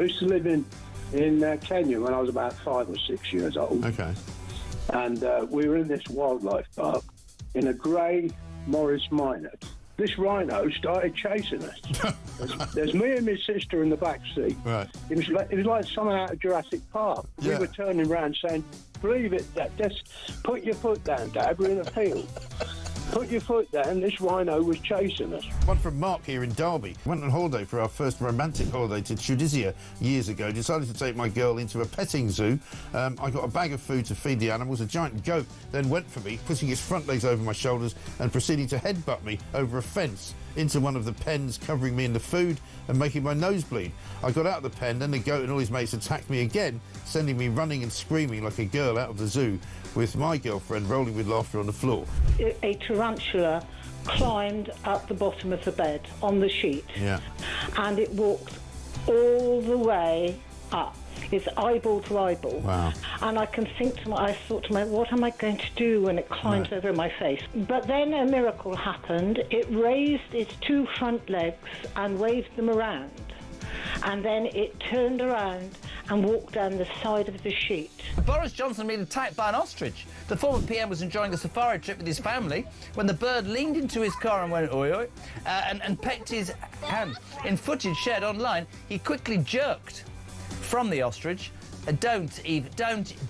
I used to live in Kenya when I was about 5 or 6 years old. Okay. And we were in this wildlife park in a grey Morris Minor. This rhino started chasing us. There's me and my sister in the back seat. Right. It was like something out of Jurassic Park. Yeah. We were turning around saying, "Believe it, Dad. Just put your foot down, Dad. We're in a field. Put your foot down." This rhino was chasing us. One from Mark here in Derby. Went on holiday for our first romantic holiday to Tunisia years ago. Decided to take my girl into a petting zoo. I got a bag of food to feed the animals. A giant goat then went for me, putting his front legs over my shoulders and proceeding to headbutt me over a fence into one of the pens, covering me in the food and making my nose bleed. I got out of the pen, then the goat and all his mates attacked me again, sending me running and screaming like a girl out of the zoo, with my girlfriend rolling with laughter on the floor. A tarantula climbed up the bottom of the bed on the sheet. Yeah. And it walked all the way up. It's eyeball to eyeball. Wow. And I thought to myself, what am I going to do when it climbs over my face? But then a miracle happened. It raised its 2 front legs and waved them around. And then it turned around and walked down the side of the sheet. Boris Johnson been attacked by an ostrich. The former PM was enjoying a safari trip with his family when the bird leaned into his car and went oi oi and pecked his hand. In footage shared online, he quickly jerked from the ostrich. Don't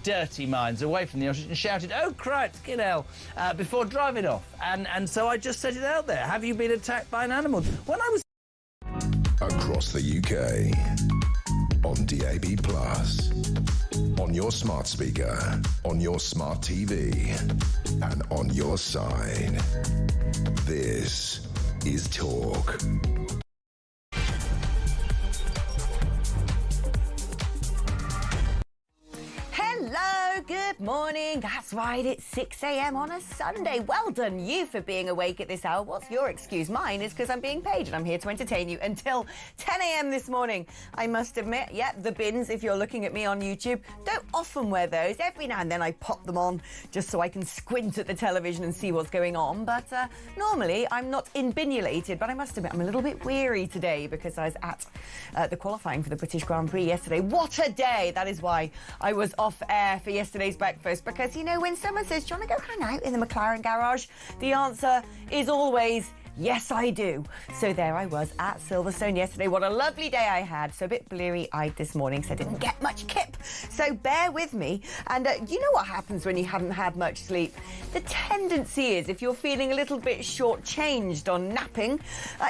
dirty minds away from the ostrich, and shouted, "Oh, Christ, get hell," before driving off. And so I just set it out there. Have you been attacked by an animal? When I was across the UK, on DAB+, on your smart speaker, on your smart TV, and on your side. This is Talk. Hello, good morning. That's right, it's 6 a.m. on a Sunday. Well done you for being awake at this hour. What's your excuse? Mine is because I'm being paid and I'm here to entertain you until 10 a.m. this morning. I must admit, yeah, the bins, if you're looking at me on YouTube, don't often wear those. Every now and then I pop them on just so I can squint at the television and see what's going on. But normally I'm not inbinulated, but I must admit I'm a little bit weary today because I was at the qualifying for the British Grand Prix yesterday. What a day! That is why I was off air for yesterday's breakfast, because, you know, when someone says, "Do you want to go hang out in the McLaren garage?" the answer is always, yes, I do. So there I was at Silverstone yesterday. What a lovely day I had. So a bit bleary-eyed this morning, so I didn't get much kip. So bear with me. And you know what happens when you haven't had much sleep? The tendency is, if you're feeling a little bit shortchanged on napping,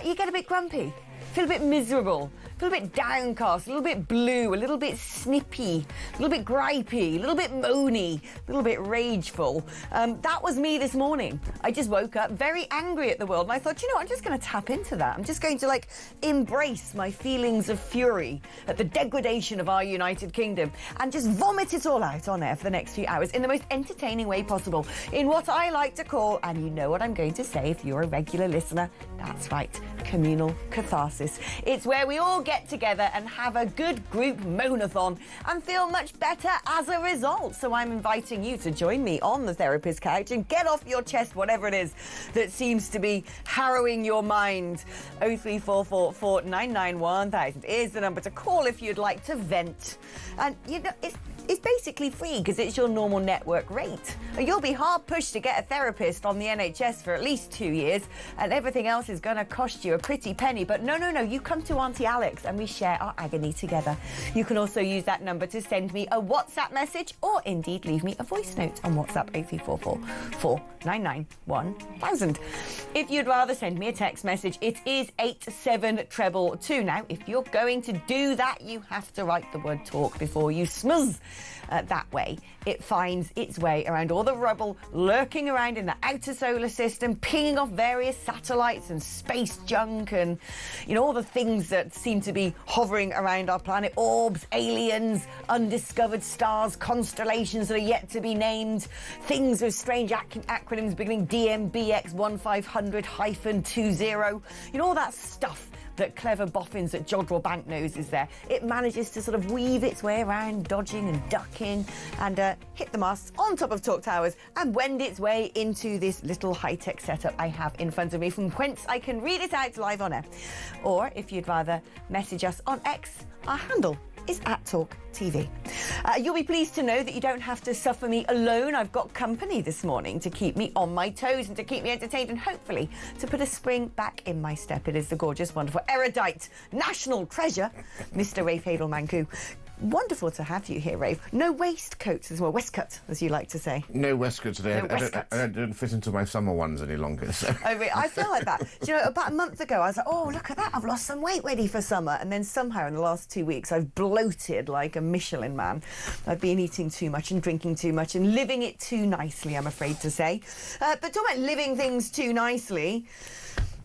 you get a bit grumpy. Feel a bit miserable, feel a bit downcast, a little bit blue, a little bit snippy, a little bit gripey, a little bit moany, a little bit rageful. That was me this morning. I just woke up very angry at the world, and I thought, you know, I'm just going to tap into that. I'm just going to, like, embrace my feelings of fury at the degradation of our United Kingdom and just vomit it all out on air for the next few hours in the most entertaining way possible, in what I like to call, and you know what I'm going to say if you're a regular listener, that's right, communal catharsis. It's where we all get together and have a good group moan-a-thon and feel much better as a result. So I'm inviting you to join me on the therapist couch and get off your chest whatever it is that seems to be harrowing your mind. 0344 499 1000 is the number to call if you'd like to vent. And, you know, it's basically free because it's your normal network rate. You'll be hard pushed to get a therapist on the NHS for at least 2 years, and everything else is going to cost you a pretty penny. But no, you come to Auntie Alex and we share our agony together. You can also use that number to send me a WhatsApp message, or indeed leave me a voice note on WhatsApp 0344 499 1000. If you'd rather send me a text message, it is 87222. Now, if you're going to do that, you have to write the word talk before you smuzz. That way, it finds its way around all the rubble lurking around in the outer solar system, pinging off various satellites and space junk and, you know, all the things that seem to be hovering around our planet. Orbs, aliens, undiscovered stars, constellations that are yet to be named, things with strange acronyms beginning DMBX 1500-20. You know, all that stuff that clever boffins at Jodrell Bank knows is there. It manages to sort of weave its way around, dodging and ducking, and hit the masts on top of talk towers and wend its way into this little high-tech setup I have in front of me, from whence I can read it out live on air. Or, if you'd rather message us on X, our handle is at talkTV. You'll be pleased to know that you don't have to suffer me alone. I've got company this morning to keep me on my toes and to keep me entertained and hopefully to put a spring back in my step. It is the gorgeous, wonderful, erudite, national treasure, Mr. Rafe Hadelmanku. Wonderful to have you here, Rafe. No waistcoats as well, waistcoat, as you like to say. No waistcoat today. No waistcoat. I don't fit into my summer ones any longer. So. I feel like that. Do you know, about a month ago, I was like, oh, look at that, I've lost some weight ready for summer. And then somehow in the last 2 weeks, I've bloated like a Michelin man. I've been eating too much and drinking too much and living it too nicely, I'm afraid to say. But talking about living things too nicely,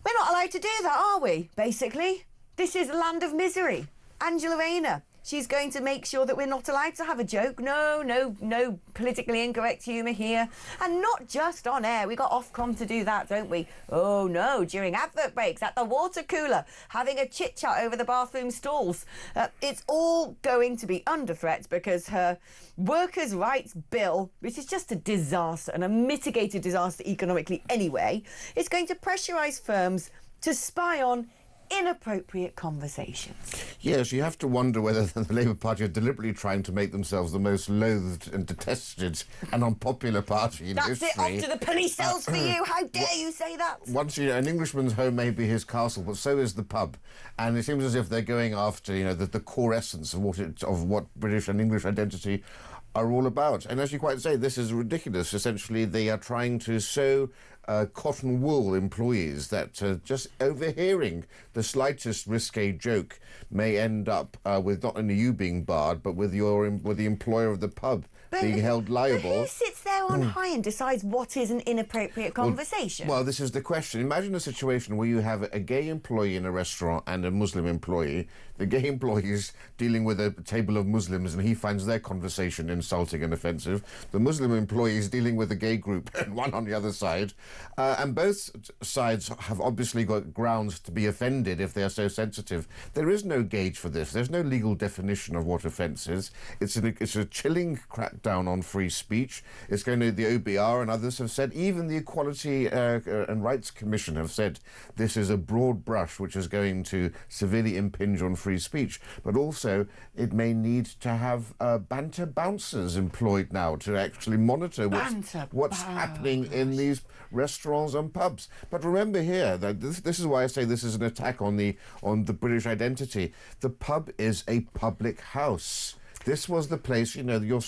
we're not allowed to do that, are we, basically? This is the land of misery. Angela Rayner. She's going to make sure that we're not allowed to have a joke. No politically incorrect humour here. And not just on air. We got Ofcom to do that, don't we? Oh, no, during advert breaks, at the water cooler, having a chit-chat over the bathroom stalls. It's all going to be under threat because her workers' rights bill, which is just a disaster and a mitigated disaster economically anyway, is going to pressurise firms to spy on inappropriate conversations. Yes, you have to wonder whether the Labour Party are deliberately trying to make themselves the most loathed and detested and unpopular party in history. That's it, off to the police cells for you. How dare you say that? Once an Englishman's home may be his castle, but so is the pub. And it seems as if they're going after, the core essence of what British and English identity are all about. And as you quite say, this is ridiculous. Essentially, they are trying to sow cotton wool employees that just overhearing the slightest risque joke may end up with not only you being barred, but with the employer of the pub being held liable. But who sits there on high and decides what is an inappropriate conversation? Well, this is the question. Imagine a situation where you have a gay employee in a restaurant and a Muslim employee. The gay employee is dealing with a table of Muslims and he finds their conversation insulting and offensive. The Muslim employee is dealing with a gay group and one on the other side. And both sides have obviously got grounds to be offended if they are so sensitive. There is no gauge for this. There's no legal definition of what offence is. It's a chilling crackdown on free speech. It's going to, the OBR and others have said, even the Equality and Rights Commission have said this is a broad brush which is going to severely impinge on free speech. But also it may need to have banter bouncers employed now to actually monitor what's happening in these restaurants and pubs. But remember here that this is why I say this is an attack on the British identity. The pub is a public house. This was the place, your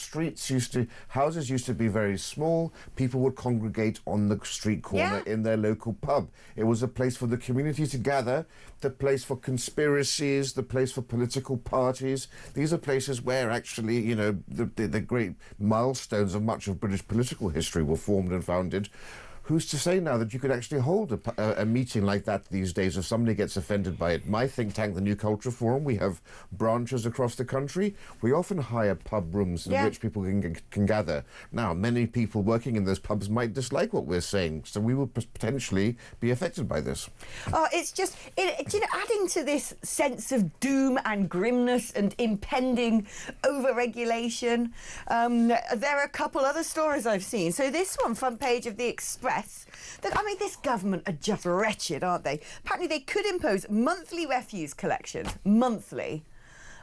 houses used to be very small. People would congregate on the street corner in their local pub. It was a place for the community to gather, the place for conspiracies, the place for political parties. These are places where actually, the great milestones of much of British political history were formed and founded. Who's to say now that you could actually hold a meeting like that these days if somebody gets offended by it? My think tank, the New Culture Forum, we have branches across the country. We often hire pub rooms in which people can gather. Now, many people working in those pubs might dislike what we're saying, so we will potentially be affected by this. It's just, adding to this sense of doom and grimness and impending overregulation, there are a couple other stories I've seen. So this one, front page of the Express. This government are just wretched, aren't they? Apparently they could impose monthly refuse collections. Monthly.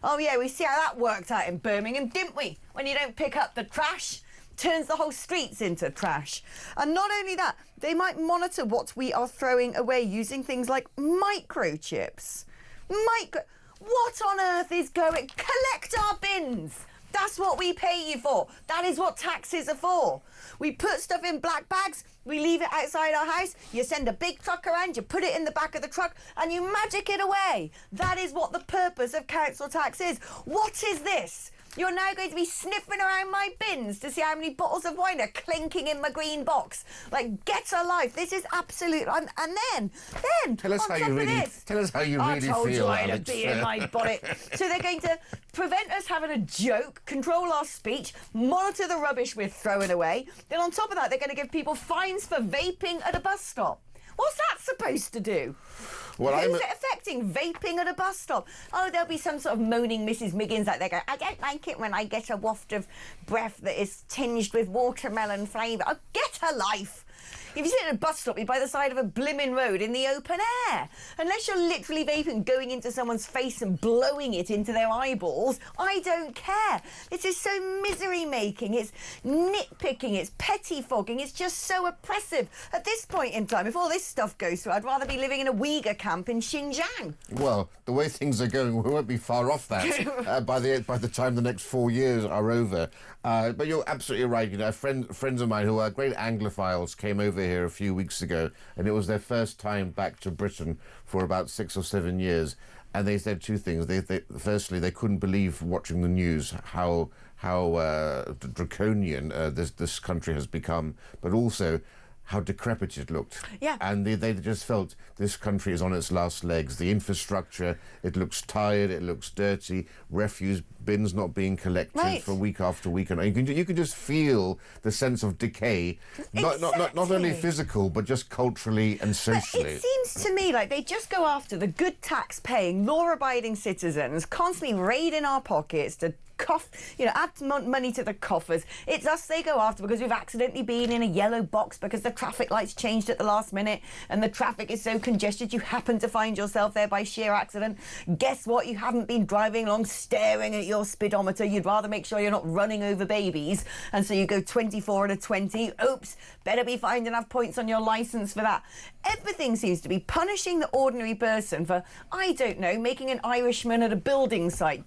Oh, yeah, we see how that worked out in Birmingham, didn't we? When you don't pick up the trash, turns the whole streets into trash. And not only that, they might monitor what we are throwing away using things like microchips. What on earth is going... Collect our bins! That's what we pay you for. That is what taxes are for. We put stuff in black bags, we leave it outside our house, you send a big truck around, you put it in the back of the truck, and you magic it away. That is what the purpose of council tax is. What is this? You're now going to be sniffing around my bins to see how many bottles of wine are clinking in my green box. Like, get a life. This is absolute... And then, tell us how you really feel, I told you I had Alex. a bee in my bonnet. So they're going to prevent us having a joke, control our speech, monitor the rubbish we're throwing away. Then on top of that, they're going to give people fines for vaping at a bus stop. What's that supposed to do? Well, Who's it affecting? Vaping at a bus stop? Oh, there'll be some sort of moaning Mrs. Miggins out there going, I don't like it when I get a waft of breath that is tinged with watermelon flavour. Oh, get a life. If you sit at a bus stop, you're by the side of a blimmin' road in the open air. Unless you're literally vaping, going into someone's face and blowing it into their eyeballs, I don't care. This is so misery-making, it's nitpicking, it's pettifogging, it's just so oppressive. At this point in time, if all this stuff goes through, I'd rather be living in a Uyghur camp in Xinjiang. Well, the way things are going, we won't be far off that by the time the next 4 years are over. But you're absolutely right. You know, friends of mine who are great Anglophiles came over here a few weeks ago, and it was their first time back to Britain for about 6 or 7 years. And they said two things. Firstly, they couldn't believe watching the news how draconian this country has become, but also how decrepit it looked. Yeah. And they just felt this country is on its last legs. The infrastructure, it looks tired, it looks dirty, refuse bins not being collected for week after week. And you can just feel the sense of decay, not only physical, but just culturally and socially. But it seems to me like they just go after the good tax-paying, law-abiding citizens, constantly raiding our pockets to add money to the coffers. It's us they go after because we've accidentally been in a yellow box because the traffic lights changed at the last minute and the traffic is so congested you happen to find yourself there by sheer accident. Guess what? You haven't been driving along staring at your speedometer. You'd rather make sure you're not running over babies, and so you go 24 and a 20. Oops, better be fined and have points on your licence for that. Everything seems to be punishing the ordinary person for, I don't know, making an Irishman at a building site,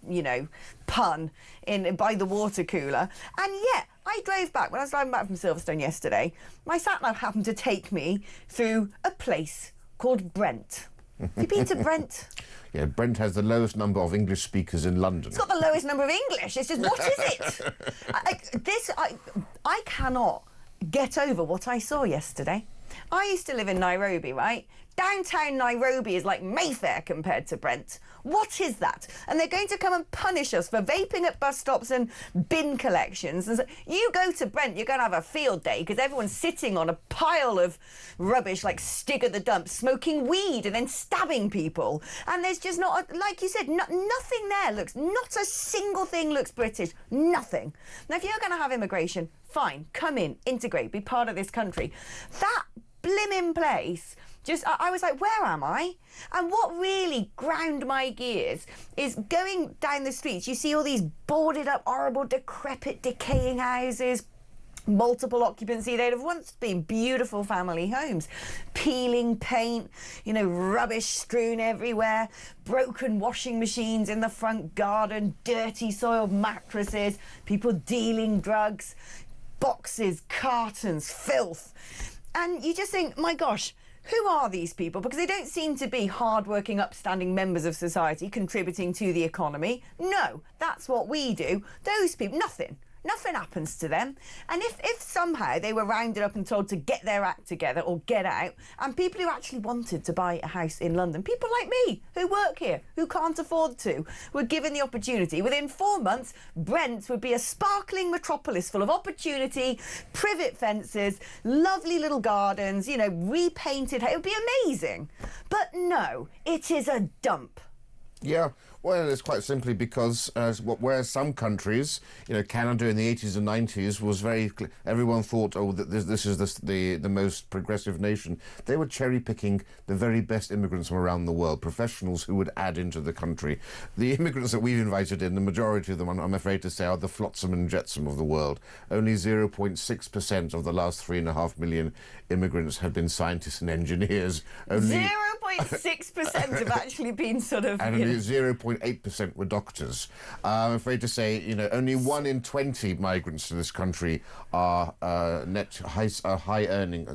pun by the water cooler. And yet, I drove back, when I was driving back from Silverstone yesterday, my sat-nav happened to take me through a place called Brent. Have you been to Brent? Yeah, Brent has the lowest number of English speakers in London. It's got the lowest number of English. It's just, what is it? I cannot get over what I saw yesterday. I used to live in Nairobi, right? Downtown Nairobi is like Mayfair compared to Brent. What is that? And they're going to come and punish us for vaping at bus stops and bin collections. And so you go to Brent, you're going to have a field day because everyone's sitting on a pile of rubbish like Stig at the dump, smoking weed and then stabbing people. And there's just not, like you said, nothing there looks, not a single thing looks British. Nothing. Now, if you're going to have immigration, fine, come in, integrate, be part of this country. That blimmin' place, I was like, where am I? And what really ground my gears is going down the streets. You see all these boarded up, horrible, decrepit, decaying houses, multiple occupancy. They'd have once been beautiful family homes. Peeling paint, rubbish strewn everywhere, broken washing machines in the front garden, dirty soiled mattresses, people dealing drugs, boxes, cartons, filth. And you just think, my gosh, who are these people? Because they don't seem to be hard-working, upstanding members of society contributing to the economy. No, that's what we do. Those people, nothing. Nothing happens to them. And if somehow they were rounded up and told to get their act together or get out, and people who actually wanted to buy a house in London, people like me who work here, who can't afford to, were given the opportunity, within 4 months, Brent would be a sparkling metropolis full of opportunity, privet fences, lovely little gardens, repainted. It would be amazing. But no, it is a dump. Yeah, well, it's quite simply because whereas some countries, Canada in the 80s and 90s was everyone thought, oh, this is the most progressive nation. They were cherry-picking the very best immigrants from around the world, professionals who would add into the country. The immigrants that we've invited in, the majority of them, I'm afraid to say, are the flotsam and jetsam of the world. Only 0.6% of the last 3.5 million immigrants have been scientists and engineers. Only 0.6% have actually been sort of... And only 0.8% were doctors. I'm afraid to say, only 1 in 20 migrants to this country are high-earning,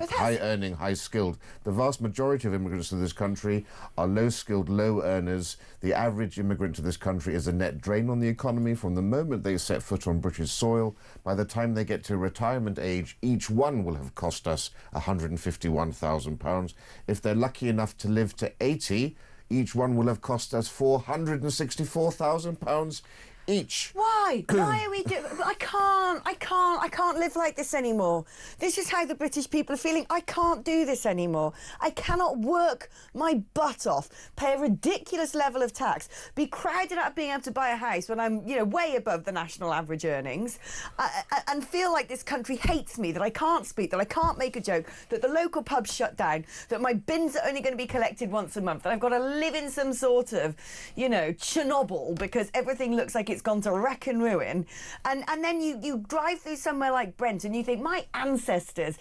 high-skilled. The vast majority of immigrants to this country are low-skilled, low-earners. The average immigrant to this country is a net drain on the economy from the moment they set foot on British soil. By the time they get to retirement age, each one will have cost us £151,000. If they're lucky enough to live to 80, each one will have cost us £464,000 each. Why? Why are we doing... I can't live like this anymore. This is how the British people are feeling. I can't do this anymore. I cannot work my butt off, pay a ridiculous level of tax, be crowded out of being able to buy a house when I'm, way above the national average earnings, and feel like this country hates me, that I can't speak, that I can't make a joke, that the local pub's shut down, that my bins are only going to be collected once a month, that I've got to live in some sort of, Chernobyl because everything looks like it's gone to wreck and ruin. And then you drive through somewhere like Brent and you think, my ancestors,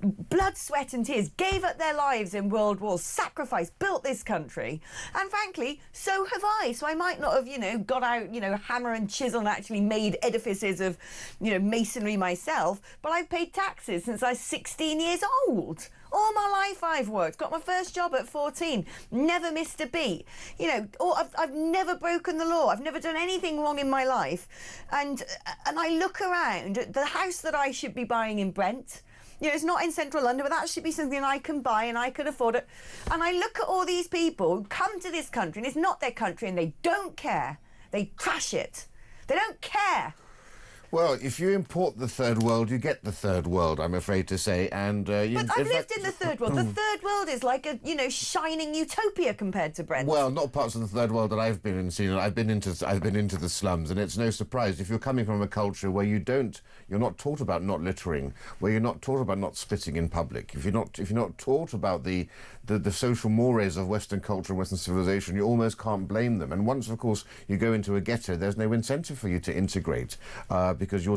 blood, sweat and tears, gave up their lives in world wars, sacrificed, built this country. And frankly, so have I. So I might not have, got out, hammer and chisel and actually made edifices of, masonry myself, but I've paid taxes since I was 16 years old. All my life I've worked, got my first job at 14, never missed a beat. Or I've never broken the law. I've never done anything wrong in my life. And I look around at the house that I should be buying in Brent. It's not in central London, but that should be something I can buy and I can afford it. And I look at all these people who come to this country and it's not their country and they don't care. They trash it. They don't care. Well, if you import the third world, you get the third world, I'm afraid to say. And but I've lived in the third world. The third world is like a, shining utopia compared to Brent. Well, not parts of the third world that I've been in. I've been into the slums, and it's no surprise if you're coming from a culture where you're not taught about not littering, where you're not taught about not spitting in public. If you're not taught about the social mores of Western culture and Western civilization, you almost can't blame them. And once, of course, you go into a ghetto, there's no incentive for you to integrate. Because your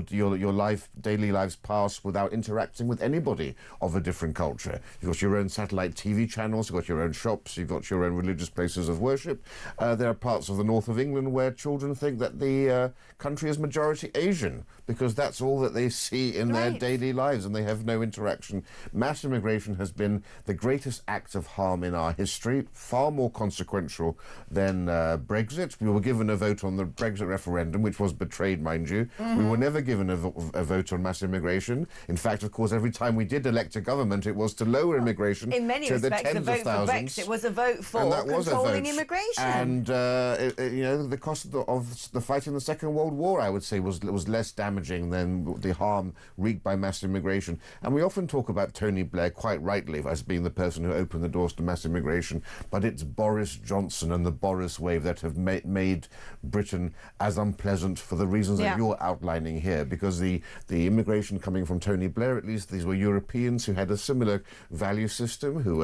daily lives pass without interacting with anybody of a different culture. You've got your own satellite TV channels, you've got your own shops, you've got your own religious places of worship. There are parts of the north of England where children think that the country is majority Asian because that's all that they see in their daily lives and they have no interaction. Mass immigration has been the greatest act of harm in our history, far more consequential than Brexit. We were given a vote on the Brexit referendum, which was betrayed, mind you. We were never given a vote on mass immigration. In fact, of course, every time we did elect a government, it was to lower immigration in many to the respects, tens the vote of thousands. for Brexit was a vote for controlling immigration. And the cost of the fight in the Second World War, I would say, was less damaging than the harm wreaked by mass immigration. And we often talk about Tony Blair, quite rightly, as being the person who opened the doors to mass immigration. But it's Boris Johnson and the Boris wave that have made Britain as unpleasant for the reasons that you're outlining here, because the immigration coming from Tony Blair, at least, these were Europeans who had a similar value system, who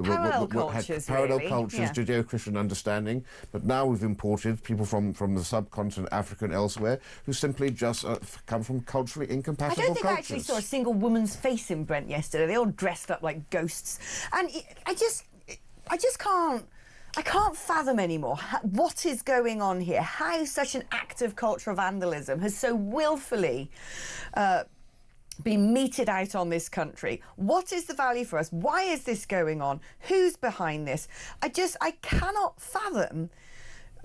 parallel cultures, Judeo-Christian understanding. But now we've imported people from the subcontinent, Africa and elsewhere, who simply just come from culturally incompatible cultures. I don't think I actually saw a single woman's face in Brent yesterday. They all dressed up like ghosts, and I just can't. I can't fathom anymore what is going on here, how such an act of cultural vandalism has so willfully been meted out on this country. What is the value for us? Why is this going on? Who's behind this? I cannot fathom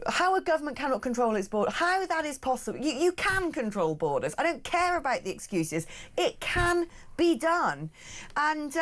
how a government cannot control its border, how that is possible. You can control borders. I don't care about the excuses. It can be done. And,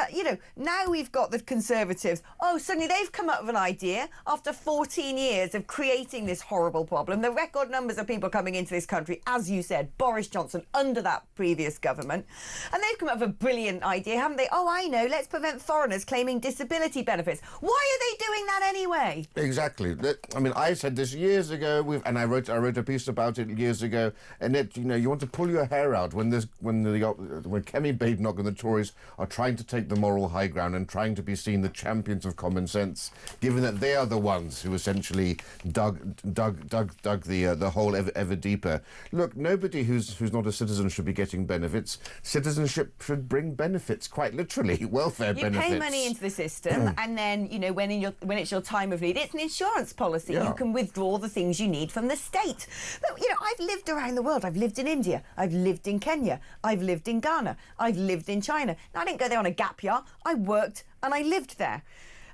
now we've got the Conservatives. Oh, suddenly they've come up with an idea after 14 years of creating this horrible problem. The record numbers of people coming into this country, as you said, Boris Johnson under that previous government. And they've come up with a brilliant idea, haven't they? Oh, I know, let's prevent foreigners claiming disability benefits. Why are they doing that anyway? Exactly. I mean, I said this years ago, and I wrote a piece about it years ago, and you want to pull your hair out when Kemi Badenoch and the Tories are trying to take the moral high ground and trying to be seen the champions of common sense, given that they are the ones who essentially dug the hole ever deeper. Look, nobody who's not a citizen should be getting benefits. Citizenship should bring benefits, quite literally, welfare benefits. You pay money into the system, and then when it's your time of need, it's an insurance policy. You can withdraw the things you need from the state. But I've lived around the world. I've lived in India. I've lived in Kenya. I've lived in Ghana. I've lived in China. Now, I didn't go there on a gap year. I worked and I lived there.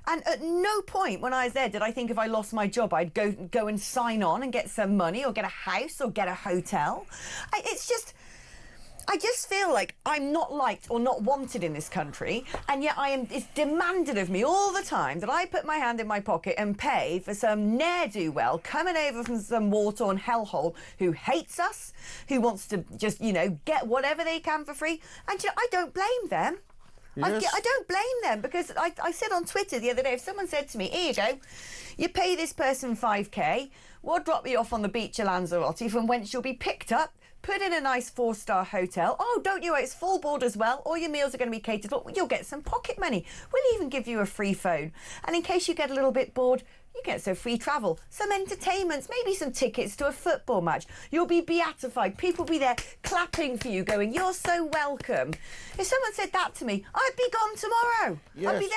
And at no point when I was there did I think if I lost my job I'd go and sign on and get some money or get a house or get a hotel. It's just... I just feel like I'm not liked or not wanted in this country, and yet it's demanded of me all the time that I put my hand in my pocket and pay for some ne'er-do-well coming over from some war-torn hellhole who hates us, who wants to just, get whatever they can for free. And I don't blame them. Yes. I don't blame them, because I said on Twitter the other day, if someone said to me, here you go, you pay this person 5k, we'll drop you off on the beach of Lanzarote, from whence you'll be picked up, put in a nice 4-star hotel. Oh, don't you worry, it's full board as well. All your meals are going to be catered for. You'll get some pocket money. We'll even give you a free phone. And in case you get a little bit bored, you get some free travel, some entertainments, maybe some tickets to a football match. You'll be beatified. People will be there clapping for you, going, you're so welcome. If someone said that to me, I'd be gone tomorrow. Yes. I'd be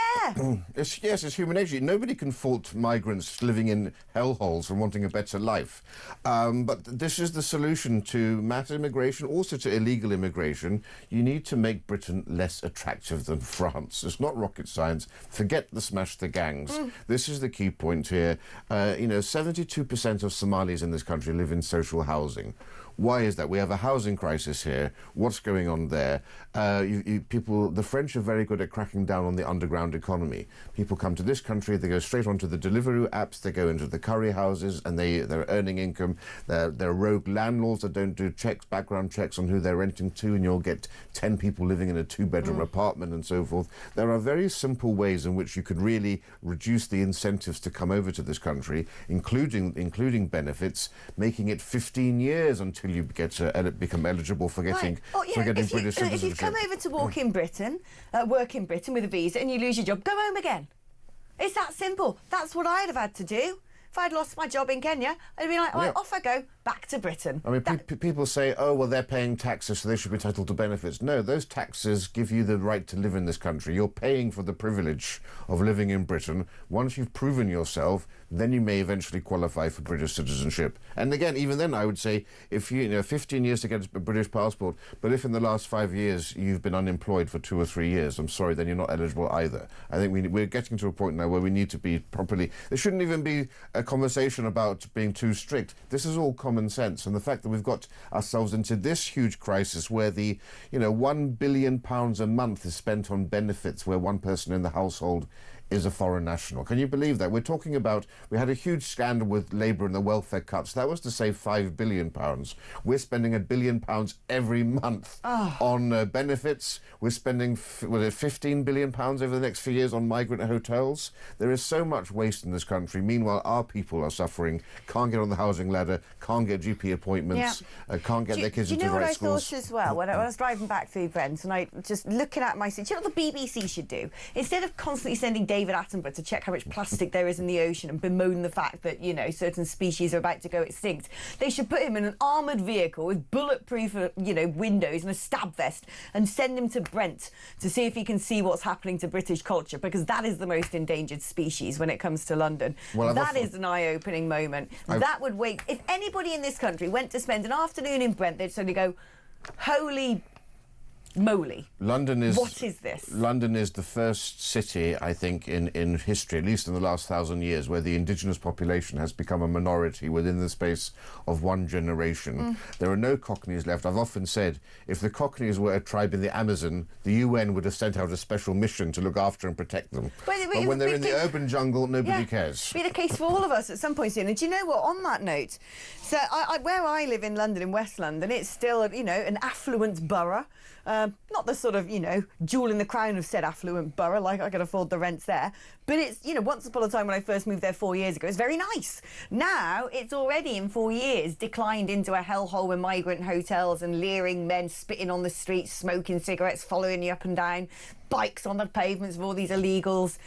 there. It's human nature. Nobody can fault migrants living in hellholes and wanting a better life. But this is the solution to mass immigration, also to illegal immigration. You need to make Britain less attractive than France. It's not rocket science. Forget the smash the gangs. This is the key point here. 72% of Somalis in this country live in social housing. Why is that? We have a housing crisis here. What's going on there? The French are very good at cracking down on the underground economy. People come to this country, they go straight onto the Deliveroo apps, they go into the curry houses, and they're earning income. They're rogue landlords that don't do background checks on who they're renting to, and you'll get 10 people living in a 2-bedroom apartment and so forth. There are very simple ways in which you could really reduce the incentives to come over to this country, including benefits, making it 15 years until you become eligible for getting British citizenship. If you've come over to work in Britain with a visa, and you lose your job, go home again. It's that simple. That's what I'd have had to do. If I'd lost my job in Kenya, I'd be like, off I go, back to Britain. I mean, people say, oh, well, they're paying taxes, so they should be entitled to benefits. No, those taxes give you the right to live in this country. You're paying for the privilege of living in Britain. Once you've proven yourself, then you may eventually qualify for British citizenship. And again, even then, I would say, if 15 years to get a British passport, but if in the last 5 years you've been unemployed for 2 or 3 years, I'm sorry, then you're not eligible either. I think we're getting to a point now where we need to be properly... There shouldn't even be a conversation about being too strict. This is all common sense, and the fact that we've got ourselves into this huge crisis where the £1 billion a month is spent on benefits, where one person in the household is a foreign national. Can you believe that? We're talking about, we had a huge scandal with Labour and the welfare cuts. That was to save £5 billion. We're spending £1 billion every month on benefits. We're spending, £15 billion over the next few years on migrant hotels. There is so much waste in this country. Meanwhile, our people are suffering, can't get on the housing ladder, can't get GP appointments, can't get their kids into the right schools. Do you know what I thought as well? When I was driving back through Brent, and I just looking at my... Do you know what the BBC should do? Instead of constantly sending David Attenborough to check how much plastic there is in the ocean and bemoan the fact that, certain species are about to go extinct, they should put him in an armoured vehicle with bulletproof, windows and a stab vest, and send him to Brent to see if he can see what's happening to British culture, because that is the most endangered species when it comes to London. Well, that is an eye-opening moment. That would wait. If anybody in this country went to spend an afternoon in Brent, they'd suddenly go, holy moly. What is this? London is the first city, I think, in history, at least in the last 1,000 years, where the indigenous population has become a minority within the space of one generation. There are no Cockneys left. I've often said, if the Cockneys were a tribe in the Amazon, the UN would have sent out a special mission to look after and protect them. But when they're in the urban jungle, nobody cares. Be the case for all of us at some point soon. And do you know what? On that note, so where I live in London, in West London, it's still, an affluent borough. Not the sort of, jewel in the crown of said affluent borough, like I can afford the rents there. But it's, once upon a time when I first moved there 4 years ago, it's very nice. Now, it's already in 4 years declined into a hellhole with migrant hotels and leering men spitting on the streets, smoking cigarettes, following you up and down, bikes on the pavements of all these illegals,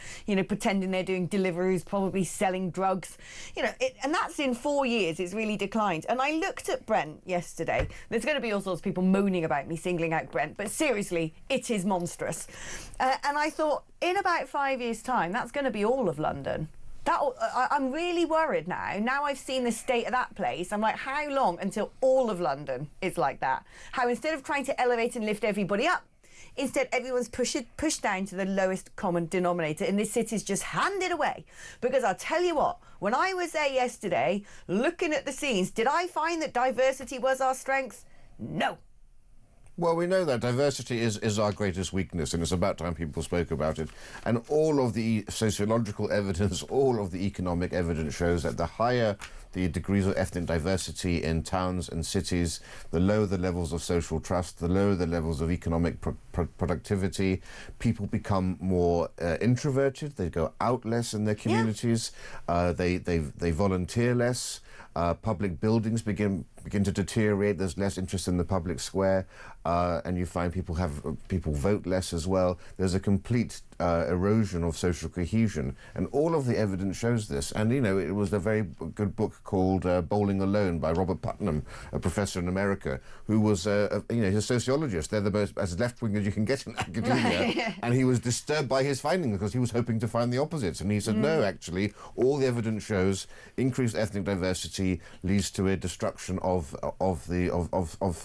pretending they're doing deliveries, probably selling drugs. And that's in 4 years, it's really declined. And I looked at Brent yesterday. There's going to be all sorts of people moaning about me singling out Brent, but seriously, it is monstrous. And I thought, in about 5 years' time, that's going to be all of London. I'm really worried now. Now I've seen the state of that place, I'm like, how long until all of London is like that? How instead of trying to elevate and lift everybody up, instead, everyone's pushed down to the lowest common denominator, and this city's just handed away. Because I'll tell you what, when I was there yesterday, looking at the scenes, did I find that diversity was our strength? No. Well, we know that diversity is our greatest weakness, and it's about time people spoke about it. And all of the sociological evidence, all of the economic evidence shows that the higher the degrees of ethnic diversity in towns and cities, the lower the levels of social trust, the lower the levels of economic productivity. People become more introverted. They go out less in their communities. Yeah. They volunteer less. Public buildings begin to deteriorate. There's less interest in the public square, and you find people vote less as well. There's a complete erosion of social cohesion, and all of the evidence shows this. And you know, it was a very good book called Bowling Alone by Robert Putnam, a professor in America, who was he's a sociologist. They're the most as left-wing as you can get in academia, and he was disturbed by his findings because he was hoping to find the opposites. And he said, no, actually, all the evidence shows increased ethnic diversity leads to a destruction of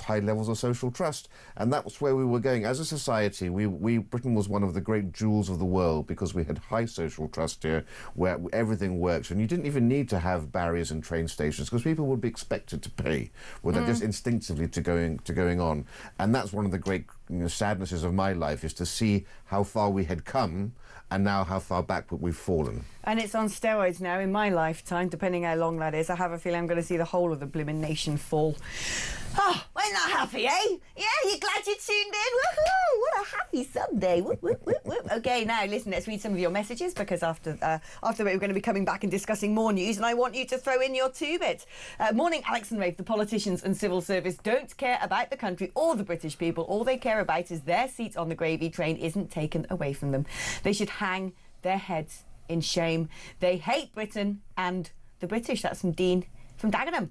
high levels of social trust, and that's where we were going as a society. Britain was one of the great jewels of the world because we had high social trust here, where everything works, and you didn't even need to have barriers in train stations because people would be expected to pay without just instinctively to going on. And that's one of the great sadnesses of my life, is to see how far we had come and now how far back we've fallen. And it's on steroids now in my lifetime, depending how long that is. I have a feeling I'm going to see the whole of the blimmin' nation fall. Oh, we're not happy, eh? Yeah, you glad you tuned in? Woohoo! What a happy Sunday. Whoop, whoop, whoop, whoop. OK, now, listen, let's read some of your messages, because after we're going to be coming back and discussing more news, and I want you to throw in your 2-bit. Morning, Alex and Rafe. The politicians and civil service don't care about the country or the British people. All they care about is their seat on the gravy train isn't taken away from them. They should hang their heads in shame. They hate Britain and the British. That's from Dean from Dagenham.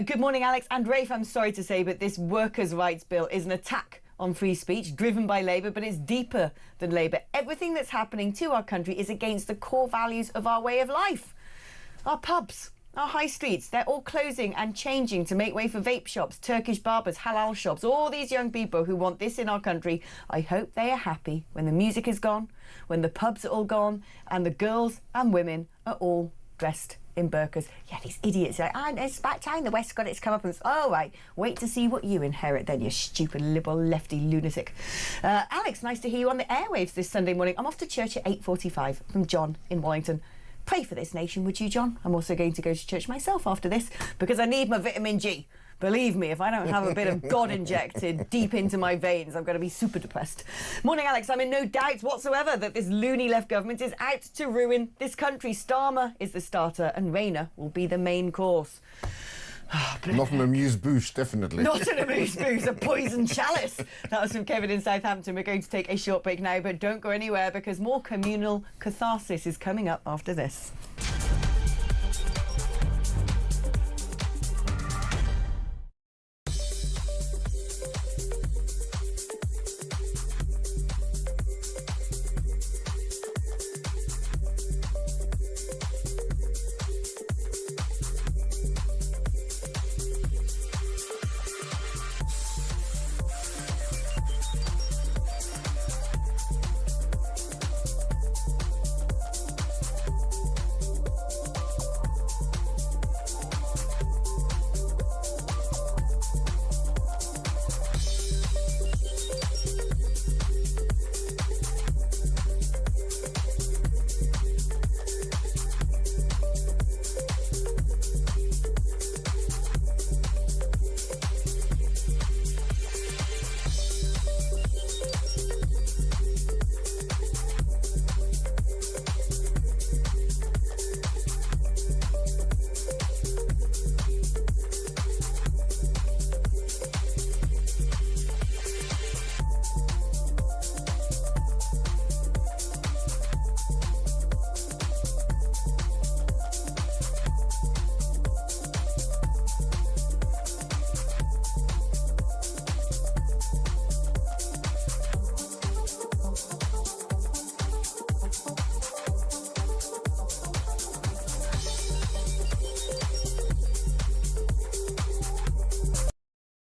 Good morning, Alex and Rafe. I'm sorry to say, but this workers' rights bill is an attack on free speech driven by Labour, but it's deeper than Labour. Everything that's happening to our country is against the core values of our way of life. Our pubs, our high streets, they're all closing and changing to make way for vape shops, Turkish barbers, halal shops. All these young people who want this in our country, I hope they are happy when the music is gone, when the pubs are all gone, and the girls and women are all dressed in burqas. Yeah, these idiots are like, it's about time the West got its comeuppance. Oh, right, wait to see what you inherit then, you stupid liberal lefty lunatic. Alex, nice to hear you on the airwaves this Sunday morning. I'm off to church at 8:45 from John in Wallington. Pray for this nation, would you, John? I'm also going to go to church myself after this because I need my vitamin G. Believe me, if I don't have a bit of God injected deep into my veins, I'm going to be super depressed. Morning, Alex. I'm in no doubt whatsoever that this loony left government is out to ruin this country. Starmer is the starter and Rayner will be the main course. Not an amuse-bouche, definitely. Not an amuse-bouche, a poison chalice. That was from Kevin in Southampton. We're going to take a short break now, but don't go anywhere because more communal catharsis is coming up after this.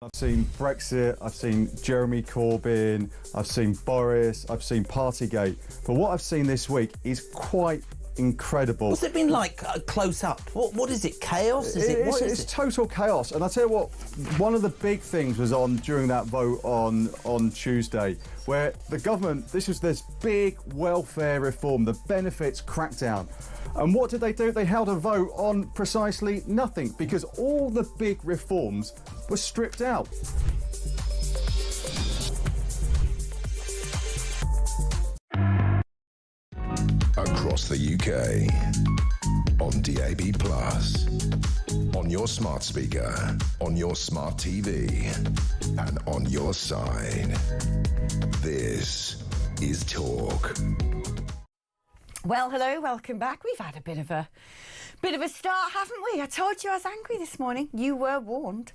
I've seen Brexit, I've seen Jeremy Corbyn, I've seen Boris, I've seen Partygate. But what I've seen this week is quite incredible. What's it been like close up? What is it? Chaos? It's total chaos. And I'll tell you what, one of the big things was during that vote on Tuesday, where the government, this big welfare reform, the benefits crackdown. And what did they do? They held a vote on precisely nothing, because all the big reforms were stripped out. Across the UK, on DAB+, on your smart speaker, on your smart TV, and on your side. This is Talk. Well, hello, welcome back. We've had a bit of a start, haven't we? I told you I was angry this morning. You were warned.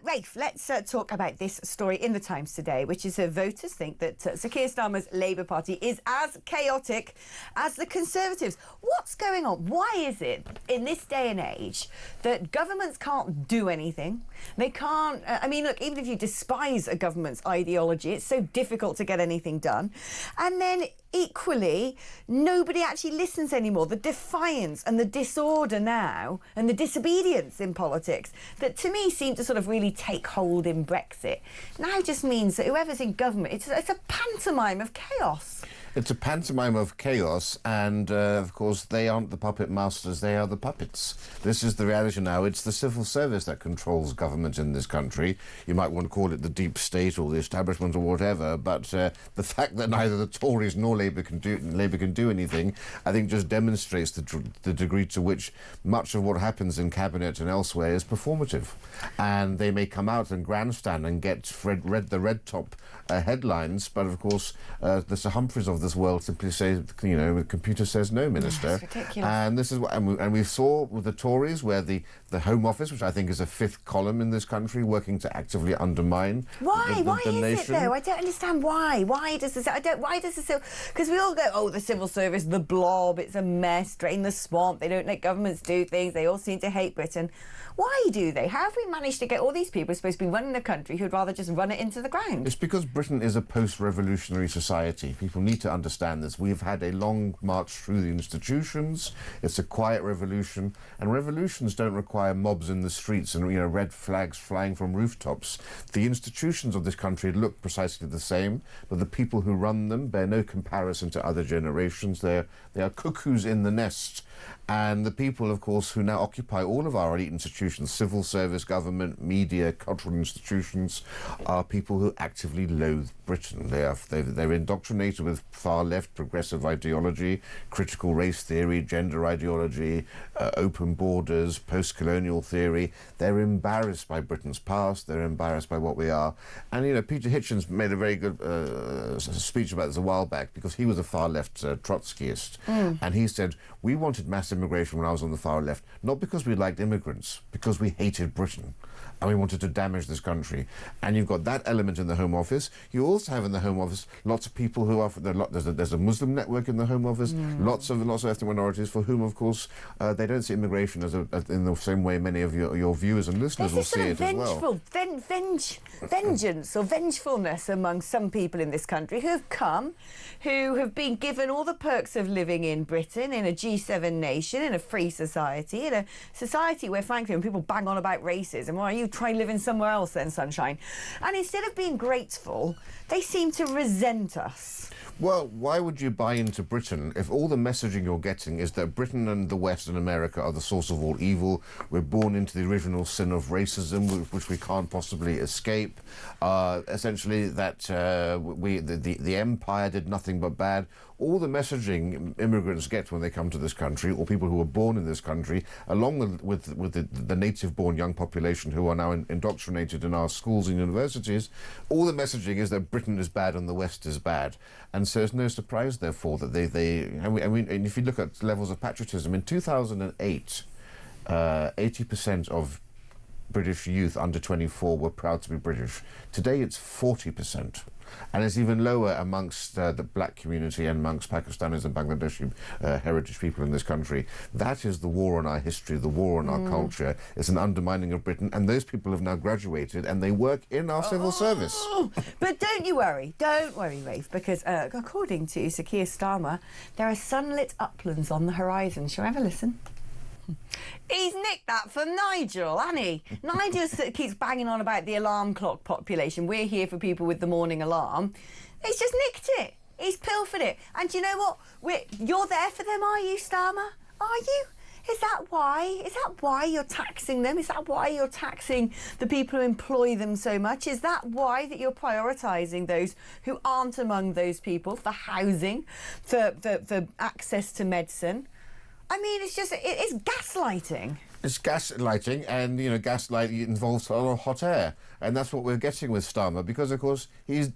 Rafe, let's talk about this story in the Times today, which is voters think that Sir Keir Starmer's Labour Party is as chaotic as the Conservatives. What's going on? Why is it in this day and age that governments can't do anything? They can't... I mean, look, even if you despise a government's ideology, it's so difficult to get anything done. And then equally, nobody actually listens anymore. The defiance and the disorder now and the disobedience in politics that to me seem to sort of really take hold in Brexit now just means that whoever's in government, it's a pantomime of chaos. It's a pantomime of chaos, and of course they aren't the puppet masters, they are the puppets. This is the reality now. It's the civil service that controls government in this country. You might want to call it the deep state or the establishment or whatever, but the fact that neither the Tories nor Labour can do anything, I think just demonstrates the degree to which much of what happens in Cabinet and elsewhere is performative. And they may come out and grandstand and get the red top headlines, but of course the Sir Humphreys of this world simply say, you know, the computer says no, Minister. It's ridiculous. And this is what, and we saw with the Tories, where the Home Office, which I think is a fifth column in this country, working to actively undermine why the is nation. it though? I don't understand why. Why does this? Because we all go, oh, the civil service, the blob, it's a mess, drain the swamp. They don't let governments do things. They all seem to hate Britain. Why do they? How have we managed to get all these people who are supposed to be running the country who'd rather just run it into the ground? It's because Britain is a post-revolutionary society. People need to understand this. We've had a long march through the institutions. It's a quiet revolution, and revolutions don't require mobs in the streets and, you know, red flags flying from rooftops. The institutions of this country look precisely the same, but the people who run them bear no comparison to other generations. They are cuckoos in the nest. And the people, of course, who now occupy all of our elite institutions, civil service, government, media, cultural institutions, are people who actively loathe Britain. They're indoctrinated with far-left progressive ideology, critical race theory, gender ideology, open borders, post-colonial theory. They're embarrassed by Britain's past. They're embarrassed by what we are. And, you know, Peter Hitchens made a very good speech about this a while back, because he was a far-left Trotskyist. And he said, we wanted mass immigration when I was on the far left, not because we liked immigrants, because we hated Britain and we wanted to damage this country. And you've got that element in the Home Office. You also have in the Home Office lots of people who are... There's a Muslim network in the Home Office, lots of ethnic minorities for whom, of course, they don't see immigration as in the same way many of your viewers and listeners will see it as well. Vengeance or vengefulness among some people in this country who have been given all the perks of living in Britain, in a G7 nation, in a free society, in a society where, frankly, when people bang on about racism, why are you trying living somewhere else then, sunshine? And instead of being grateful, they seem to resent us. Well, why would you buy into Britain if all the messaging you're getting is that Britain and the West and America are the source of all evil? We're born into the original sin of racism, which we can't possibly escape. Essentially, that the empire did nothing but bad. All the messaging immigrants get when they come to this country, or people who were born in this country, along with the native-born young population who are now indoctrinated in our schools and universities, all the messaging is that Britain is bad and the West is bad. And so it's no surprise, therefore, that and if you look at levels of patriotism, in 2008, 80% of British youth under 24 were proud to be British. Today it's 40%. And it's even lower amongst the black community and amongst Pakistanis and Bangladeshi heritage people in this country. That is the war on our history, the war on our culture. It's an undermining of Britain, and those people have now graduated and they work in our civil service. But don't worry, Rafe, because according to Sir Keir Starmer, there are sunlit uplands on the horizon. Shall we have a listen? He's nicked that from Nigel, hasn't he? Nigel keeps banging on about the alarm clock population. We're here for people with the morning alarm. He's just nicked it. He's pilfered it. And do you know what? You're there for them, are you, Starmer? Are you? Is that why? Is that why you're taxing them? Is that why you're taxing the people who employ them so much? Is that why that you're prioritising those who aren't among those people for housing, for access to medicine? I mean, it's gaslighting. It's gaslighting, and, you know, gaslighting involves a lot of hot air. And that's what we're getting with Starmer, because, of course, he's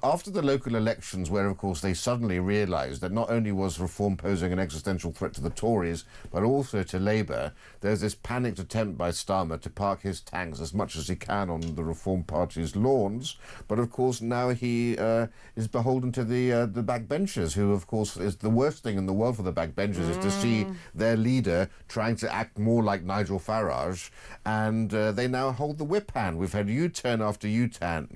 after the local elections, where, of course, they suddenly realised that not only was reform posing an existential threat to the Tories, but also to Labour, there's this panicked attempt by Starmer to park his tanks as much as he can on the Reform Party's lawns. But, of course, now he is beholden to the backbenchers, who, of course, is the worst thing in the world for the backbenchers, is to see their leader trying to act more like Nigel Farage, and they now hold the whip hand. We've had U-turn after U-turn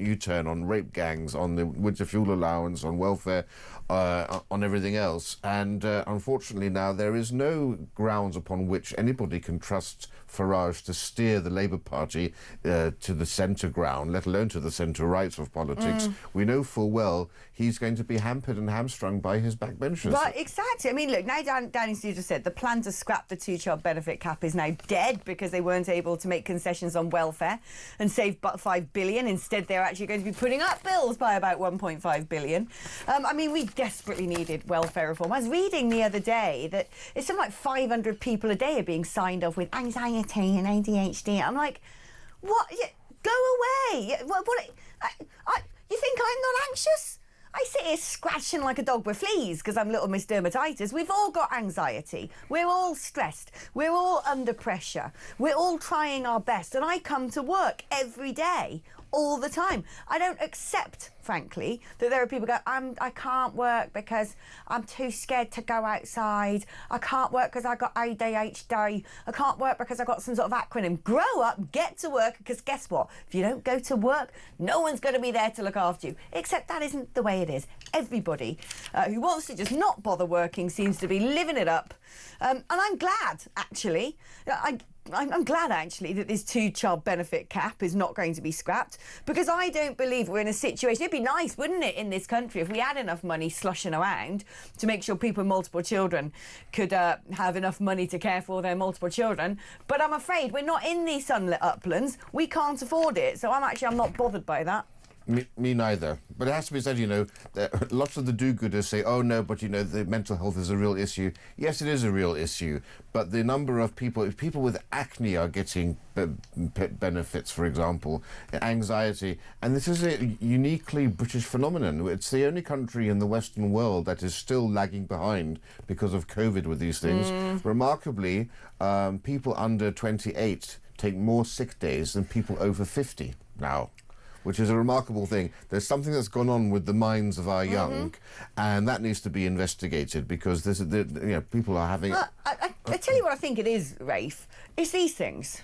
on rape gangs, on the winter fuel allowance, on welfare, on everything else, and unfortunately now there is no grounds upon which anybody can trust Farage to steer the Labour Party to the centre ground, let alone to the centre rights of politics. We know full well he's going to be hampered and hamstrung by his backbenchers. Right, exactly. I mean, look, now Downing Street just said the plan to scrap the two-child benefit cap is now dead because they weren't able to make concessions on welfare and save but $5 billion. Instead, they're actually going to be putting up bills by about $1.5 billion. I mean, we desperately needed welfare reform. I was reading the other day that it's something like 500 people a day are being signed off with anxiety and ADHD. I'm like, what? Go away. You think I'm not anxious? I sit here scratching like a dog with fleas because I'm little Miss Dermatitis. We've all got anxiety. We're all stressed. We're all under pressure. We're all trying our best. And I come to work every day, all the time. I don't accept, frankly, that there are people who go, I can't work because I'm too scared to go outside. I can't work because I got ADHD. I can't work because I got some sort of acronym. Grow up, get to work, because guess what? If you don't go to work, no one's going to be there to look after you. Except that isn't the way it is. Everybody who wants to just not bother working seems to be living it up. And I'm glad, actually. I'm glad, actually, that this two-child benefit cap is not going to be scrapped, because I don't believe we're in a situation... It'd be nice, wouldn't it, in this country, if we had enough money slushing around to make sure people with multiple children could have enough money to care for their multiple children. But I'm afraid we're not in these sunlit uplands. We can't afford it. So I'm not bothered by that. Me neither. But it has to be said, you know, that lots of the do-gooders say, oh, no, but, you know, the mental health is a real issue. Yes, it is a real issue. But the number of people with acne are getting benefits, for example, anxiety. And this is a uniquely British phenomenon. It's the only country in the Western world that is still lagging behind because of COVID with these things. Remarkably, people under 28 take more sick days than people over 50 now, which is a remarkable thing. There's something that's gone on with the minds of our young, and that needs to be investigated, because people are having... I tell you what I think it is, Rafe. It's these things.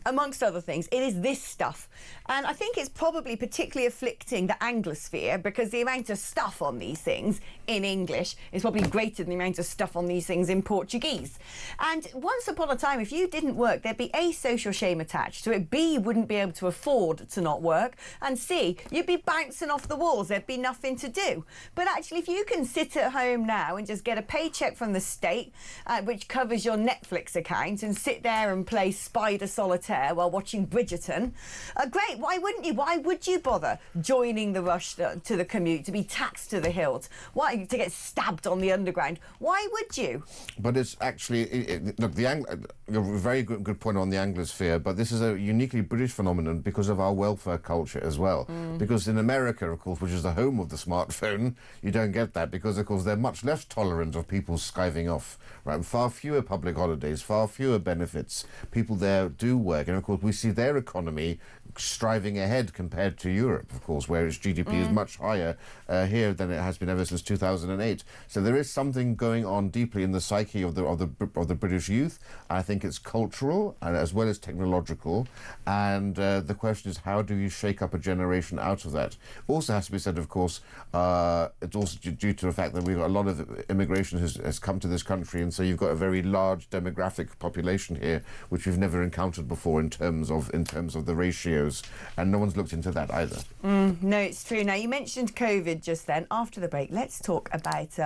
Amongst other things, it is this stuff. And I think it's probably particularly afflicting the Anglosphere, because the amount of stuff on these things in English is probably greater than the amount of stuff on these things in Portuguese. And once upon a time, if you didn't work, there'd be A, social shame attached to it, B, you wouldn't be able to afford to not work, and C, you'd be bouncing off the walls, there'd be nothing to do. But actually, if you can sit at home now and just get a paycheck from the state, which covers your Netflix account, and sit there and play Spider Solitaire while watching Bridgerton, great. Why wouldn't you? Why would you bother joining the rush to the commute, to be taxed to the hilt? Why, to get stabbed on the underground? Why would you? But it's actually... look, a very good point on the Anglosphere, but this is a uniquely British phenomenon because of our welfare culture as well. Because in America, of course, which is the home of the smartphone, you don't get that, because, of course, they're much less tolerant of people skiving off. Right? Far fewer public holidays, far fewer benefits. People there do work. work. And of course, we see their economy striving ahead compared to Europe, of course, where its GDP is much higher here than it has been ever since 2008. So there is something going on deeply in the psyche of the British youth. I think it's cultural and as well as technological. And the question is, how do you shake up a generation out of that? Also has to be said, of course, it's also due to the fact that we've got a lot of immigration has come to this country, and so you've got a very large demographic population here, which we've never encountered before in terms of the ratios, and no one's looked into that either. No, it's true. Now, you mentioned COVID just then. After the break, let's talk about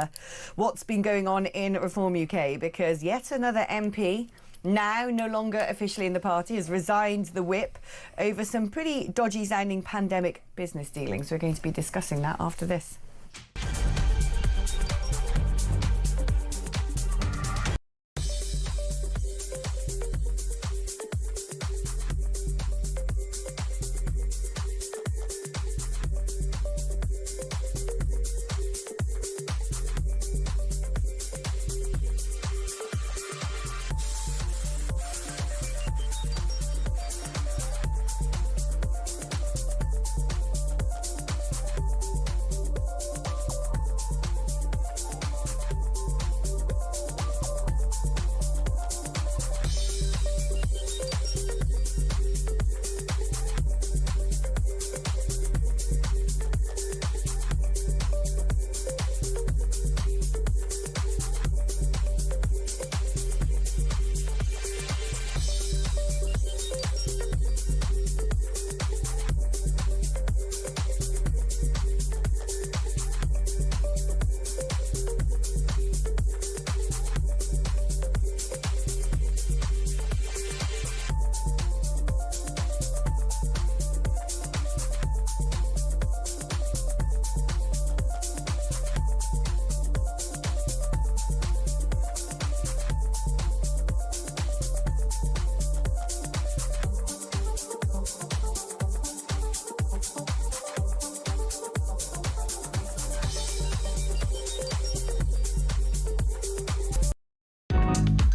what's been going on in Reform UK, because yet another MP, now no longer officially in the party, has resigned the whip over some pretty dodgy sounding pandemic business dealings. We're going to be discussing that after this.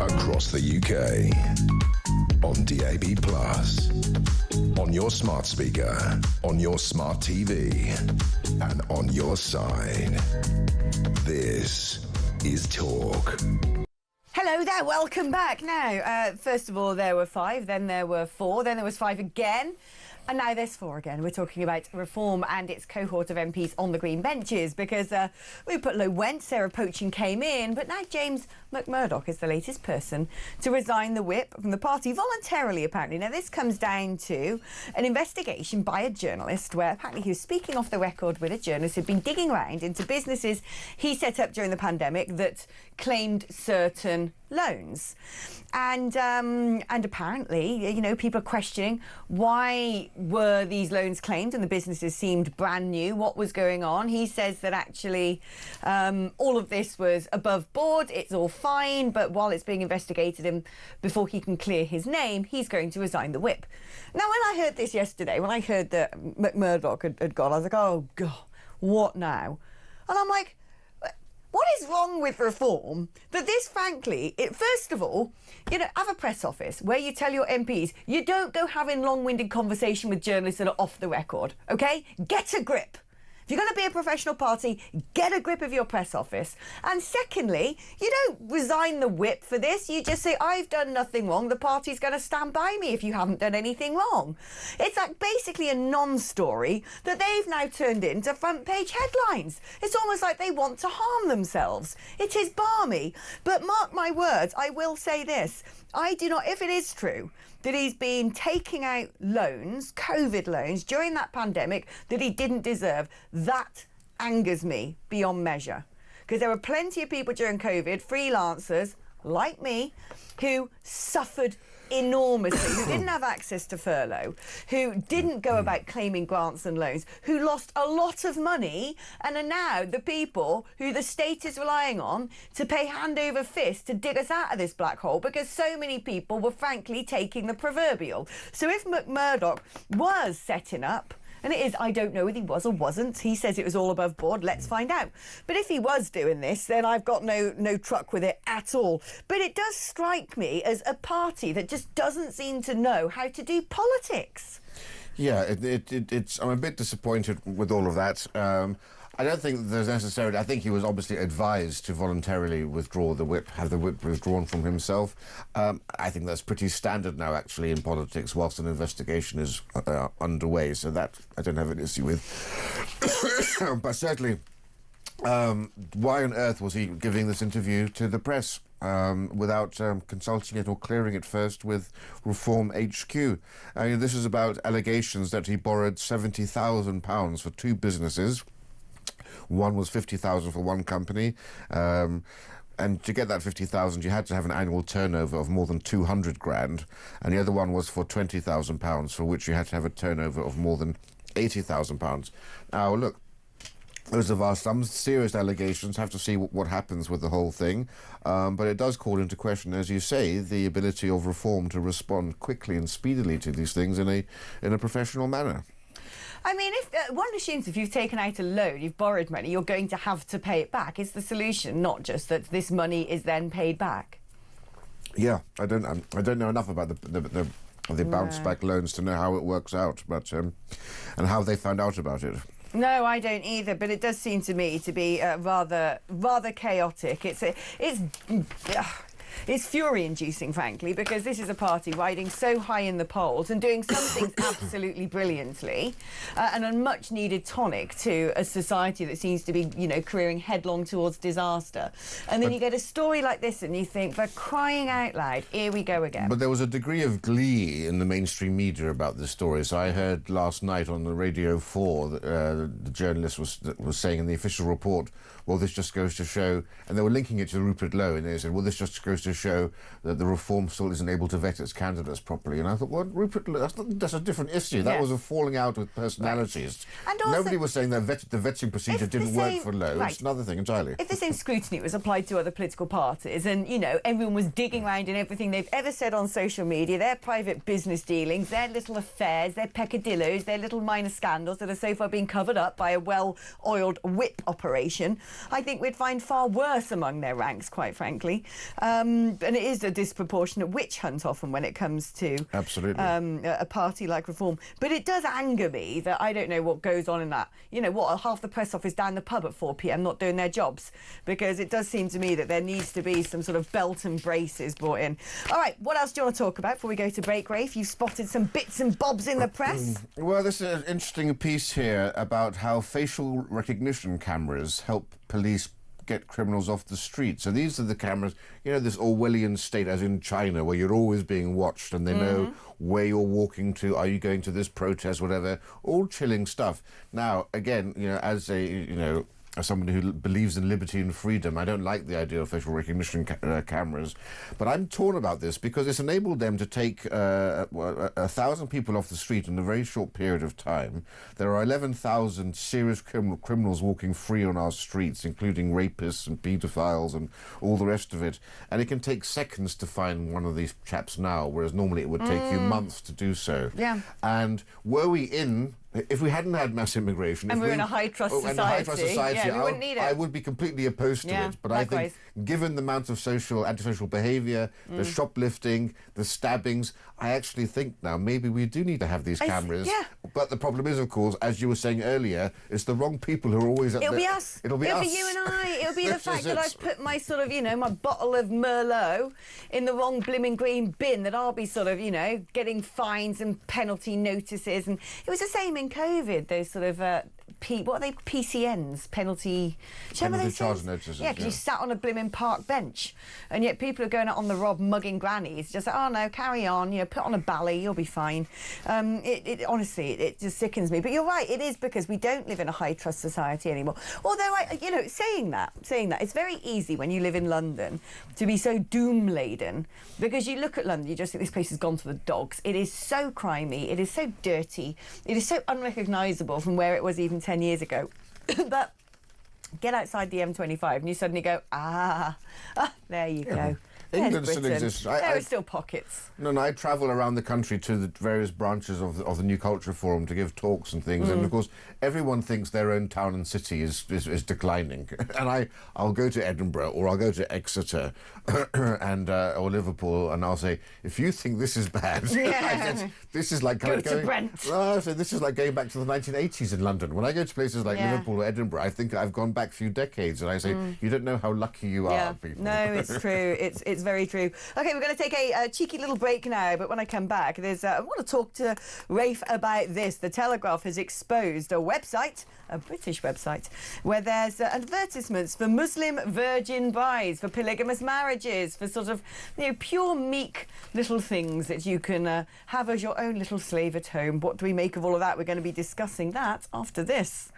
Across the UK, on DAB+, on your smart speaker, on your smart TV, and on your side. This is Talk. Hello there, welcome back. Now, first of all, there were 5, then there were 4, then there was 5 again. And now there's 4 again. We're talking about Reform and its cohort of MPs on the green benches, because Rupert Lowe went, Sarah Poaching came in, but now James McMurdoch is the latest person to resign the whip from the party voluntarily, apparently. Now, this comes down to an investigation by a journalist where apparently he was speaking off the record with a journalist who'd been digging around into businesses he set up during the pandemic that claimed certain loans. And apparently, you know, people are questioning why were these loans claimed and the businesses seemed brand new. What was going on? He says that actually all of this was above board. It's all fine, but while it's being investigated and before he can clear his name, he's going to resign the whip. Now, when I heard this yesterday, when I heard that McMurdoch had gone, I was like, oh, God, what now? And I'm like, what is wrong with Reform that this, frankly, first of all, you know, have a press office where you tell your MPs you don't go having long-winded conversation with journalists that are off the record, OK? Get a grip. If you're going to be a professional party, get a grip of your press office. And secondly, you don't resign the whip for this. You just say, I've done nothing wrong. The party's going to stand by me if you haven't done anything wrong. It's like basically a non-story that they've now turned into front page headlines. It's almost like they want to harm themselves. It is balmy. But mark my words, I will say this. I do not, if it is true that he's been taking out loans, COVID loans, during that pandemic that he didn't deserve, that angers me beyond measure. Because there were plenty of people during COVID, freelancers like me, who suffered enormously, who didn't have access to furlough, who didn't go about claiming grants and loans, who lost a lot of money and are now the people who the state is relying on to pay hand over fist to dig us out of this black hole, because so many people were frankly taking the proverbial. So if McMurdoch was setting up And it is, I don't know whether he was or wasn't. He says it was all above board. Let's find out. But if he was doing this, then I've got no truck with it at all. But it does strike me as a party that just doesn't seem to know how to do politics. Yeah, it's. I'm a bit disappointed with all of that. I don't think there's necessarily... I think he was obviously advised to voluntarily withdraw the whip, have the whip withdrawn from himself. I think that's pretty standard now, actually, in politics, whilst an investigation is underway. So that I don't have an issue with. But certainly, why on earth was he giving this interview to the press without consulting it or clearing it first with Reform HQ? I mean, this is about allegations that he borrowed £70,000 for two businesses. One was 50,000 for one company, and to get that 50,000, you had to have an annual turnover of more than 200 grand, and the other one was for 20,000 pounds, for which you had to have a turnover of more than 80,000 pounds. Now, look, those are some serious allegations. Have to see what happens with the whole thing, but it does call into question, as you say, the ability of Reform to respond quickly and speedily to these things in a professional manner. I mean, if one assumes if you've taken out a loan, you've borrowed money, you're going to have to pay it back. Is the solution not just that this money is then paid back? Yeah, I don't know enough about the bounce back loans to know how it works out, but and how they found out about it. No, I don't either. But it does seem to me to be rather chaotic. It's fury-inducing, frankly, because this is a party riding so high in the polls and doing some things absolutely brilliantly, and a much-needed tonic to a society that seems to be, you know, careering headlong towards disaster. And then you get a story like this and you think, for crying out loud, here we go again. But there was a degree of glee in the mainstream media about this story. So I heard last night on the Radio 4 that the journalist was saying in the official report, well, this just goes to show, and they were linking it to Rupert Lowe, and they said, well, this just goes to show that the Reform still isn't able to vet its candidates properly. And I thought, well, Rupert Lowe, that's a different issue. That was a falling out with personalities. Right. And also, nobody was saying that the vetting procedure didn't work for Lowe. Right. It's another thing entirely. If the same scrutiny was applied to other political parties and, you know, everyone was digging around in everything they've ever said on social media, their private business dealings, their little affairs, their peccadillos, their little minor scandals that are so far being covered up by a well-oiled whip operation, I think we'd find far worse among their ranks, quite frankly. And it is a disproportionate witch hunt often when it comes to a party like Reform. But it does anger me that I don't know what goes on in that. You know, what, half the press office down the pub at 4 p.m. not doing their jobs? Because it does seem to me that there needs to be some sort of belt and braces brought in. All right, what else do you want to talk about before we go to break, Rafe? You've spotted some bits and bobs in the press. Well, there's an interesting piece here about how facial recognition cameras help police get criminals off the street. So these are the cameras, you know, this Orwellian state as in China where you're always being watched and they know where you're walking to, are you going to this protest, whatever, all chilling stuff. Now, again, you know, as somebody who believes in liberty and freedom, I don't like the idea of facial recognition cameras, but I'm torn about this because it's enabled them to take 1,000 people off the street in a very short period of time. There are 11,000 serious criminals walking free on our streets, including rapists and paedophiles and all the rest of it. And it can take seconds to find one of these chaps now, whereas normally it would take you months to do so. Yeah. And were we in... If we hadn't had mass immigration... And we're in a high-trust society, yeah, we wouldn't need it. I would be completely opposed to it. But likewise. I think, given the amount of antisocial behaviour, the shoplifting, the stabbings, I actually think now maybe we do need to have these cameras. Yeah. But the problem is, of course, as you were saying earlier, it's the wrong people who are always at It'll be us. It'll be us. It'll be you and I. It'll be the fact that I've put my sort of, you know, my bottle of Merlot in the wrong blimmin' green bin, that I'll be sort of, you know, getting fines and penalty notices. And it was the same in COVID, those sort of... what are they? PCNs, penalty charge notices. Yeah, because you sat on a blimmin' park bench, and yet people are going out on the rob mugging grannies. Just like, oh no, carry on. You know, put on a bally, you'll be fine. Honestly, it just sickens me. But you're right. It is because we don't live in a high trust society anymore. Although, saying that, it's very easy when you live in London to be so doom laden, because you look at London, you just think this place has gone for the dogs. It is so crimey. It is so dirty. It is so unrecognisable from where it was even 10 years ago. But get outside the M25 and you suddenly go, there you go. England still exists. There are still pockets. No, I travel around the country to the various branches of the New Culture Forum to give talks and things, and of course everyone thinks their own town and city is declining. And I'll go to Edinburgh or I'll go to Exeter and or Liverpool, and I'll say, if you think this is bad, this is like go to Brent. Well, so this is like going back to the 1980s in London. When I go to places like Liverpool or Edinburgh, I think I've gone back a few decades, and I say, you don't know how lucky you are, people. No, it's true. It's very true. OK, we're going to take a cheeky little break now, but when I come back, I want to talk to Rafe about this. The Telegraph has exposed a website, a British website, where there's advertisements for Muslim virgin brides, for polygamous marriages, for sort of, pure meek little things that you can have as your own little slave at home. What do we make of all of that? We're going to be discussing that after this.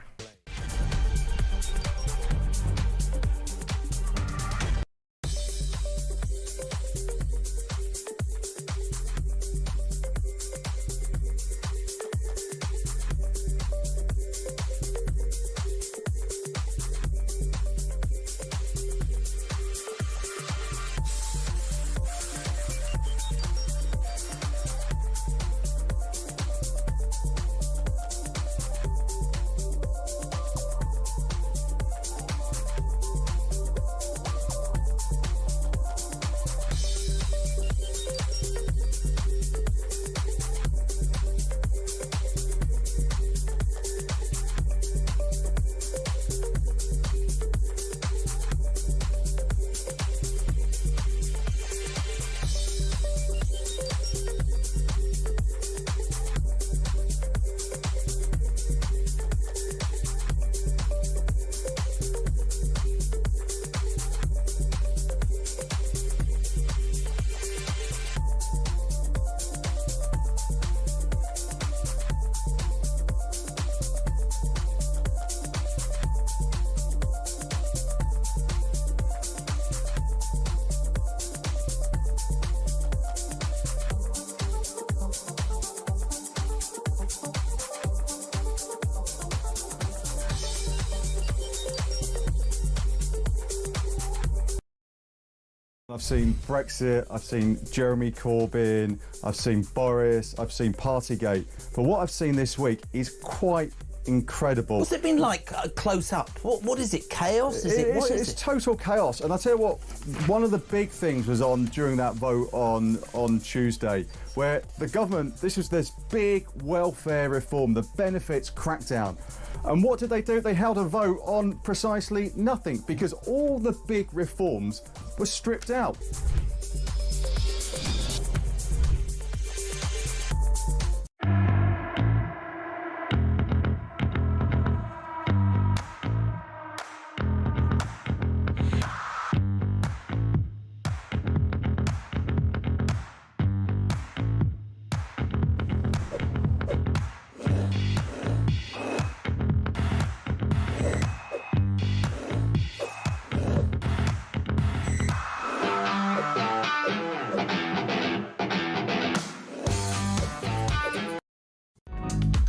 I've seen Brexit, I've seen Jeremy Corbyn, I've seen Boris, I've seen Partygate. But what I've seen this week is quite incredible. What's it been like close up? What is it? Chaos? It's total chaos. And I'll tell you what, one of the big things was during that vote on Tuesday, where the government, this big welfare reform, the benefits crackdown. And what did they do? They held a vote on precisely nothing, because all the big reforms were stripped out.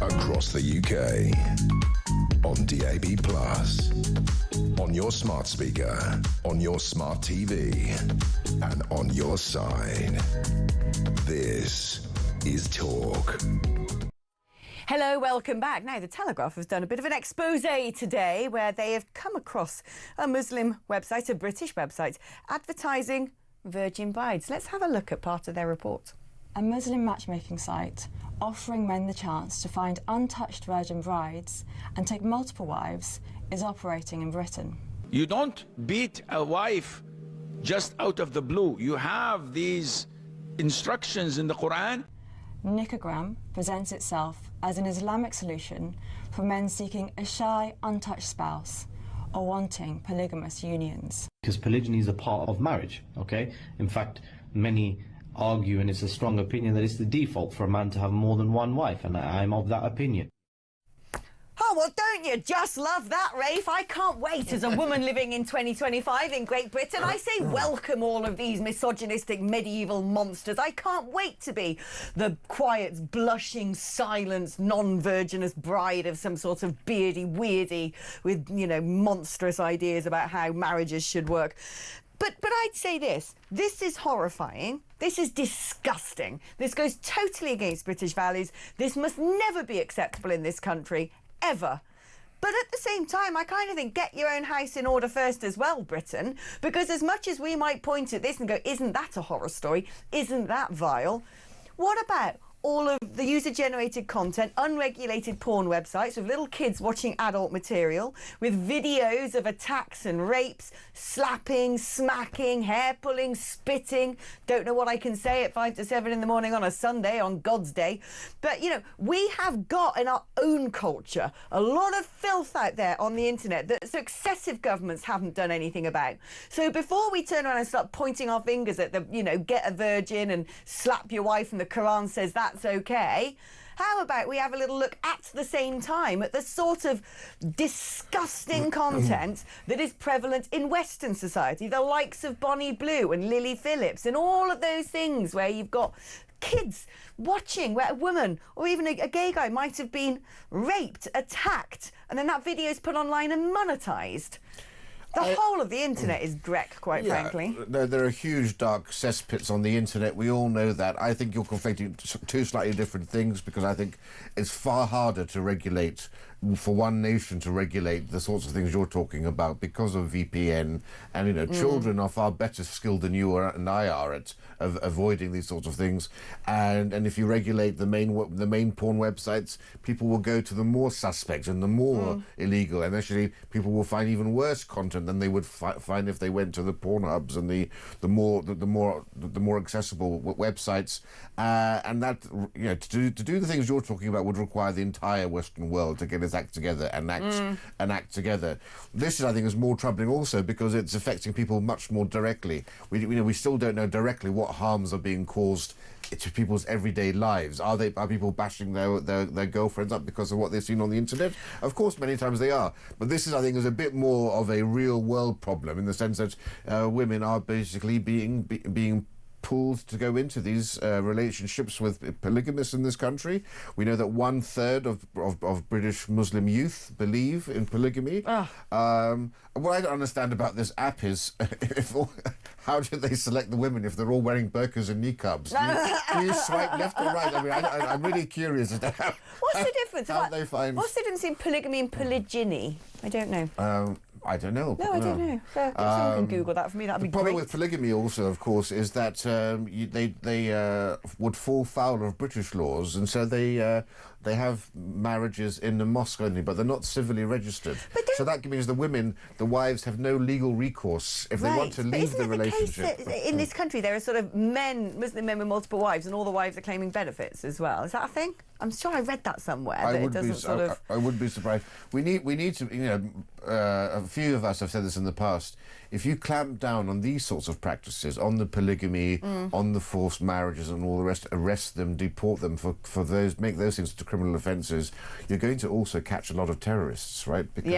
Across the UK, on DAB+, on your smart speaker, on your smart TV, and on your side. This is Talk. Hello, welcome back. Now, the Telegraph has done a bit of an expose today where they have come across a Muslim website, a British website, advertising virgin brides. Let's have a look at part of their report. A Muslim matchmaking site offering men the chance to find untouched virgin brides and take multiple wives is operating in Britain. You don't beat a wife just out of the blue. You have these instructions in the Quran. Nicogram presents itself as an Islamic solution for men seeking a shy, untouched spouse or wanting polygamous unions. Because polygyny is a part of marriage, okay? In fact, many argue, and it's a strong opinion, that it's the default for a man to have more than one wife, and I'm of that opinion. Oh, well, don't you just love that, Rafe? I can't wait, as a woman living in 2025 in Great Britain. I say welcome all of these misogynistic medieval monsters. I can't wait to be the quiet, blushing, silenced, non-virginous bride of some sort of beardy weirdy with, monstrous ideas about how marriages should work. But I'd say this. This is horrifying. This is disgusting. This goes totally against British values. This must never be acceptable in this country, ever. But at the same time, I kind of think get your own house in order first as well, Britain, because as much as we might point at this and go, isn't that a horror story? Isn't that vile? What about all of the user-generated content, unregulated porn websites with little kids watching adult material, with videos of attacks and rapes, slapping, smacking, hair-pulling, spitting. Don't know what I can say at 5 to 7 in the morning on a Sunday, on God's day. But, you know, we have got in our own culture a lot of filth out there on the internet that successive governments haven't done anything about. So before we turn around and start pointing our fingers at the, you know, get a virgin and slap your wife and the Quran says that's okay, how about we have a little look at the same time at the sort of disgusting content that is prevalent in Western society, the likes of Bonnie Blue and Lily Phillips and all of those things where you've got kids watching where a woman or even a gay guy might have been raped, attacked, and then that video is put online and monetized. The whole of the internet is dreck, quite frankly. There are huge dark cesspits on the internet. We all know that. I think you're conflating two slightly different things, because I think it's far harder to regulate, for one nation to regulate the sorts of things you're talking about because of VPN. And, you know, children are far better skilled than you and I are at avoiding these sorts of things. And if you regulate the main porn websites, people will go to the more suspect and the more illegal. And actually, people will find even worse content than they would find if they went to the porn hubs and the more accessible websites. And that, you know, to do the things you're talking about would require the entire Western world to get its act together and act together. This, I think, is more troubling also because it's affecting people much more directly. We still don't know directly what harms are being caused to people's everyday lives. Are people bashing their girlfriends up because of what they've seen on the internet? Of course, many times they are. But this is, I think, is a bit more of a real world problem in the sense that women are basically being pulled to go into these relationships with polygamists in this country. We know that 1/3 of British Muslim youth believe in polygamy. What I don't understand about this app is how do they select the women if they're all wearing burqas and niqabs? Do you swipe left or right? I mean, I'm really curious as to what's the difference? They find... What's the difference in polygamy and polygyny? I don't know. I don't know. No, I don't know. So, someone can Google that for me. That'd be great. The problem great. with polygamy also, of course, is that they would fall foul of British laws, and so they have marriages in the mosque only, but they're not civilly registered. So that means the wives have no legal recourse if they want to leave the relationship. The case that in this country there are sort of Muslim men with multiple wives, and all the wives are claiming benefits as well? Is that a thing? I'm sure I read that somewhere. I would be surprised. We need to, you know, a few of us have said this in the past. If you clamp down on these sorts of practices, on the polygamy, on the forced marriages and all the rest, arrest them, deport them for those, make those things to criminal offences, you're going to also catch a lot of terrorists, right? Because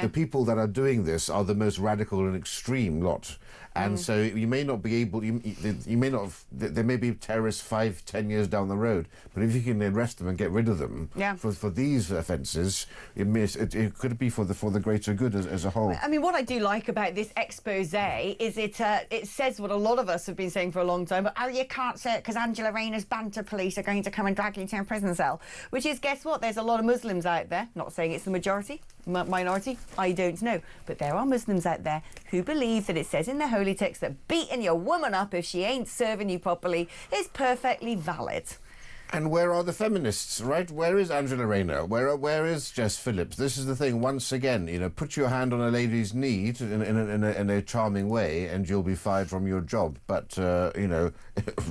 the people that are doing this are the most radical and extreme lot. And so you may not be able, you may not have, there may be terrorists 5-10 years down the road, but if you can arrest them and get rid of them for these offences, it could be for the greater good as a whole. I mean, what I do like about this expose is it says what a lot of us have been saying for a long time, but you can't say it because Angela Rayner's banter police are going to come and drag you to a prison cell, which is, guess what, there's a lot of Muslims out there, not saying it's the majority, minority, I don't know, but there are Muslims out there who believe that it says in the holy text that beating your woman up if she ain't serving you properly is perfectly valid. And where are the feminists, right? Where is Angela Rayner? Where is Jess Phillips? This is the thing. Once again, you know, put your hand on a lady's knee in a charming way, and you'll be fired from your job. But you know,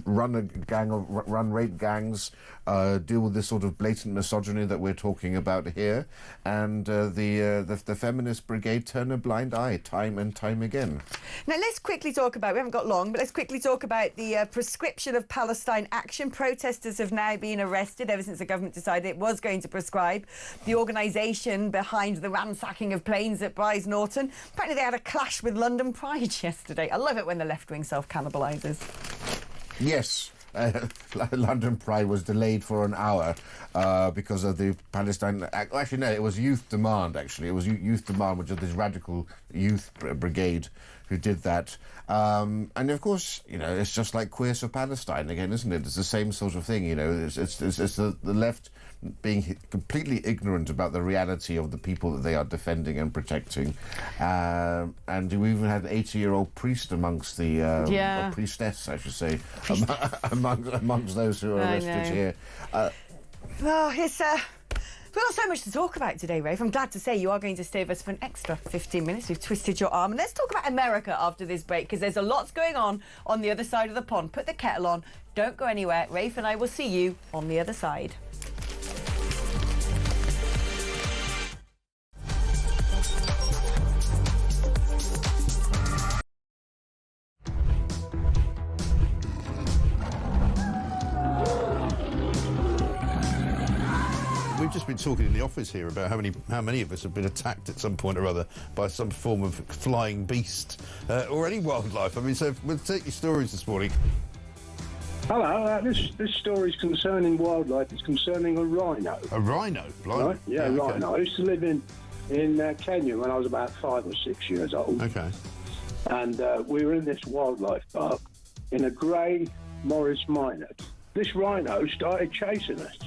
run rape gangs, deal with this sort of blatant misogyny that we're talking about here, and the feminist brigade turn a blind eye time and time again. Now let's quickly talk about. We haven't got long, but let's quickly talk about the prescription of Palestine action. Protesters have now been arrested ever since the government decided it was going to prescribe. The organisation behind the ransacking of planes at Brize Norton, apparently they had a clash with London Pride yesterday. I love it when the left-wing self-cannibalises. Yes. London Pride was delayed for an hour because of the Palestine... Actually, no, it was Youth Demand, actually. It was Youth Demand, which is this radical youth brigade who did that. And of course, you know, it's just like Queers for Palestine again, isn't it? It's the same sort of thing, you know. It's the left being completely ignorant about the reality of the people that they are defending and protecting. And we even had an 80-year-old priest amongst the or priestess, I should say, amongst those who are arrested here. We've got so much to talk about today, Rafe. I'm glad to say you are going to stay with us for an extra 15 minutes. We've twisted your arm. And let's talk about America after this break, because there's a lot going on the other side of the pond. Put the kettle on. Don't go anywhere. Rafe and I will see you on the other side. We've just been talking in the office here about how many of us have been attacked at some point or other by some form of flying beast or any wildlife. I mean, so we'll take your stories this morning. Hello, this story is concerning wildlife. It's concerning a rhino. A rhino? Right? Yeah, a rhino. Okay. I used to live in Kenya when I was about 5 or 6 years old. Okay. And we were in this wildlife park in a grey Morris Minor. This rhino started chasing us.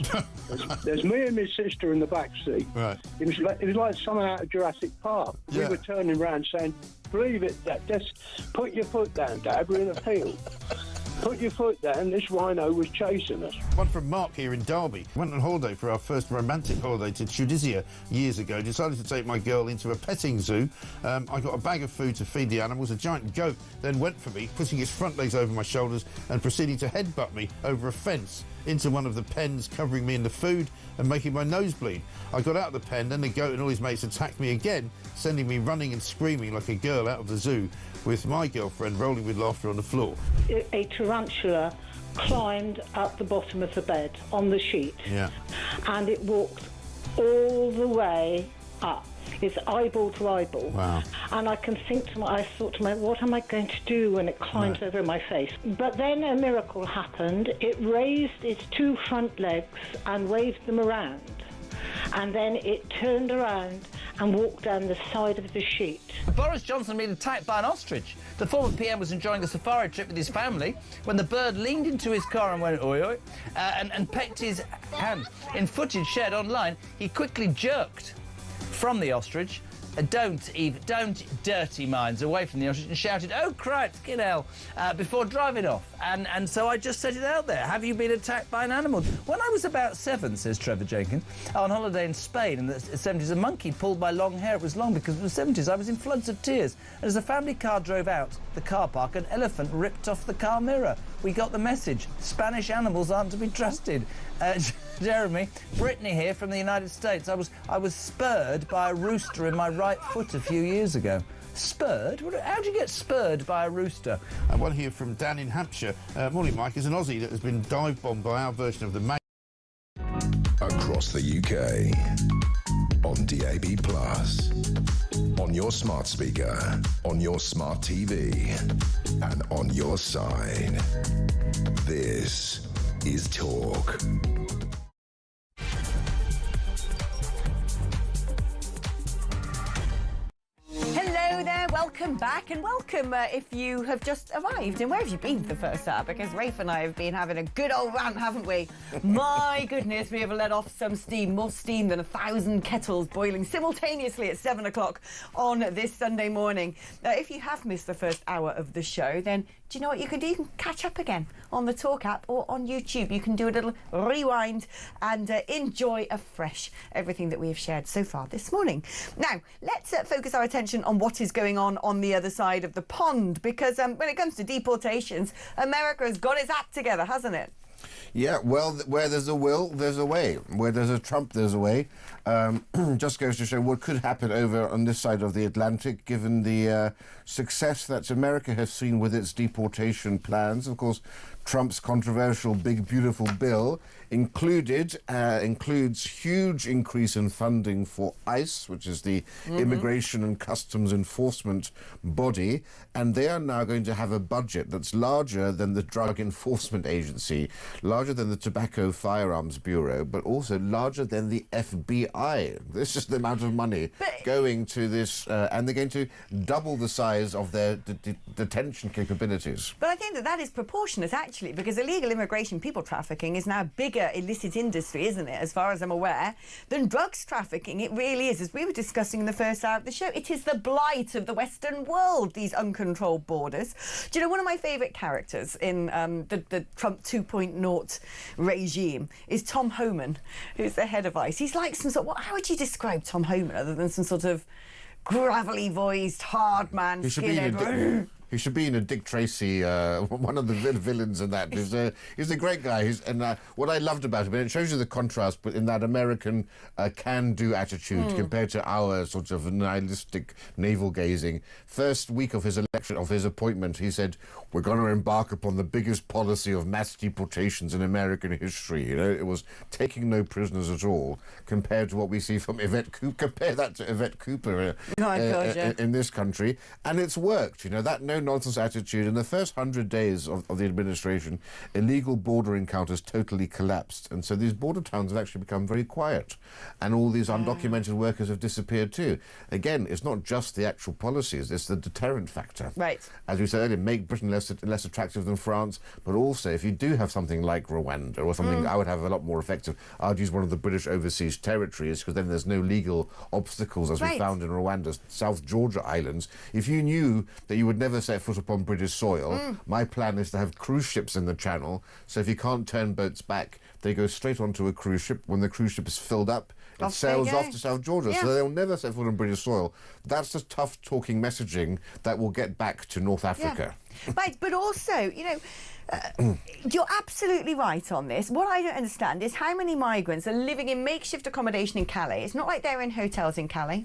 There's me and my sister in the back seat. Right. It was like something out of Jurassic Park. Yeah. We were turning around saying, "Believe it, Dad. Just put your foot down, Dad. We're in a field. Put your foot down." This rhino was chasing us. One from Mark here in Derby. Went on holiday for our first romantic holiday to Tunisia years ago. Decided to take my girl into a petting zoo. I got a bag of food to feed the animals. A giant goat then went for me, putting its front legs over my shoulders and proceeding to headbutt me over a fence into one of the pens, covering me in the food and making my nose bleed. I got out of the pen, then the goat and all his mates attacked me again, sending me running and screaming like a girl out of the zoo, with my girlfriend rolling with laughter on the floor. A tarantula climbed up the bottom of the bed on the sheet. Yeah. And it walked all the way up. It's eyeball to eyeball. Wow. And I thought to myself, what am I going to do when it climbs over my face? But then a miracle happened. It raised its 2 front legs and waved them around. And then it turned around and walked down the side of the sheet. Boris Johnson been attacked by an ostrich. The former PM was enjoying a safari trip with his family when the bird leaned into his car and went oi oi and pecked his hand. In footage shared online, he quickly jerked from the ostrich. Don't dirty minds away from the ostrich, and shouted, "Oh, Christ, get hell," before driving off. And so I just set it out there. Have you been attacked by an animal? When I was about 7, says Trevor Jenkins, on holiday in Spain in the 70s, a monkey pulled my long hair. It was long because it was the 70s. I was in floods of tears. And as the family car drove out the car park, an elephant ripped off the car mirror. We got the message. Spanish animals aren't to be trusted. Jeremy, Brittany here from the United States. I was spurred by a rooster in my right foot a few years ago. Spurred? How do you get spurred by a rooster? And one here from Dan in Hampshire. Morning, Mike. Is an Aussie that has been dive bombed by our version of the mag. Across the UK, on DAB+, on your smart speaker, on your smart TV, and on your side. This is Talk. Hello there, welcome back, and welcome if you have just arrived. And where have you been for the first hour? Because Rafe and I have been having a good old rant, haven't we? My goodness, we have let off some steam, more steam than 1,000 kettles boiling simultaneously at 7 o'clock on this Sunday morning. If you have missed the first hour of the show, then do you know what you can do? You can catch up again on the Talk app or on YouTube. You can do a little rewind and enjoy afresh everything that we have shared so far this morning. Now, let's focus our attention on what is going on the other side of the pond, because when it comes to deportations, America has got its act together, hasn't it? Yeah, well, where there's a will, there's a way. Where there's a Trump, there's a way. Just goes to show what could happen over on this side of the Atlantic, given the success that America has seen with its deportation plans. Of course, Trump's controversial Big Beautiful Bill includes huge increase in funding for ICE, which is the Immigration and Customs Enforcement body, and they are now going to have a budget that's larger than the Drug Enforcement Agency, larger than the Tobacco Firearms Bureau, but also larger than the FBI. This is the amount of money going to this, and they're going to double the size of their detention capabilities. But I think that is proportionate, actually, because illegal immigration, people trafficking, is now a bigger illicit industry, isn't it, as far as I'm aware, than drugs trafficking. It really is. As we were discussing in the first hour of the show, it is the blight of the Western world, these uncontrolled borders. Do you know, one of my favourite characters in the Trump 2.0 regime is Tom Homan, who's the head of ICE. He's like some sort of, how would you describe Tom Homan other than some sort of gravelly voiced, hard man, skinhead? He should be in a Dick Tracy, one of the villains in that. He's a great guy. What I loved about him, and it shows you the contrast, but in that American can-do attitude compared to our sort of nihilistic navel-gazing. First week of his election, of his appointment, he said, "We're going to embark upon the biggest policy of mass deportations in American history." You know, it was taking no prisoners at all, compared to what we see from Yvette Cooper. Compare that to Yvette Cooper in this country, and it's worked. You know, that no-nonsense attitude. In the first 100 days of the administration, illegal border encounters totally collapsed, and so these border towns have actually become very quiet, and all these undocumented workers have disappeared too. Again, it's not just the actual policies, it's the deterrent factor. Right. As we said earlier, make Britain less attractive than France, but also if you do have something like Rwanda, or something I would have a lot more effective, I'd use one of the British overseas territories, because then there's no legal obstacles, as we found in Rwanda, South Georgia Islands. If you knew that you would never set foot upon British soil, my plan is to have cruise ships in the channel, so if you can't turn boats back, they go straight onto a cruise ship. When the cruise ship is filled up, it sails off to South Georgia, so they'll never set foot on British soil. That's the tough talking messaging that will get back to North Africa. Right, but also, you know, you're absolutely right on this. What I don't understand is how many migrants are living in makeshift accommodation in Calais. It's not like they're in hotels in Calais.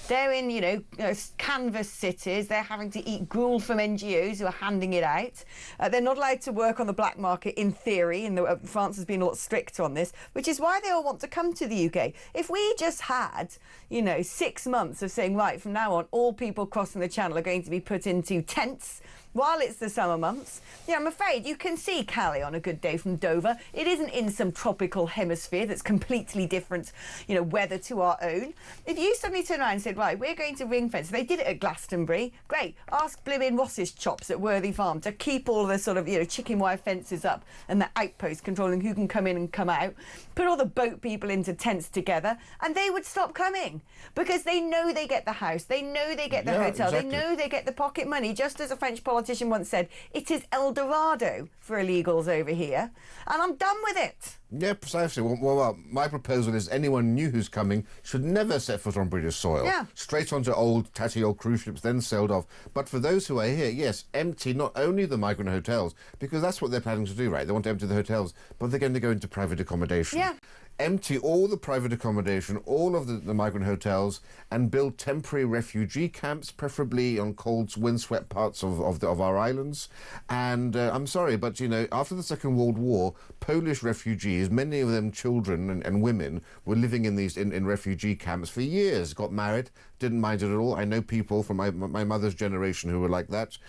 They're in, you know, canvas cities. They're having to eat gruel from NGOs who are handing it out. They're not allowed to work on the black market, in theory, and France has been a lot stricter on this, which is why they all want to come to the UK. If we just had, you know, 6 months of saying, right, from now on, all people crossing the Channel are going to be put into tents while it's the summer months, yeah, I'm afraid you can see Calais on a good day from Dover. It isn't in some tropical hemisphere that's completely different, you know, weather to our own. If you suddenly turn around and said, right, we're going to ring fence, they did it at Glastonbury, great, ask blimmin' Ross's chops at Worthy Farm to keep all the sort of, you know, chicken wire fences up and the outposts controlling who can come in and come out, put all the boat people into tents together, and they would stop coming, because they know they get the house, they know they get the hotel, they know they get the pocket money, just as a French politician once said, it is El Dorado for illegals over here, and I'm done with it. Yeah, precisely. Well, my proposal is anyone new who's coming should never set foot on British soil. Yeah. Straight onto tatty old cruise ships, then sailed off. But for those who are here, yes, empty not only the migrant hotels, because that's what they're planning to do, right? They want to empty the hotels, but they're going to go into private accommodation. Yeah. Empty all the private accommodation, all of the migrant hotels, and build temporary refugee camps, preferably on cold, windswept parts of our islands. And I'm sorry, but, you know, after the Second World War, Polish refugees, many of them children and women, were living in these in refugee camps for years, got married, didn't mind it at all. I know people from my mother's generation who were like that.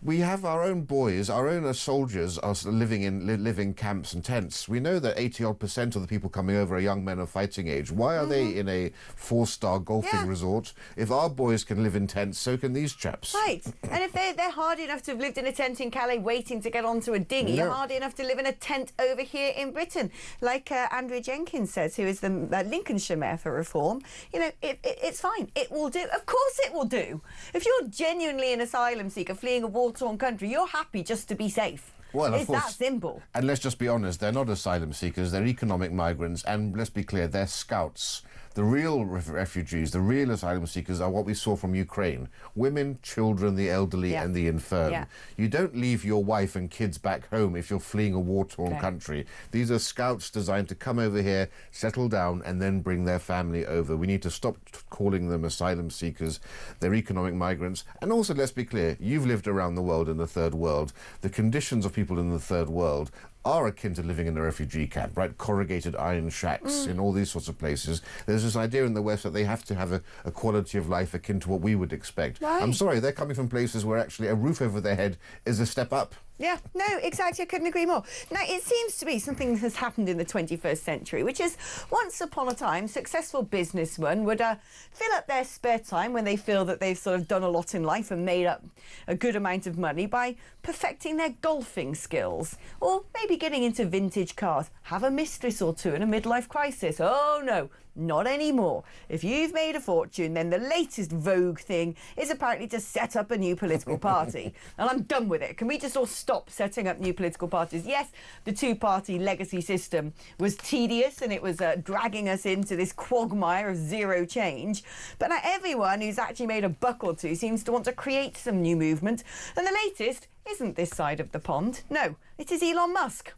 We have our own boys, our own soldiers are living in camps and tents. We know that 80-odd% of the people coming over are young men of fighting age. Why are they in a 4-star golfing resort? If our boys can live in tents, so can these chaps. Right. And if they're hardy enough to have lived in a tent in Calais waiting to get onto a dinghy, you're hardy enough to live in a tent over here in Britain. Like Andrea Jenkins says, who is the Lincolnshire Mayor for Reform, you know, it's fine. It will do. Of course it will do. If you're genuinely an asylum seeker fleeing a war-torn country, you're happy just to be safe. Well, it's that simple. And let's just be honest, they're not asylum seekers, they're economic migrants, and let's be clear, they're scouts. The real refugees, the real asylum seekers are what we saw from Ukraine. Women, children, the elderly and the infirm. Yeah. You don't leave your wife and kids back home if you're fleeing a war-torn country. These are scouts designed to come over here, settle down, and then bring their family over. We need to stop calling them asylum seekers. They're economic migrants. And also, let's be clear, you've lived around the world in the third world. The conditions of people in the third world are akin to living in a refugee camp, right? Corrugated iron shacks in all these sorts of places. There's this idea in the West that they have to have a quality of life akin to what we would expect. Right. I'm sorry, they're coming from places where actually a roof over their head is a step up. Yeah, no, exactly. I couldn't agree more. Now, it seems to be something that has happened in the 21st century, which is once upon a time, successful businessmen would fill up their spare time when they feel that they've sort of done a lot in life and made up a good amount of money by perfecting their golfing skills, or maybe getting into vintage cars, have a mistress or two in a midlife crisis. Oh, no. Not anymore. If you've made a fortune, then the latest vogue thing is apparently to set up a new political party. And I'm done with it. Can we just all stop setting up new political parties? Yes, the two-party legacy system was tedious and it was dragging us into this quagmire of zero change. But now everyone who's actually made a buck or two seems to want to create some new movement. And the latest isn't this side of the pond. No, it is Elon Musk.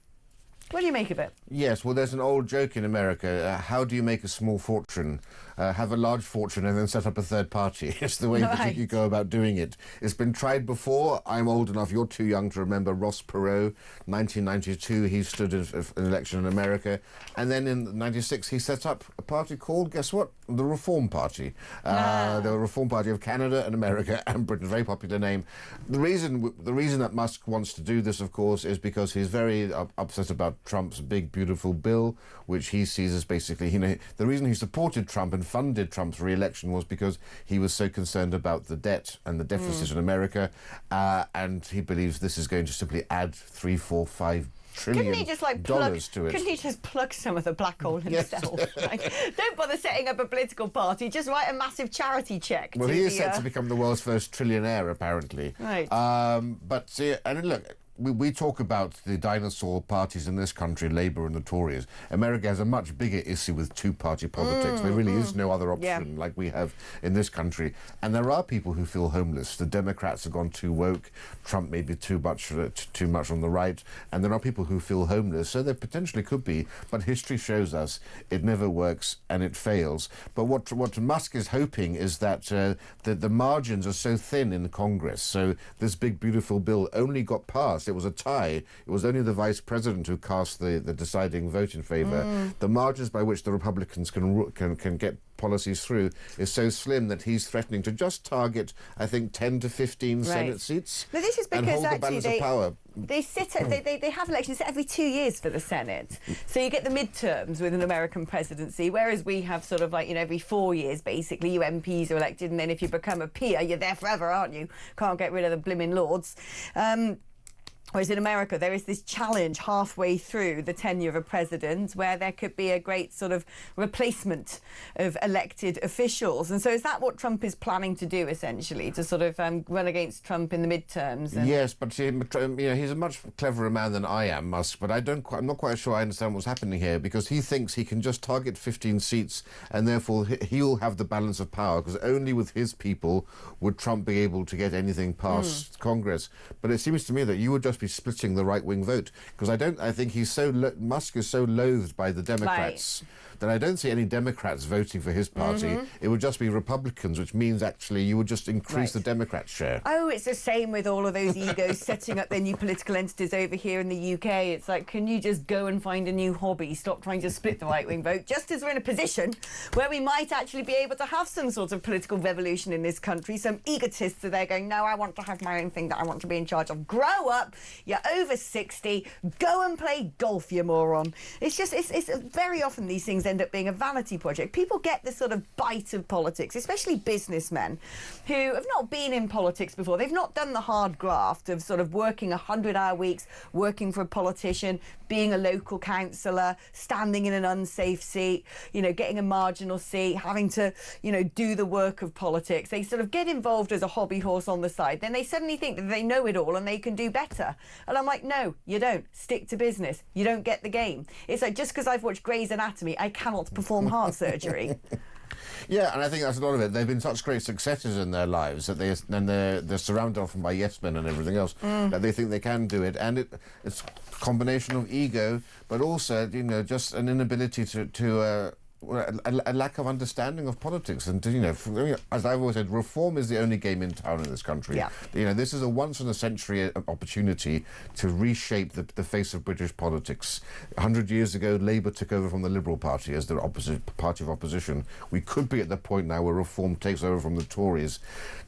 What do you make of it? Yes, well, there's an old joke in America. How do you make a small fortune? Have a large fortune and then set up a third party. It's the way that you go about doing it. It's been tried before. I'm old enough. You're too young to remember Ross Perot. 1992, he stood in an election in America. And then in 96, he set up a party called, guess what? The Reform Party. The Reform Party of Canada and America and Britain. Very popular name. The reason that Musk wants to do this, of course, is because he's very upset about Trump's big, beautiful bill, which he sees as basically, the reason he supported Trump and funded Trump's re-election was because he was so concerned about the debt and the deficit in America, and he believes this is going to simply add $3, $4, $5 trillion couldn't he just to it. Couldn't he just plug some of the black hole himself? Don't bother setting up a political party, just write a massive charity check. Well, he is set to become the world's first trillionaire, apparently. Right. But see, and look, we talk about the dinosaur parties in this country, Labour and the Tories. America has a much bigger issue with two-party politics. There really is no other option like we have in this country. And there are people who feel homeless. The Democrats have gone too woke. Trump may be too much on the right. And there are people who feel homeless. So there potentially could be. But history shows us it never works and it fails. But what Musk is hoping is that the margins are so thin in Congress. So this big, beautiful bill only got passed. It was a tie. It was only the vice president who cast the deciding vote in favour. The margins by which the Republicans can get policies through is so slim that he's threatening to just target, I think, 10 to 15 Senate seats. But this is because and hold the actually balance of power. They have elections every 2 years for the Senate. So you get the midterms with an American presidency, whereas we have sort of like, every 4 years, basically, you MPs are elected, and then if you become a peer, you're there forever, aren't you? Can't get rid of the blimmin' lords. Whereas in America, there is this challenge halfway through the tenure of a president where there could be a great sort of replacement of elected officials. And so is that what Trump is planning to do, essentially, to sort of run against Trump in the midterms? Yes, but he's a much cleverer man than I am, Musk, but I'm not quite sure I understand what's happening here, because he thinks he can just target 15 seats and therefore he'll have the balance of power, because only with his people would Trump be able to get anything past Congress. But it seems to me that you would just be splitting the right-wing vote, because I think Musk is so loathed by the Democrats that I don't see any Democrats voting for his party. It would just be Republicans, which means actually you would just increase the Democrat share. Oh, it's the same with all of those egos setting up their new political entities over here in the UK. It's like, can you just go and find a new hobby? Stop trying to split the right-wing vote, just as we're in a position where we might actually be able to have some sort of political revolution in this country. Some egotists are there going, no, I want to have my own thing that I want to be in charge of. Grow up, you're over 60, go and play golf, you moron. It's very often these things end up being a vanity project. People get this sort of bite of politics, especially businessmen who have not been in politics before. They've not done the hard graft of sort of working 100-hour weeks, working for a politician, being a local councillor, standing in an unsafe seat, getting a marginal seat, having to, do the work of politics. They sort of get involved as a hobby horse on the side. Then they suddenly think that they know it all and they can do better. And I'm like, no, you don't. Stick to business. You don't get the game. It's like, just because I've watched Grey's Anatomy, I cannot perform heart surgery. Yeah, and I think that's a lot of it. They've been such great successes in their lives that they're surrounded often by yes men and everything else that they think they can do it. And it's a combination of ego, but also just an inability to a lack of understanding of politics. And, as I've always said, reform is the only game in town in this country. Yeah. This is a once-in-a-century opportunity to reshape the face of British politics. 100 years ago, Labour took over from the Liberal Party as the party of opposition. We could be at the point now where reform takes over from the Tories.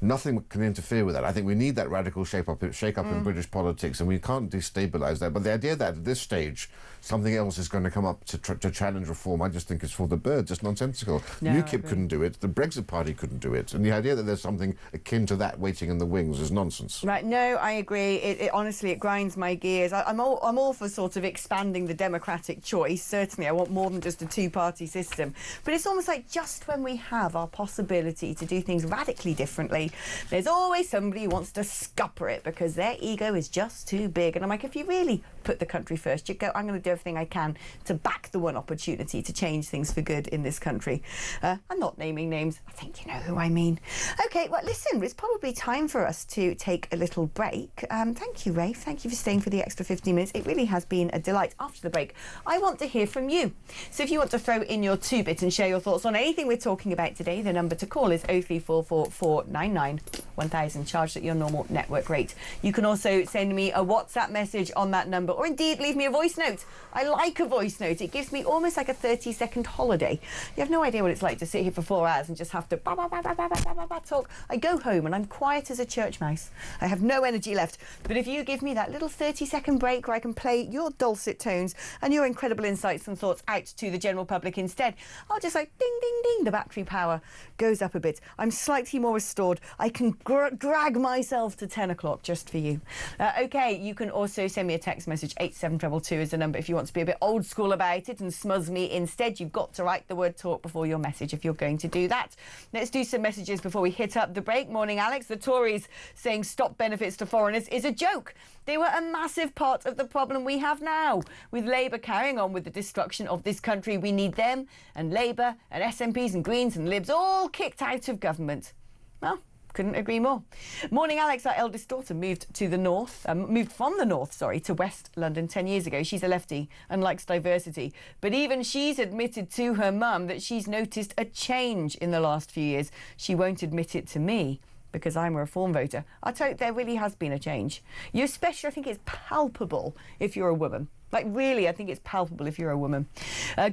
Nothing can interfere with that. I think we need that radical shake-up in British politics, and we can't destabilise that. But the idea that at this stage something else is going to come up to challenge reform, I just think is for the birds. It's nonsensical. No, UKIP couldn't do it. The Brexit Party couldn't do it. And the idea that there's something akin to that waiting in the wings is nonsense. Right, no, I agree. Honestly, it grinds my gears. I'm all for sort of expanding the democratic choice. Certainly, I want more than just a two-party system. But it's almost like just when we have our possibility to do things radically differently, there's always somebody who wants to scupper it because their ego is just too big. And I'm like, if you really put the country first, you go, I'm going to do everything I can to back the one opportunity to change things for good in this country. I'm not naming names. I think you know who I mean. OK, well, listen, it's probably time for us to take a little break. Thank you, Rafe. Thank you for staying for the extra 15 minutes. It really has been a delight. After the break, I want to hear from you. So if you want to throw in your two-bit and share your thoughts on anything we're talking about today, the number to call is 0344 499 1000, charged at your normal network rate. You can also send me a WhatsApp message on that number, or indeed leave me a voice note. I like a voice note. It gives me almost like a 30-second holiday. You have no idea what it's like to sit here for 4 hours and just have to talk. I go home and I'm quiet as a church mouse. I have no energy left. But if you give me that little 30-second break where I can play your dulcet tones and your incredible insights and thoughts out to the general public instead, I'll just like ding, ding, ding, the battery power goes up a bit. I'm slightly more restored. I can drag myself to 10 o'clock just for you. OK, you can also send me a text message. 87222 is the number if you want to be a bit old school about it and smuzz me instead. You've got to write the word talk before your message if you're going to do that. Let's do some messages before we hit up the break. Morning, Alex. The Tories saying stop benefits to foreigners is a joke. They were a massive part of the problem we have now. With Labour carrying on with the destruction of this country, we need them and Labour and SNPs and Greens and Libs all kicked out of government. Well, couldn't agree more. Morning, Alex. Our eldest daughter moved from the north, to West London 10 years ago. She's a lefty and likes diversity. But even she's admitted to her mum that she's noticed a change in the last few years. She won't admit it to me because I'm a reform voter. I tell you, there really has been a change. You especially, I think it's palpable if you're a woman. Like, really, I think it's palpable if you're a woman.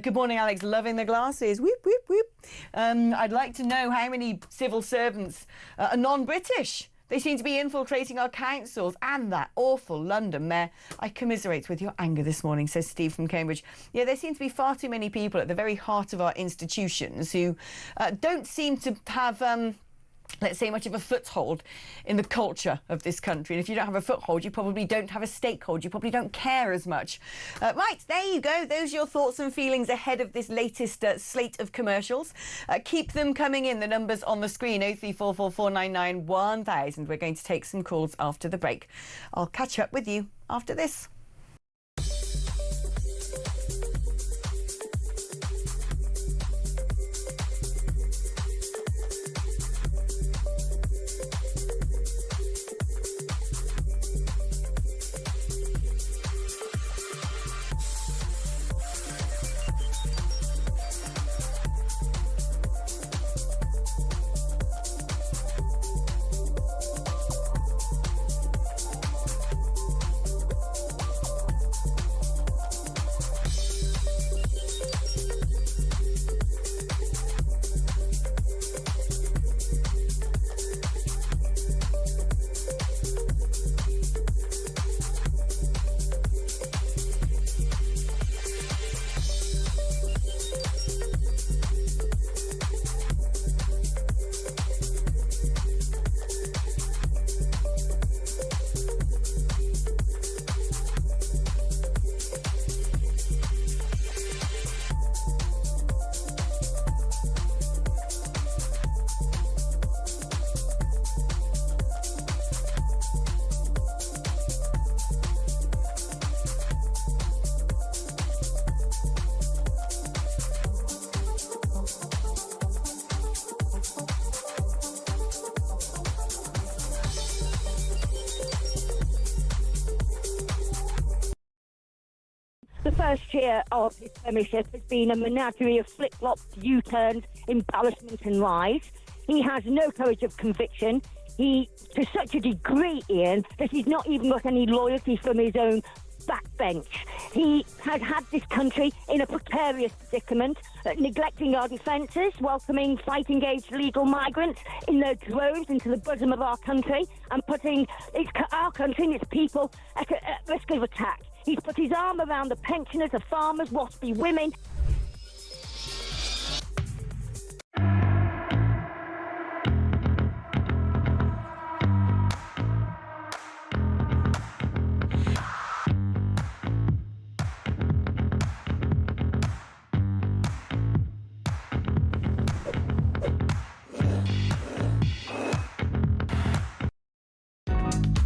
Good morning, Alex. Loving the glasses. Whoop, whoop, whoop. I'd like to know how many civil servants are non-British. They seem to be infiltrating our councils and that awful London mayor. I commiserate with your anger this morning, says Steve from Cambridge. Yeah, there seem to be far too many people at the very heart of our institutions who don't seem to have let's say, much of a foothold in the culture of this country. And if you don't have a foothold, you probably don't have a stakehold. You probably don't care as much. Right, there you go. Those are your thoughts and feelings ahead of this latest slate of commercials. Keep them coming in. The numbers on the screen, 0344 499 1000. We're going to take some calls after the break. I'll catch up with you after this. first year of his premiership has been a menagerie of flip-flops, U-turns, embarrassment and lies. He has no courage of conviction. He, to such a degree, Ian, that he's not even got any loyalty from his own backbench. He has had this country in a precarious predicament, neglecting our defences, welcoming fighting-age legal migrants in their droves into the bosom of our country, and putting our country and its people at risk of attack. He's put his arm around the pensioners, the farmers, waspy women.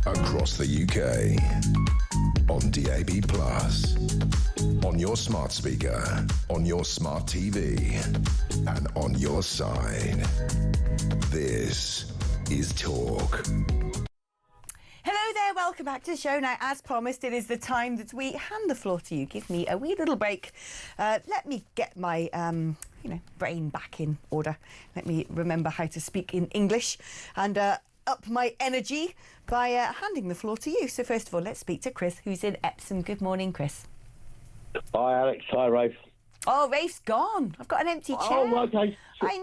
Across the UK, on DAB+, on your smart speaker, on your smart TV, and on your side. This is Talk. Hello there, welcome back to the show. Now, as promised, it is the time that we hand the floor to you. Give me a wee little break. Let me get my, brain back in order. Let me remember how to speak in English and up my energy by handing the floor to you. So first of all, let's speak to Chris, who's in Epsom. Good morning, Chris. Hi, Alex. Hi, Rafe. Oh, Rafe's gone. I've got an empty chair. Oh, okay. I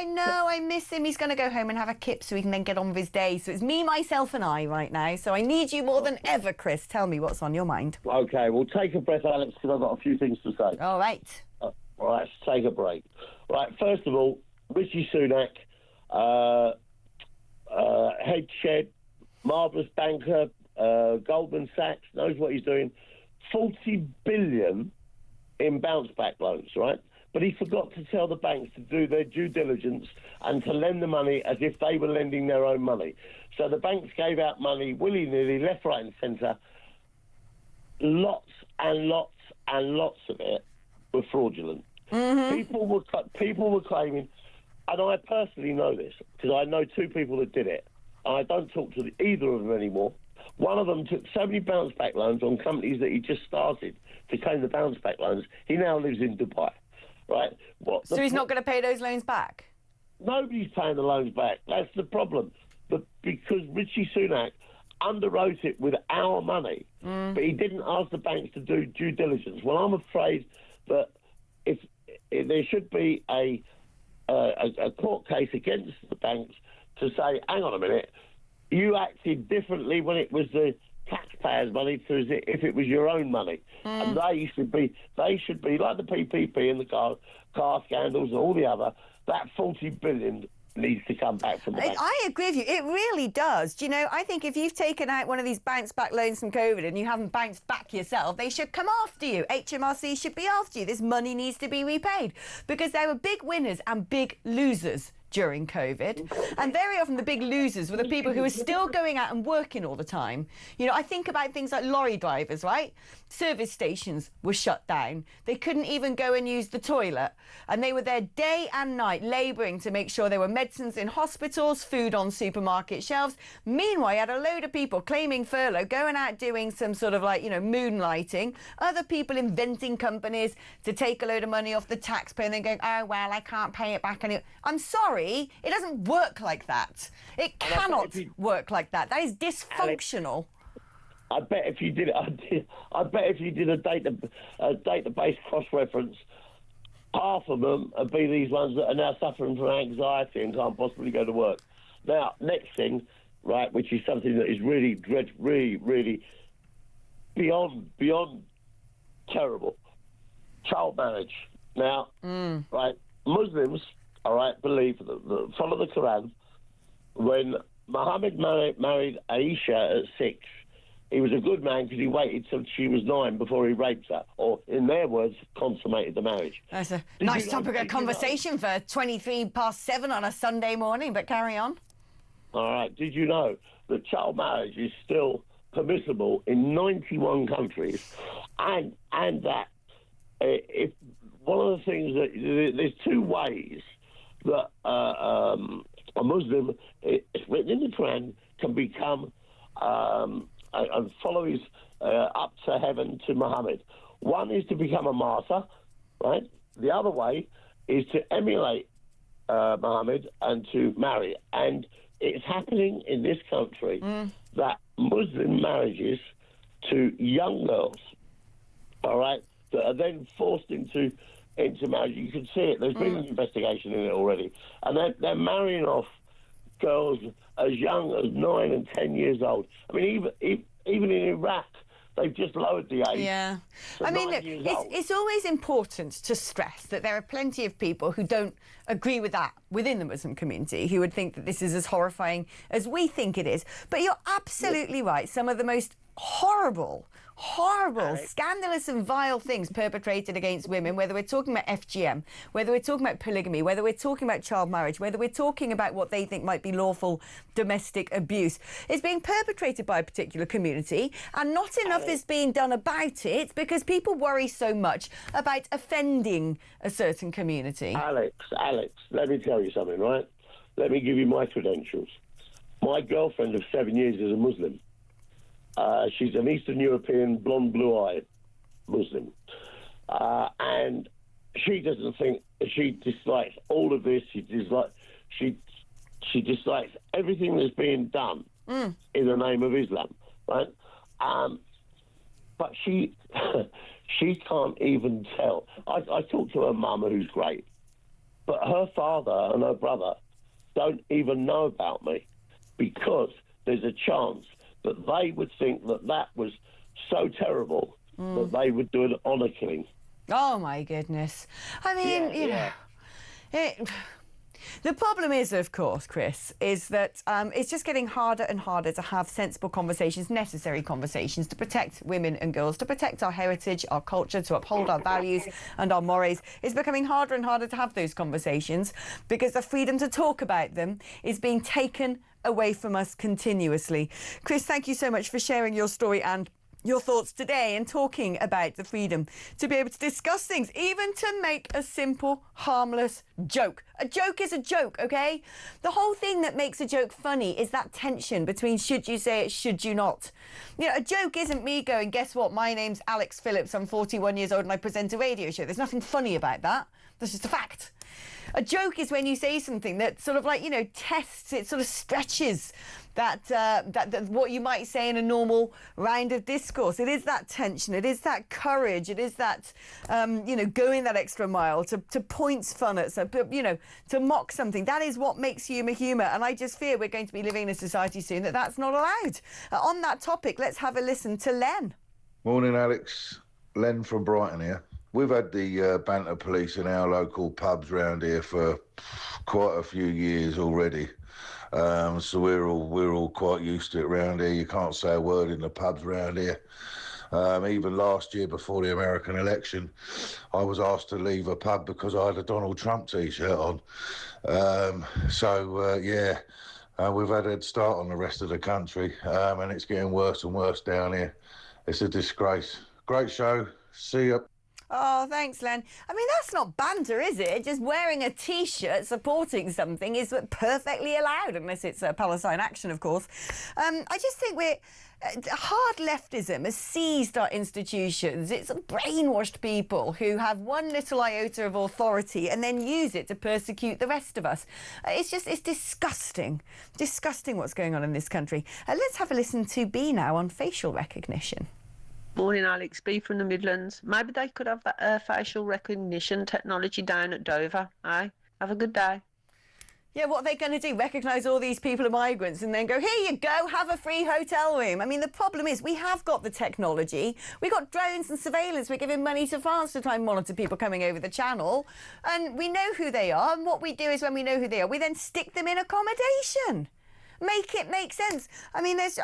know. I miss him. He's going to go home and have a kip so he can then get on with his day. So it's me, myself and I right now. So I need you more than ever, Chris. Tell me what's on your mind. Okay, well, take a breath, Alex, because I've got a few things to say. All right. All right, let's take a break. Right, first of all, Rishi Sunak, head shed, marvellous banker, Goldman Sachs, knows what he's doing. 40 billion in bounce back loans, right? But he forgot to tell the banks to do their due diligence and to lend the money as if they were lending their own money. So the banks gave out money willy-nilly, left, right and centre. Lots and lots and lots of it were fraudulent. Mm-hmm. People were claiming, and I personally know this, because I know two people that did it. I don't talk to either of them anymore. One of them took so many bounce-back loans on companies that he just started to claim the bounce-back loans. He now lives in Dubai, right? So he's not going to pay those loans back? Nobody's paying the loans back. That's the problem. But because Rishi Sunak underwrote it with our money, but he didn't ask the banks to do due diligence. Well, I'm afraid that if there should be a court case against the banks to say, hang on a minute, you acted differently when it was the taxpayers' money to if it was your own money. And they should be like the PPP and the car scandals and all the other. That 40 billion needs to come back from the bank. I agree with you. It really does. Do you know, I think if you've taken out one of these bounce-back loans from COVID and you haven't bounced back yourself, they should come after you. HMRC should be after you. This money needs to be repaid because there were big winners and big losers during COVID. And very often the big losers were the people who were still going out and working all the time. You know, I think about things like lorry drivers, right? Service stations were shut down. They couldn't even go and use the toilet. And they were there day and night labouring to make sure there were medicines in hospitals, food on supermarket shelves. Meanwhile, you had a load of people claiming furlough, going out doing some sort of like, you know, moonlighting. Other people inventing companies to take a load of money off the taxpayer and then going, oh, well, I can't pay it back. I'm sorry. It doesn't work like that. It cannot work like that. That is dysfunctional. Alex, I bet if you did it, I bet if you did a database cross-reference, half of them would be these ones that are now suffering from anxiety and can't possibly go to work. Now, next thing, right, which is something that is really really beyond terrible, child marriage. Now, right, Muslims, all right, believe follow the Quran. When Muhammad married Aisha at 6, he was a good man because he waited till she was 9 before he raped her, or in their words, consummated the marriage. That's a nice topic of conversation for 7:23 on a Sunday morning, but carry on. All right, did you know that child marriage is still permissible in 91 countries, and that if one of the things that there's two ways that a Muslim, it's written in the Quran, can become and follow his up to heaven to Muhammad. One is to become a martyr, right? The other way is to emulate Muhammad and to marry. And it's happening in this country that Muslim marriages to young girls, all right, that are then forced into marriage. You can see it. There's been an investigation in it already. And they're marrying off girls as young as 9 and 10 years old. I mean, even in Iraq, they've just lowered the age. Yeah. I mean, look, it's always important to stress that there are plenty of people who don't agree with that within the Muslim community, who would think that this is as horrifying as we think it is. But you're absolutely right. Some of the most horrible, scandalous and vile things perpetrated against women, whether we're talking about FGM, whether we're talking about polygamy, whether we're talking about child marriage, whether we're talking about what they think might be lawful domestic abuse, is being perpetrated by a particular community, and not enough is being done about it because people worry so much about offending a certain community. Alex, let me tell you something, right? Let me give you my credentials. My girlfriend of 7 years is a Muslim. She's an Eastern European, blonde, blue-eyed Muslim. And she doesn't think, she dislikes all of this. She dislikes everything that's being done in the name of Islam, right? But she can't even tell. I talk to her mum, who's great, but her father and her brother don't even know about me because there's a chance that they would think that was so terrible that they would do an honour killing. Oh, my goodness. I mean, you know, the problem is, of course, Chris, is that it's just getting harder and harder to have sensible conversations, necessary conversations to protect women and girls, to protect our heritage, our culture, to uphold our values and our mores. It's becoming harder and harder to have those conversations because the freedom to talk about them is being taken away from us continuously. Chris, thank you so much for sharing your story and your thoughts today and talking about the freedom to be able to discuss things, even to make a simple, harmless joke. A joke is a joke, OK? The whole thing that makes a joke funny is that tension between should you say it, should you not. You know, a joke isn't me going, guess what, my name's Alex Phillips, I'm 41 years old and I present a radio show. There's nothing funny about that. That's just a fact. A joke is when you say something that sort of like, you know, tests, it sort of stretches that what you might say in a normal round of discourse. It is that tension, it is that courage, it is that, you know, going that extra mile to point fun at, you know, to mock something. That is what makes humour. And I just fear we're going to be living in a society soon that's not allowed. On that topic, let's have a listen to Len. Morning, Alex. Len from Brighton here. We've had the banter police in our local pubs round here for quite a few years already. So we're all quite used to it round here. You can't say a word in the pubs round here. Even last year before the American election, I was asked to leave a pub because I had a Donald Trump T-shirt on. We've had a head start on the rest of the country, and it's getting worse and worse down here. It's a disgrace. Great show. See ya. Oh, thanks, Len. I mean, that's not banter, is it? Just wearing a T-shirt supporting something is perfectly allowed, unless it's Palestine Action, of course. I just think hard leftism has seized our institutions. It's brainwashed people who have one little iota of authority and then use it to persecute the rest of us. It's disgusting. Disgusting what's going on in this country. Let's have a listen to B now on facial recognition. Morning, Alex. B from the Midlands. Maybe they could have that facial recognition technology down at Dover, eh? Have a good day. Yeah, what are they going to do? Recognise all these people are migrants and then go, here you go, have a free hotel room. I mean, the problem is we have got the technology. We've got drones and surveillance. We're giving money to France to try and monitor people coming over the channel. And we know who they are. And what we do is when we know who they are, we then stick them in accommodation. Make it make sense. I mean, there's...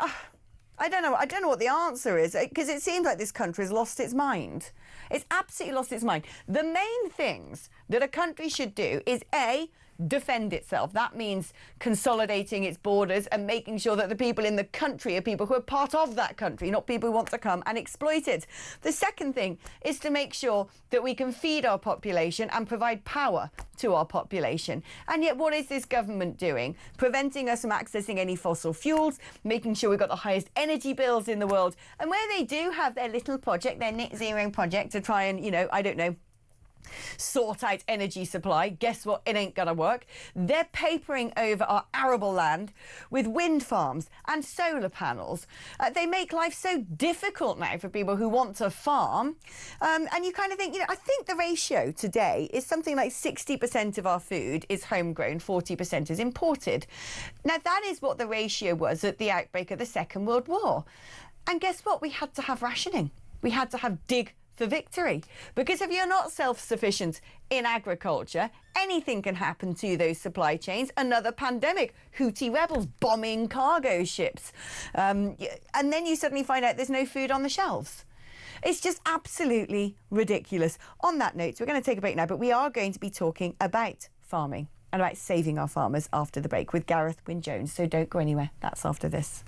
I don't know what the answer is, because it seems like this country has lost its mind. It's absolutely lost its mind. The main things that a country should do is A, defend itself. That means consolidating its borders and making sure that the people in the country are people who are part of that country, not people who want to come and exploit it. The second thing is to make sure that we can feed our population and provide power to our population. And yet what is this government doing? Preventing us from accessing any fossil fuels, making sure we've got the highest energy bills in the world. And where they do have their little project, their net zero project to try and, I don't know, sort out energy supply, guess what? It ain't gonna work. They're papering over our arable land with wind farms and solar panels. They make life so difficult now for people who want to farm. And you kind of think, I think the ratio today is something like 60% of our food is homegrown, 40% is imported. Now, that is what the ratio was at the outbreak of the Second World War. And guess what? We had to have rationing. We had to have dig for victory. Because if you're not self-sufficient in agriculture, anything can happen to those supply chains. Another pandemic, Houthi rebels bombing cargo ships. And then you suddenly find out there's no food on the shelves. It's just absolutely ridiculous. On that note, we're going to take a break now, but we are going to be talking about farming and about saving our farmers after the break with Gareth Wyn-Jones. So don't go anywhere. That's after this.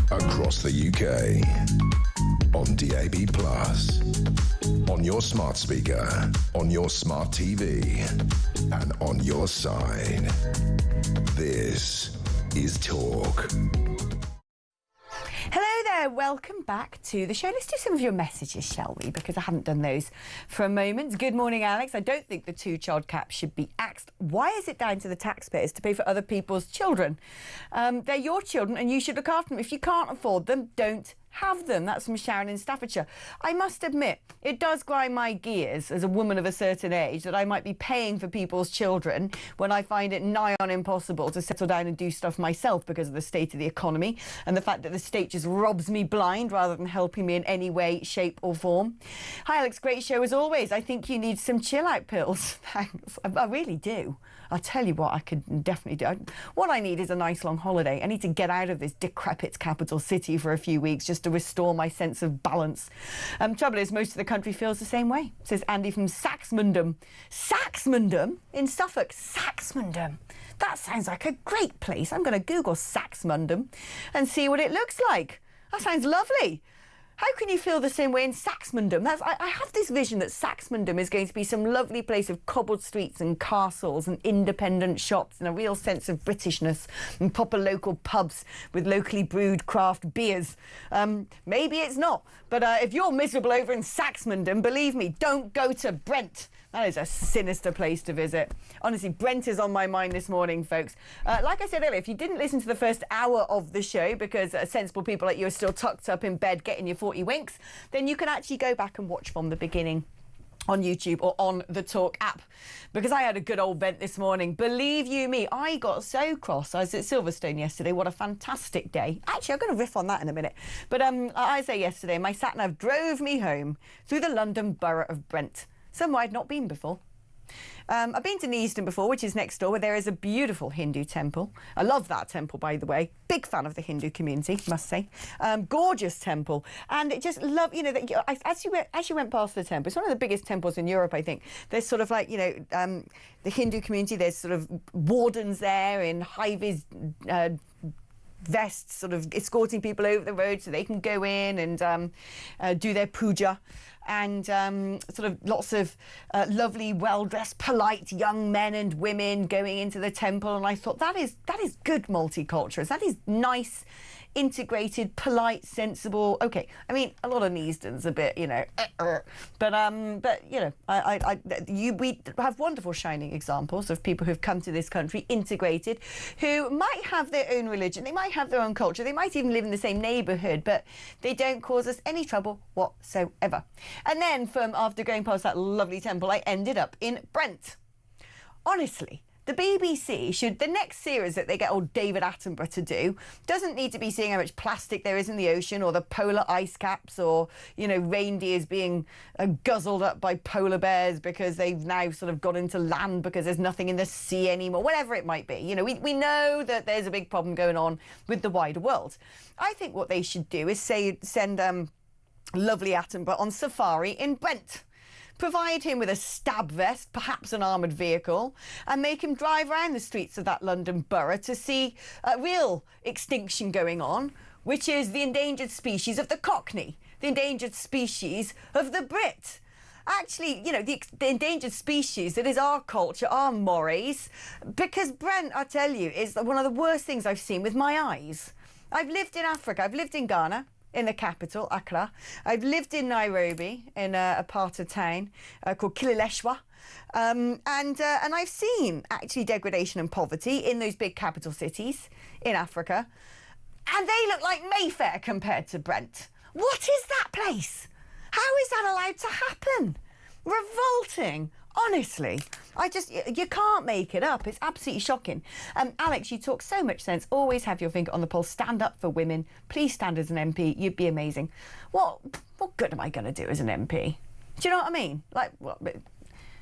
Across the UK, on DAB+, on your smart speaker, on your smart TV, and on your side. This is Talk. Hello there, welcome back to the show. Let's do some of your messages, shall we? Because I haven't done those for a moment. Good morning, Alex. I don't think the two-child cap should be axed. Why is it down to the taxpayers to pay for other people's children? They're your children and you should look after them. If you can't afford them, don't have them. That's from Sharon in Staffordshire. I must admit, it does grind my gears as a woman of a certain age that I might be paying for people's children when I find it nigh on impossible to settle down and do stuff myself because of the state of the economy and the fact that the state just robs me blind rather than helping me in any way, shape or form. Hi Alex, great show as always. I think you need some chill out pills. Thanks. I really do. I'll tell you what I could definitely do. What I need is a nice long holiday. I need to get out of this decrepit capital city for a few weeks just to restore my sense of balance. Trouble is, most of the country feels the same way, says Andy from Saxmundham. Saxmundham? In Suffolk? Saxmundham. That sounds like a great place. I'm going to Google Saxmundham and see what it looks like. That sounds lovely. How can you feel the same way in Saxmundham? I have this vision that Saxmundham is going to be some lovely place of cobbled streets and castles and independent shops and a real sense of Britishness and proper local pubs with locally brewed craft beers. Maybe it's not, but if you're miserable over in Saxmundham, believe me, don't go to Brent. That is a sinister place to visit. Honestly, Brent is on my mind this morning, folks. Like I said earlier, if you didn't listen to the first hour of the show because sensible people like you are still tucked up in bed getting your 40 winks, then you can actually go back and watch from the beginning. on YouTube or on the Talk app, because I had a good old vent this morning. Believe you me, I got so cross. I was at Silverstone yesterday. What a fantastic day. Actually, I'm going to riff on that in a minute. But I say yesterday, my sat-nav drove me home through the London borough of Brent, somewhere I'd not been before. I've been to Neasden before, which is next door, where there is a beautiful Hindu temple. I love that temple, by the way. Big fan of the Hindu community, must say. Gorgeous temple. And it just love, you know, that as you went past the temple, it's one of the biggest temples in Europe, I think. There's sort of like, you know, the Hindu community, there's sort of wardens there in high-vis vests, sort of escorting people over the road so they can go in and do their puja. And sort of lots of lovely, well-dressed, polite young men and women going into the temple. And I thought, that is good multicultural. That is nice, integrated, polite, sensible. Okay, I mean, a lot of Neasden's a bit, you know, but you know, we have wonderful shining examples of people who've come to this country integrated, who might have their own religion, they might have their own culture, they might even live in the same neighbourhood, but they don't cause us any trouble whatsoever. And then after going past that lovely temple, I ended up in Brent. Honestly, the BBC should, the next series that they get old David Attenborough to do, doesn't need to be seeing how much plastic there is in the ocean, or the polar ice caps, or, you know, reindeers being guzzled up by polar bears because they've now sort of got into land because there's nothing in the sea anymore, whatever it might be. You know, we know that there's a big problem going on with the wider world. I think what they should do is send lovely Attenborough on safari in Brent. Provide him with a stab vest, perhaps an armoured vehicle, and make him drive around the streets of that London borough to see a real extinction going on, which is the endangered species of the Cockney, the endangered species of the Brit. Actually, you know, the endangered species that is our culture, our mores, because Brent, I tell you, is one of the worst things I've seen with my eyes. I've lived in Africa, I've lived in Ghana, in the capital, Accra. I've lived in Nairobi, in a part of town called Kileleshwa. And I've seen, actually, degradation and poverty in those big capital cities in Africa. And they look like Mayfair compared to Brent. What is that place? How is that allowed to happen? Revolting. Honestly, you can't make it up. It's absolutely shocking. Alex, you talk so much sense. Always have your finger on the pulse. Stand up for women. Please stand as an MP. You'd be amazing. What good am I going to do as an MP? Do you know what I mean? Like, what?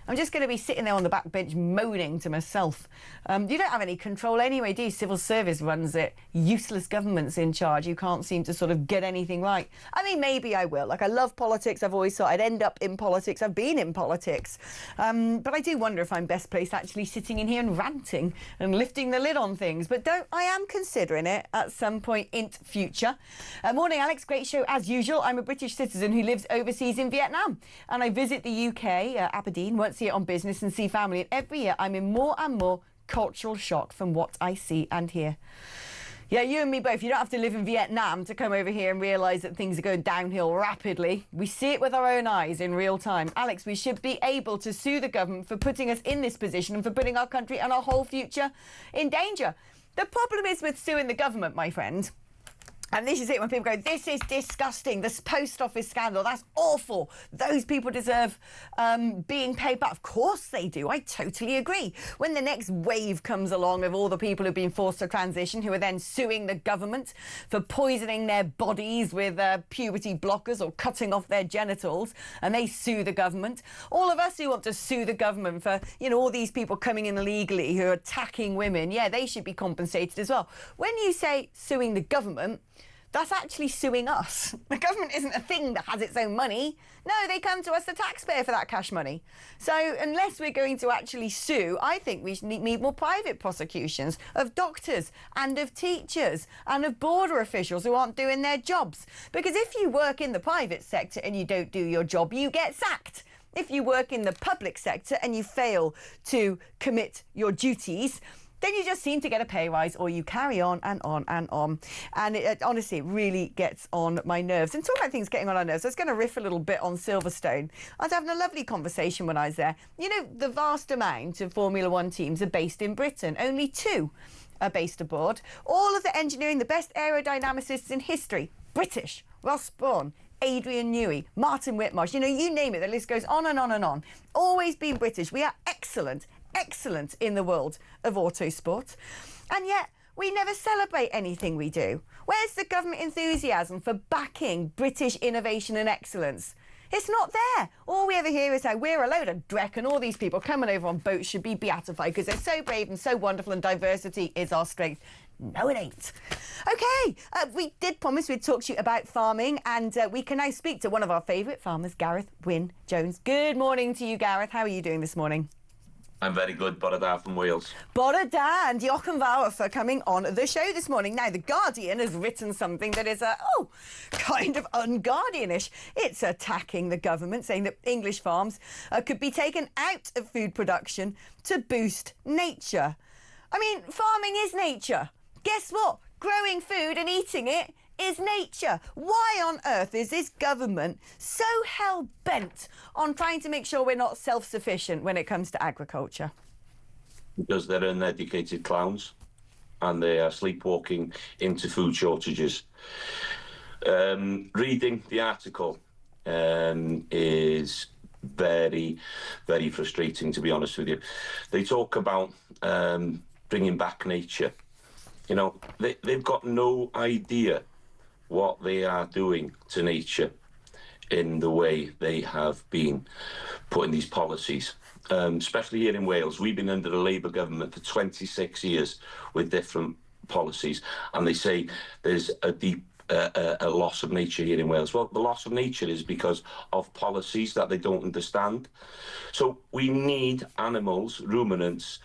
I'm just going to be sitting there on the back bench moaning to myself. You don't have any control anyway, do you? Civil service runs it. Useless government's in charge. You can't seem to sort of get anything right. I mean, maybe I will. Like, I love politics. I've always thought I'd end up in politics. I've been in politics. But I do wonder if I'm best placed actually sitting in here and ranting and lifting the lid on things. But I am considering it at some point in future. Morning, Alex. Great show as usual. I'm a British citizen who lives overseas in Vietnam. And I visit the UK, Aberdeen, once a year on business and see family. And every year I'm in more and more cultural shock from what I see and hear. Yeah, you and me both. You don't have to live in Vietnam to come over here and realise that things are going downhill rapidly. We see it with our own eyes in real time. Alex, we should be able to sue the government for putting us in this position and for putting our country and our whole future in danger. The problem is with suing the government, my friend, and this is it, when people go, this is disgusting, this post office scandal, that's awful, those people deserve being paid back. Of course they do, I totally agree. When the next wave comes along of all the people who've been forced to transition, who are then suing the government for poisoning their bodies with puberty blockers or cutting off their genitals, and they sue the government. All of us who want to sue the government for, you know, all these people coming in illegally who are attacking women, yeah, they should be compensated as well. When you say suing the government, that's actually suing us. The government isn't a thing that has its own money. No, they come to us, the taxpayer, for that cash money. So unless we're going to actually sue, I think we need more private prosecutions of doctors and of teachers and of border officials who aren't doing their jobs. Because if you work in the private sector and you don't do your job, you get sacked. If you work in the public sector and you fail to commit your duties, then you just seem to get a pay rise, or you carry on and on and on. And it honestly, it really gets on my nerves. And talking about things getting on our nerves, I was going to riff a little bit on Silverstone. I was having a lovely conversation when I was there. You know, the vast amount of Formula One teams are based in Britain. Only 2 are based abroad. All of the engineering, the best aerodynamicists in history, British, Ross Brawn, Adrian Newey, Martin Whitmarsh, you know, you name it, the list goes on and on and on. Always been British. We are excellent in the world of autosport. And yet, we never celebrate anything we do. Where's the government enthusiasm for backing British innovation and excellence? It's not there. All we ever hear is how we're a load of dreck and all these people coming over on boats should be beatified because they're so brave and so wonderful and diversity is our strength. No, it ain't. OK, we did promise we'd talk to you about farming and we can now speak to one of our favourite farmers, Gareth Wyn Jones. Good morning to you, Gareth. How are you doing this morning? I'm very good, Bore da from Wales. Bore da, and diolch yn fawr for coming on the show this morning. Now, The Guardian has written something that is, kind of un-Guardianish. It's attacking the government, saying that English farms could be taken out of food production to boost nature. I mean, farming is nature. Guess what? Growing food and eating it is nature. Why on earth is this government so hell-bent on trying to make sure we're not self-sufficient when it comes to agriculture? Because they're uneducated clowns and they are sleepwalking into food shortages. Reading the article is very, very frustrating, to be honest with you. They talk about bringing back nature. You know, they've got no idea what they are doing to nature in the way they have been putting these policies. Especially here in Wales, we've been under the Labour government for 26 years with different policies, and they say there's a deep a loss of nature here in Wales. Well, the loss of nature is because of policies that they don't understand. So we need animals, ruminants,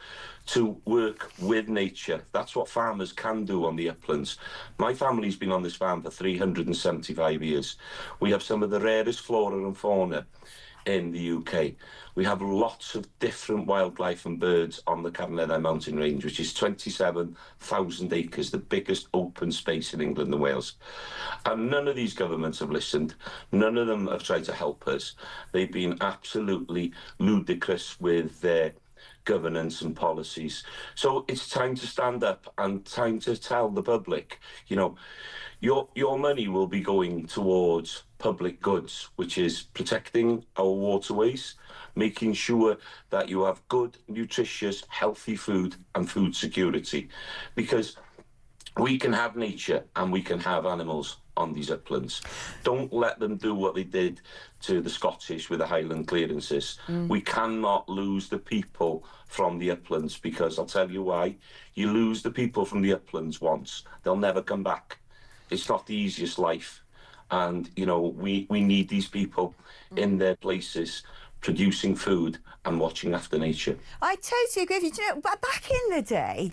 to work with nature. That's what farmers can do on the uplands. My family's been on this farm for 375 years. We have some of the rarest flora and fauna in the UK. We have lots of different wildlife and birds on the Carnarvon mountain range, which is 27,000 acres, the biggest open space in England and Wales. And none of these governments have listened. None of them have tried to help us. They've been absolutely ludicrous with their governance and policies. So it's time to stand up and time to tell the public, you know, your money will be going towards public goods, which is protecting our waterways, making sure that you have good, nutritious, healthy food and food security. Because we can have nature and we can have animals on these uplands. Don't let them do what they did to the Scottish with the Highland clearances. We cannot lose the people from the uplands, because I'll tell you why. You lose the people from the uplands once, they'll never come back. It's not the easiest life. And, you know, we need these people in their places producing food and watching after nature. I totally agree with you. Do you know, back in the day,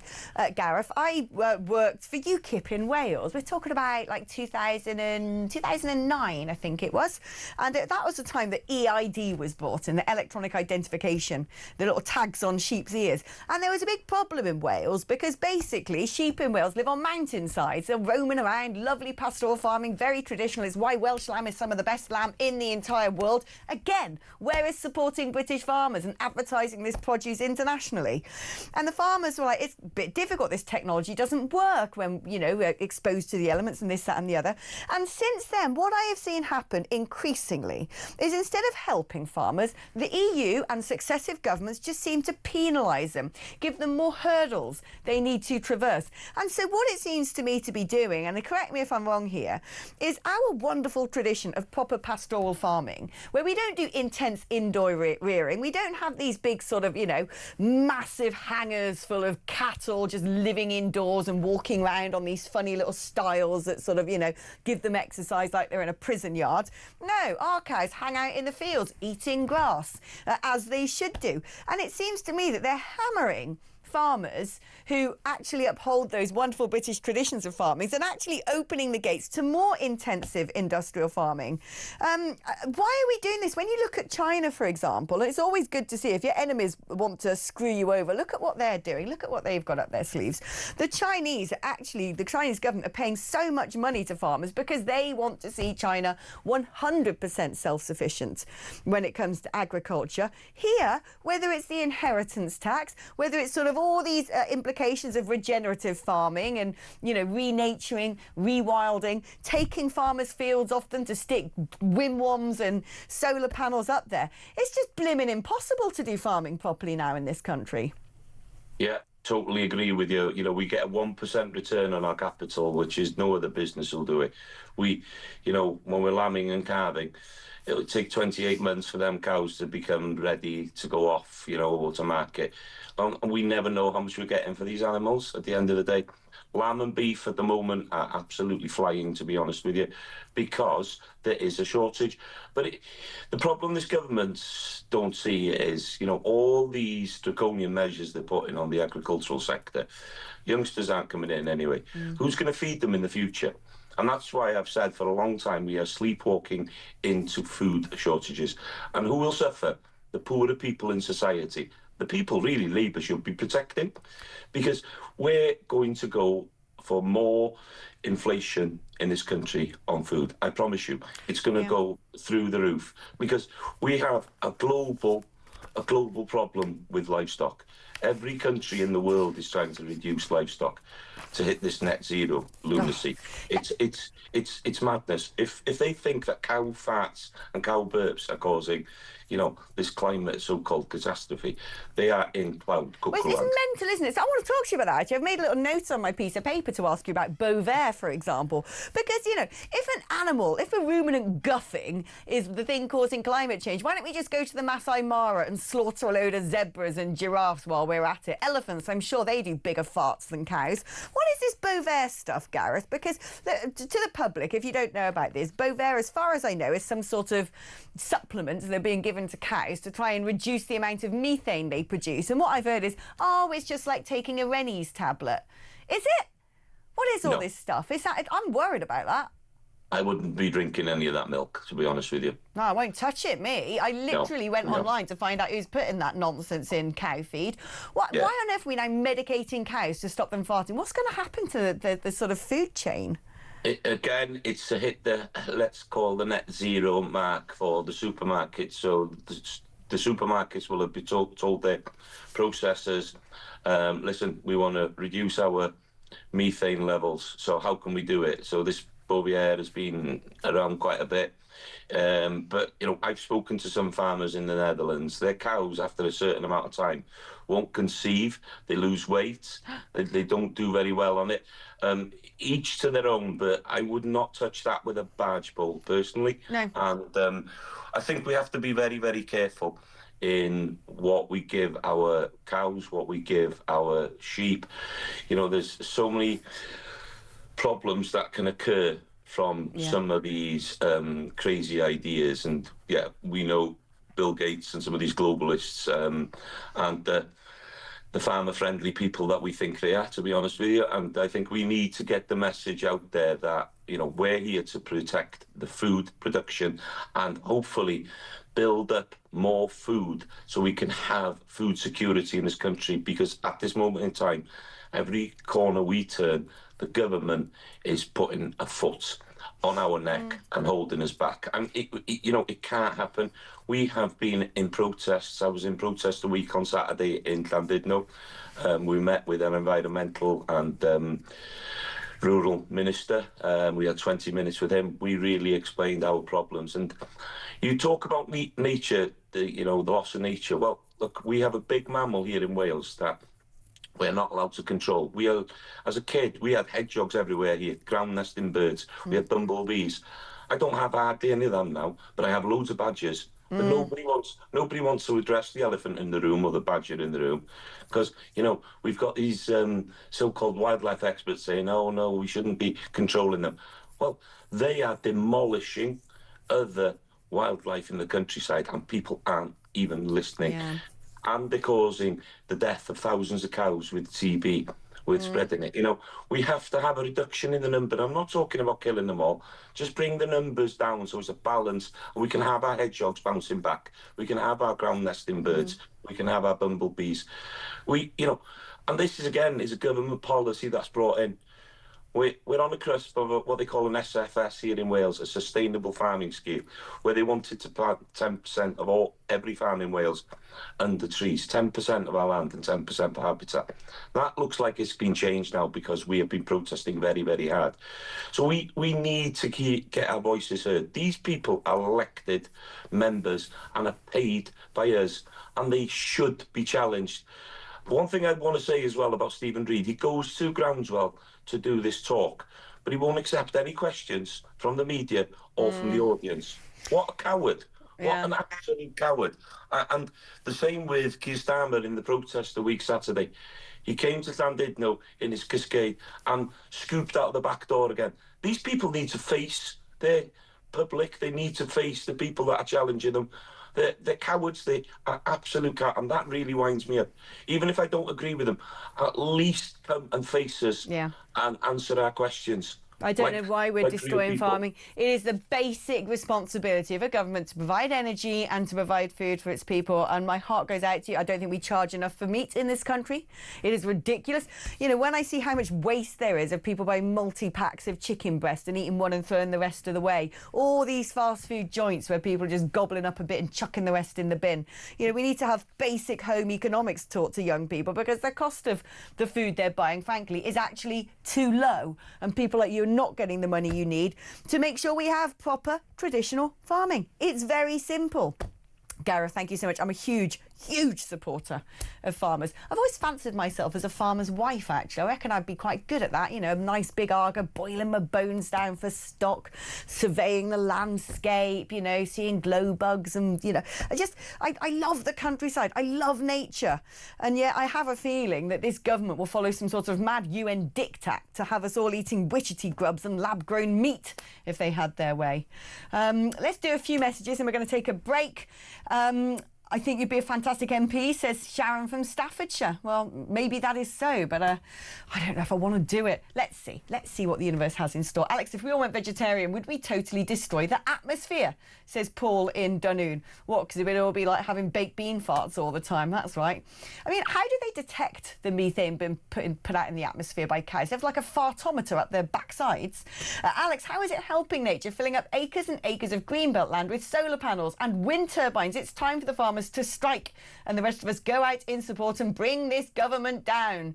Gareth, I worked for UKIP in Wales. We're talking about like 2009, I think it was. And that was the time that EID was brought in, the electronic identification, the little tags on sheep's ears. And there was a big problem in Wales because basically sheep in Wales live on mountainsides. They're roaming around, lovely pastoral farming, very traditional. It's why Welsh lamb is some of the best lamb in the entire world. Again, where is supporting British farmers and advertising this produce internationally? And the farmers were like, it's a bit difficult, this technology doesn't work when, you know, we're exposed to the elements and this, that and the other. And since then, what I have seen happen increasingly is instead of helping farmers, the EU and successive governments just seem to penalise them, give them more hurdles they need to traverse. And so what it seems to me to be doing, and correct me if I'm wrong here, is our wonderful tradition of proper pastoral farming, where we don't do intense indoor rearing. We don't have these big sort of, you know, massive hangars full of cattle just living indoors and walking around on these funny little stiles that sort of, you know, give them exercise like they're in a prison yard. No, our cows hang out in the fields eating grass, as they should do. And it seems to me that they're hammering farmers who actually uphold those wonderful British traditions of farming and actually opening the gates to more intensive industrial farming. Why are we doing this? When you look at China, for example, it's always good to see if your enemies want to screw you over. Look at what they're doing. Look at what they've got up their sleeves. The Chinese government are paying so much money to farmers because they want to see China 100% self-sufficient when it comes to agriculture. Here, whether it's the inheritance tax, whether it's sort of have all these implications of regenerative farming and, you know, renaturing, rewilding, taking farmers' fields off them to stick windworms and solar panels up there. It's just blimmin' impossible to do farming properly now in this country. Yeah, totally agree with you. You know, we get a 1% return on our capital, which is no other business will do it. We, you know, when we're lambing and calving, it'll take 28 months for them cows to become ready to go off, you know, or to market. And we never know how much we're getting for these animals at the end of the day. Lamb and beef at the moment are absolutely flying, to be honest with you, because there is a shortage. But the problem this government don't see is, you know, all these draconian measures they're putting on the agricultural sector. Youngsters aren't coming in anyway. Who's going to feed them in the future? And that's why I've said for a long time we are sleepwalking into food shortages. And who will suffer? The poorer people in society. The people really Labour should be protecting, because we're going to go for more inflation in this country on food. I promise you, it's going to go through the roof, because we have a global problem with livestock. Every country in the world is trying to reduce livestock to hit this net zero lunacy. It's madness. If they think that cow farts and cow burps are causing, you know, this climate so-called catastrophe, they are in cloud cuckoo Well, it's land. mental, isn't it? So I want to talk to you about that, actually. I've made a little note on my piece of paper to ask you about Bovaer, for example. Because, you know, if a ruminant guffing is the thing causing climate change, why don't we just go to the Masai Mara and slaughter a load of zebras and giraffes while we're at it? Elephants, I'm sure they do bigger farts than cows. What is this Bovaer stuff, Gareth? Because to the public, if you don't know about this, Bovaer, as far as I know, is some sort of supplement that are being given to cows to try and reduce the amount of methane they produce. And what I've heard is, oh, it's just like taking a Rennie's tablet. Is it? What is all this stuff? Is that? I'm worried about that. I wouldn't be drinking any of that milk, to be honest with you. No, I won't touch it, me. I literally went online to find out who's putting that nonsense in cow feed. Why on earth are we now medicating cows to stop them farting? What's going to happen to the sort of food chain? Again, it's to hit the, let's call the net zero mark for the supermarkets. So the supermarkets will have been told their processors, listen, we want to reduce our methane levels. So how can we do it? So this Bovaer has been around quite a bit. But, you know, I've spoken to some farmers in the Netherlands. Their cows, after a certain amount of time, won't conceive. They lose weight. They don't do very well on it. Each to their own, but I would not touch that with a barge pole, personally. No. And I think we have to be very, very careful in what we give our cows, what we give our sheep. You know, there's so many problems that can occur from some of these crazy ideas. And we know Bill Gates and some of these globalists and the farmer-friendly people that we think they are, to be honest with you. And I think we need to get the message out there that, you know, we're here to protect the food production and hopefully build up more food so we can have food security in this country, because at this moment in time, every corner we turn, the government is putting a foot on our neck and holding us back. And, it can't happen. We have been in protests. I was in protest a week on Saturday in Llandudno. We met with an environmental and rural minister. We had 20 minutes with him. We really explained our problems. And you talk about nature, the loss of nature. Well, look, we have a big mammal here in Wales that we're not allowed to control. As a kid, we had hedgehogs everywhere here, ground nesting birds. We had bumblebees. I don't have hardly any of them now, but I have loads of badgers. But nobody wants to address the elephant in the room or the badger in the room, because we've got these so-called wildlife experts saying, "Oh no, we shouldn't be controlling them." Well, they are demolishing other wildlife in the countryside, and people aren't even listening. Yeah. And they're causing the death of thousands of cows with TB, with spreading it. We have to have a reduction in the number. I'm not talking about killing them all. Just bring the numbers down so it's a balance, and we can have our hedgehogs bouncing back. We can have our ground nesting birds. We can have our bumblebees. And this is a government policy that's brought in. We're on the cusp of what they call an SFS here in Wales, a sustainable farming scheme, where they wanted to plant 10% of every farm in Wales under trees, 10% of our land and 10% for habitat. That looks like it's been changed now because we have been protesting very, very hard. So we need to get our voices heard. These people are elected members and are paid by us, and they should be challenged. One thing I want to say as well about Stephen Reid, he goes to Groundswell to do this talk, but he won't accept any questions from the media or from the audience. What a coward. What an absolute coward. And the same with Keir Starmer in the protest the week Saturday. He came to Llandudno in his Cascade and scooped out the back door again. These people need to face their public. They need to face the people that are challenging them. They're cowards. They are absolute cowards. And that really winds me up. Even if I don't agree with them, at least come and face us and answer our questions. I don't know why we're destroying farming. It is the basic responsibility of a government to provide energy and to provide food for its people. And my heart goes out to you. I don't think we charge enough for meat in this country. It is ridiculous. You know, when I see how much waste there is of people buying multi-packs of chicken breast and eating one and throwing the rest of the way, all these fast food joints where people are just gobbling up a bit and chucking the rest in the bin. You know, we need to have basic home economics taught to young people because the cost of the food they're buying, frankly, is actually too low. And people like you not getting the money you need to make sure we have proper traditional farming. It's very simple. Gareth, thank you so much. I'm a huge supporter of farmers. I've always fancied myself as a farmer's wife, actually. I reckon I'd be quite good at that. You know, a nice big Arga, boiling my bones down for stock, surveying the landscape, you know, seeing glow bugs and, you know, I love the countryside. I love nature. And yet I have a feeling that this government will follow some sort of mad UN diktat to have us all eating witchetty grubs and lab-grown meat if they had their way. Let's do a few messages and we're going to take a break. I think you'd be a fantastic MP, says Sharon from Staffordshire. Well, maybe that is so, but I don't know if I want to do it. Let's see what the universe has in store. Alex, if we all went vegetarian, would we totally destroy the atmosphere? Says Paul in Dunoon. What, because it would all be like having baked bean farts all the time? That's right. I mean, how do they detect the methane being put out in the atmosphere by cows? They have like a fartometer up their backsides. Alex, how is it helping nature, filling up acres and acres of greenbelt land with solar panels and wind turbines? It's time for the farmers to strike and the rest of us go out in support and bring this government down.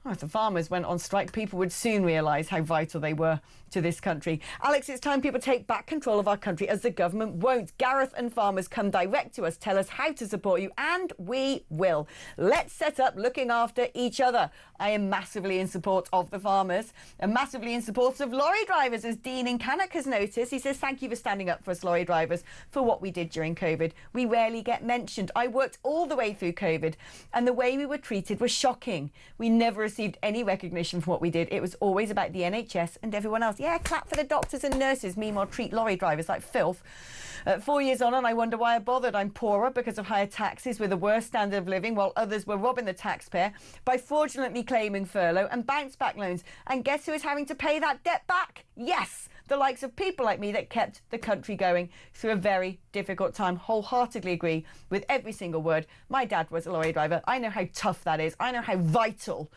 Well, if the farmers went on strike, people would soon realise how vital they were to this country. Alex, it's time people take back control of our country as the government won't. Gareth and farmers come direct to us, tell us how to support you, and we will. Let's set up looking after each other. I am massively in support of the farmers and massively in support of lorry drivers, as Dean in Cannock has noticed. He says, thank you for standing up for us lorry drivers for what we did during COVID. We rarely get mentioned. I worked all the way through COVID and the way we were treated was shocking. We never received any recognition for what we did. It was always about the NHS and everyone else. Yeah, clap for the doctors and nurses, meanwhile treat lorry drivers like filth. 4 years on and I wonder why I bothered. I'm poorer because of higher taxes with a worse standard of living, while others were robbing the taxpayer by fraudulently claiming furlough and bounce back loans. And guess who is having to pay that debt back? Yes, the likes of people like me that kept the country going through a very difficult time. Wholeheartedly agree with every single word. My dad was a lorry driver. I know how tough that is. I know how vital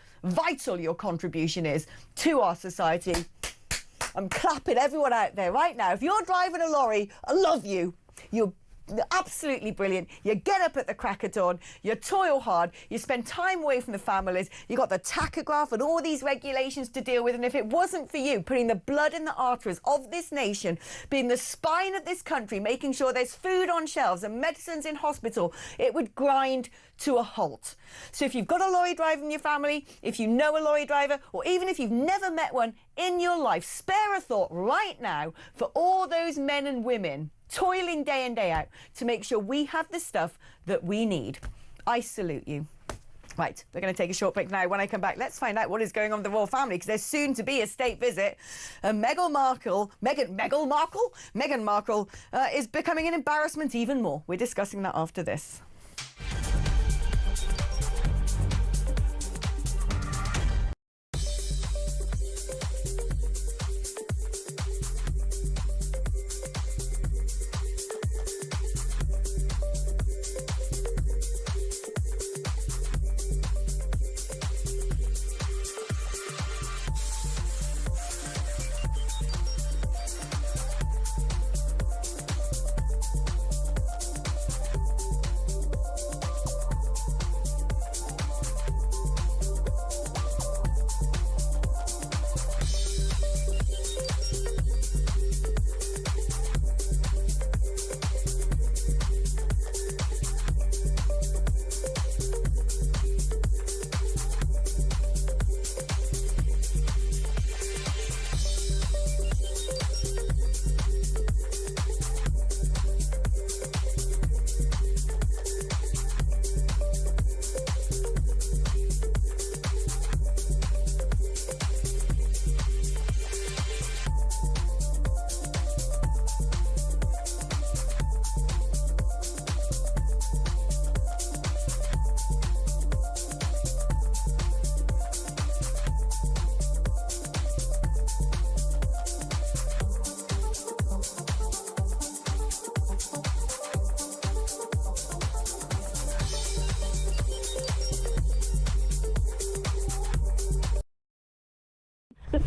your contribution is to our society. I'm clapping everyone out there right now. If you're driving a lorry, I love you. You're absolutely brilliant. You get up at the crack of dawn, you toil hard, you spend time away from the families, you got the tachograph and all these regulations to deal with, and if it wasn't for you putting the blood in the arteries of this nation, being the spine of this country, making sure there's food on shelves and medicines in hospital, it would grind to a halt. So if you've got a lorry driver in your family, if you know a lorry driver, or even if you've never met one in your life, spare a thought right now for all those men and women toiling day in, day out to make sure we have the stuff that we need. I salute you. Right, we're going to take a short break now. When I come back, let's find out what is going on with the royal family, because there's soon to be a state visit. Meghan Markle is becoming an embarrassment even more. We're discussing that after this.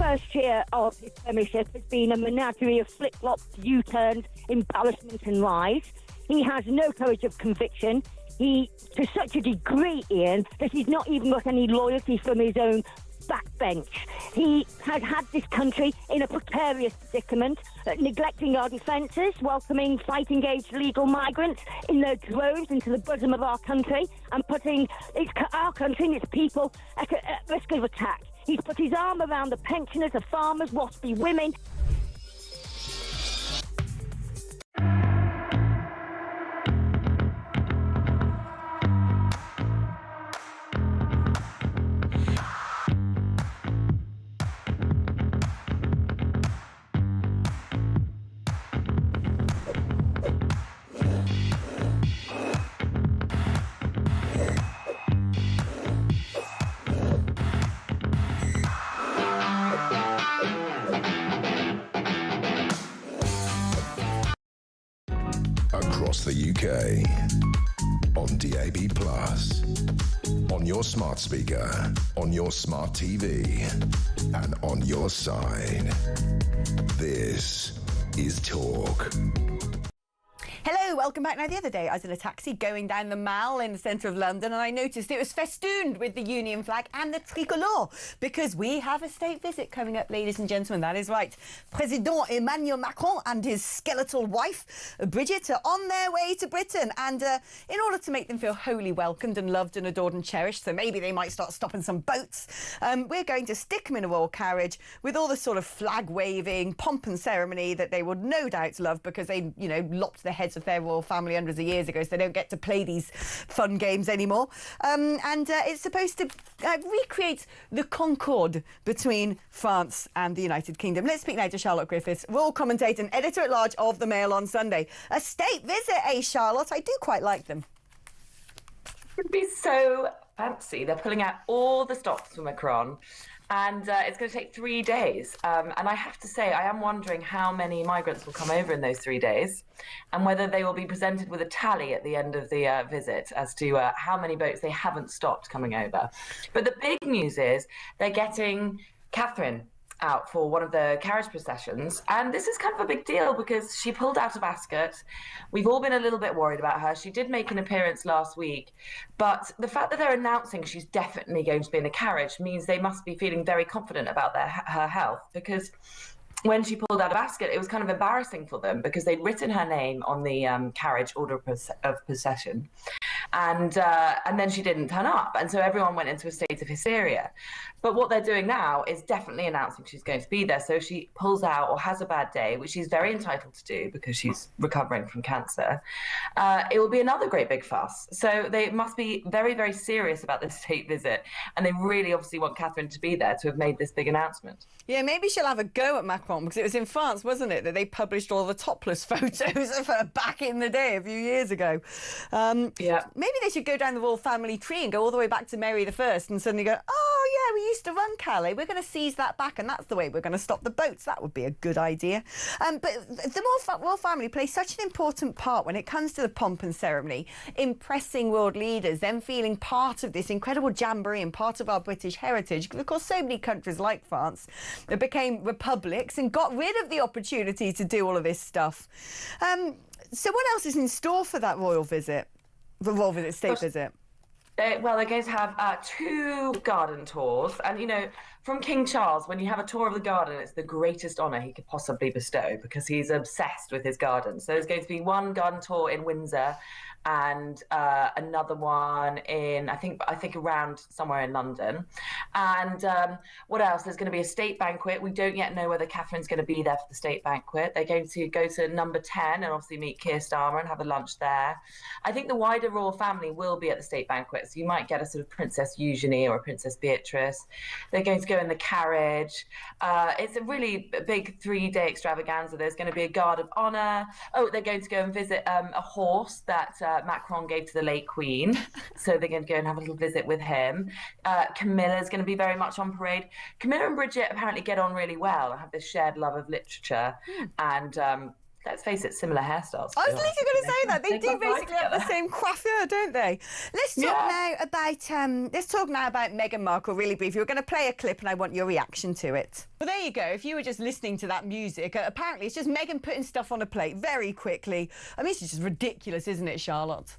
first year of his premiership has been a menagerie of flip-flops, U-turns, embarrassment and lies. He has no courage of conviction. He, to such a degree, Ian, that he's not even got any loyalty from his own backbench. He has had this country in a precarious predicament, neglecting our defences, welcoming fighting-age legal migrants in their droves into the bosom of our country, and putting our country and its people at risk of attack. He's put his arm around the pensioners, the farmers, waspy women. Across the UK, on DAB+, on your smart speaker, on your smart TV, and on your side. This is Talk. Hello, welcome back. Now, the other day I was in a taxi going down the Mall in the centre of London, and I noticed it was festooned with the Union flag and the tricolour, because we have a state visit coming up, ladies and gentlemen. That is right. President Emmanuel Macron and his skeletal wife, Bridget, are on their way to Britain, and in order to make them feel wholly welcomed and loved and adored and cherished, so maybe they might start stopping some boats, we're going to stick them in a royal carriage with all the sort of flag-waving, pomp and ceremony that they would no doubt love, because they, you know, lopped the heads of their royal family hundreds of years ago, so they don't get to play these fun games anymore. It's supposed to recreate the concord between France and the United Kingdom. Let's speak now to Charlotte Griffiths, royal commentator and editor-at-large of The Mail on Sunday. A state visit, eh, Charlotte? I do quite like them. It would be so fancy. They're pulling out all the stops for Macron. And it's going to take 3 days. And I have to say, I am wondering how many migrants will come over in those 3 days, and whether they will be presented with a tally at the end of the visit as to how many boats they haven't stopped coming over. But the big news is they're getting Catherine out for one of the carriage processions, and this is kind of a big deal because she pulled out of Ascot. We've all been a little bit worried about her. She did make an appearance last week, but the fact that they're announcing she's definitely going to be in a carriage means they must be feeling very confident about her health, because when she pulled out of Ascot, it was kind of embarrassing for them because they'd written her name on the carriage order of procession, and then she didn't turn up, and so everyone went into a state of hysteria. But what they're doing now is definitely announcing she's going to be there. So if she pulls out or has a bad day, which she's very entitled to do because she's recovering from cancer, it will be another great big fuss. So they must be very, very serious about this state visit, and they really obviously want Catherine to be there to have made this big announcement. Yeah, maybe she'll have a go at Macron, because it was in France, wasn't it, that they published all the topless photos of her back in the day a few years ago. Yeah. Maybe they should go down the royal family tree and go all the way back to Mary I and suddenly go, oh, yeah, we used to run Calais. We're going to seize that back, and that's the way we're going to stop the boats. That would be a good idea. But the royal family plays such an important part when it comes to the pomp and ceremony, impressing world leaders, them feeling part of this incredible jamboree and part of our British heritage. Of course, so many countries like France that became republics and got rid of the opportunity to do all of this stuff. So what else is in store for that royal visit? The royal visit, state visit? Well, they're going to have 2 garden tours. And, you know, from King Charles, when you have a tour of the garden, it's the greatest honour he could possibly bestow because he's obsessed with his garden. So there's going to be 1 garden tour in Windsor and another one in, I think around somewhere in London. And what else? There's going to be a state banquet. We don't yet know whether Catherine's going to be there for the state banquet. They're going to go to number 10 and obviously meet Keir Starmer and have a lunch there. I think the wider royal family will be at the state banquet, so you might get a sort of Princess Eugenie or a Princess Beatrice. They're going to go in the carriage. It's a really big 3-day extravaganza. There's going to be a guard of honour. Oh, they're going to go and visit a horse that Macron gave to the late Queen. So they're going to go and have a little visit with him. Camilla's going to be very much on parade. Camilla and Bridget apparently get on really well and have this shared love of literature. And let's face it, similar hairstyles. I was literally going to say that. They do quite basically have the same coiffure, don't they? Let's talk now about Meghan Markle really briefly. We're going to play a clip and I want your reaction to it. Well, there you go. If you were just listening to that music, apparently it's just Meghan putting stuff on a plate very quickly. I mean, it's just ridiculous, isn't it, Charlotte?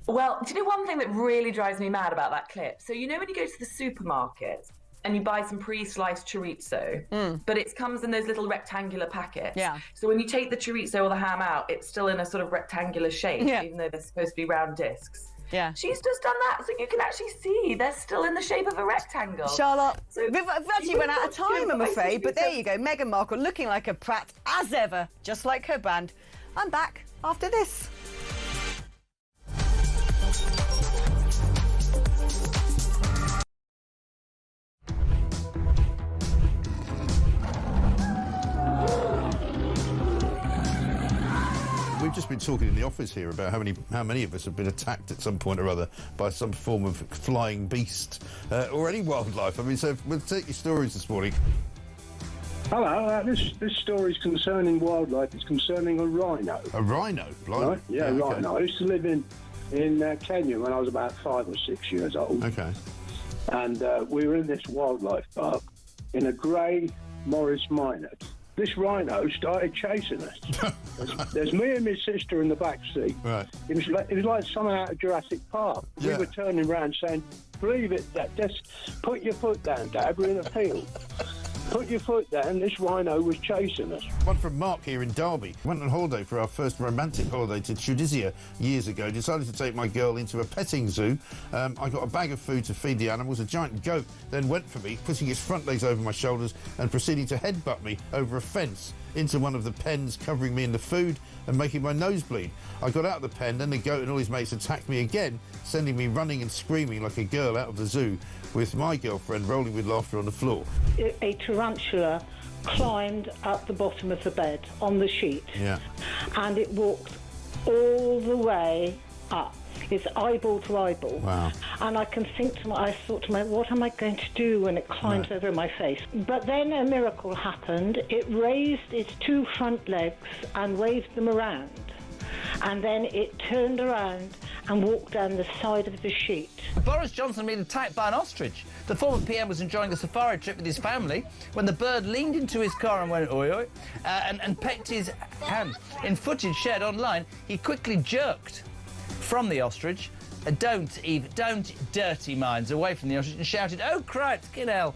Well, do you know one thing that really drives me mad about that clip? So, you know when you go to the supermarket and you buy some pre-sliced chorizo, but it comes in those little rectangular packets. Yeah. So when you take the chorizo or the ham out, it's still in a sort of rectangular shape, even though they're supposed to be round discs. Yeah. She's just done that, so you can actually see they're still in the shape of a rectangle. Charlotte, so we've actually run out of time, I'm afraid, but there you go. Meghan Markle looking like a prat as ever, just like her brand. I'm back after this. We've just been talking in the office here about how many of us have been attacked at some point or other by some form of flying beast or any wildlife. I mean, so we'll take your stories this morning. Hello, this story is concerning wildlife. It's concerning a rhino. A rhino? Right? Yeah, okay. rhino. I used to live in Kenya when I was about 5 or 6 years old. Okay. And we were in this wildlife park in a grey Morris Minor. This rhino started chasing us. There's me and my sister in the back seat. Right. It was like something out of Jurassic Park. Yeah. We were turning around saying, "Believe it, Dad. Just put your foot down, Dad. We're in a field. Put your foot down." This rhino was chasing us. One from Mark here in Derby. Went on holiday for our first romantic holiday to Tunisia years ago. Decided to take my girl into a petting zoo. I got a bag of food to feed the animals. A giant goat then went for me, putting its front legs over my shoulders and proceeding to headbutt me over a fence into one of the pens, covering me in the food and making my nose bleed. I got out of the pen, then the goat and all his mates attacked me again, sending me running and screaming like a girl out of the zoo, with my girlfriend rolling with laughter on the floor. A tarantula climbed up the bottom of the bed on the sheet. Yeah. And it walked all the way up. It's eyeball to eyeball. Wow. And I thought to myself, what am I going to do when it climbs over my face? But then a miracle happened. It raised its 2 front legs and waved them around. And then it turned around and walked down the side of the sheet. Boris Johnson been attacked by an ostrich. The former PM was enjoying a safari trip with his family when the bird leaned into his car and went oi oi and pecked his hand. In footage shared online, he quickly jerked from the ostrich. Don't dirty minds away from the ostrich, and shouted, "Oh, Christ, get hell,"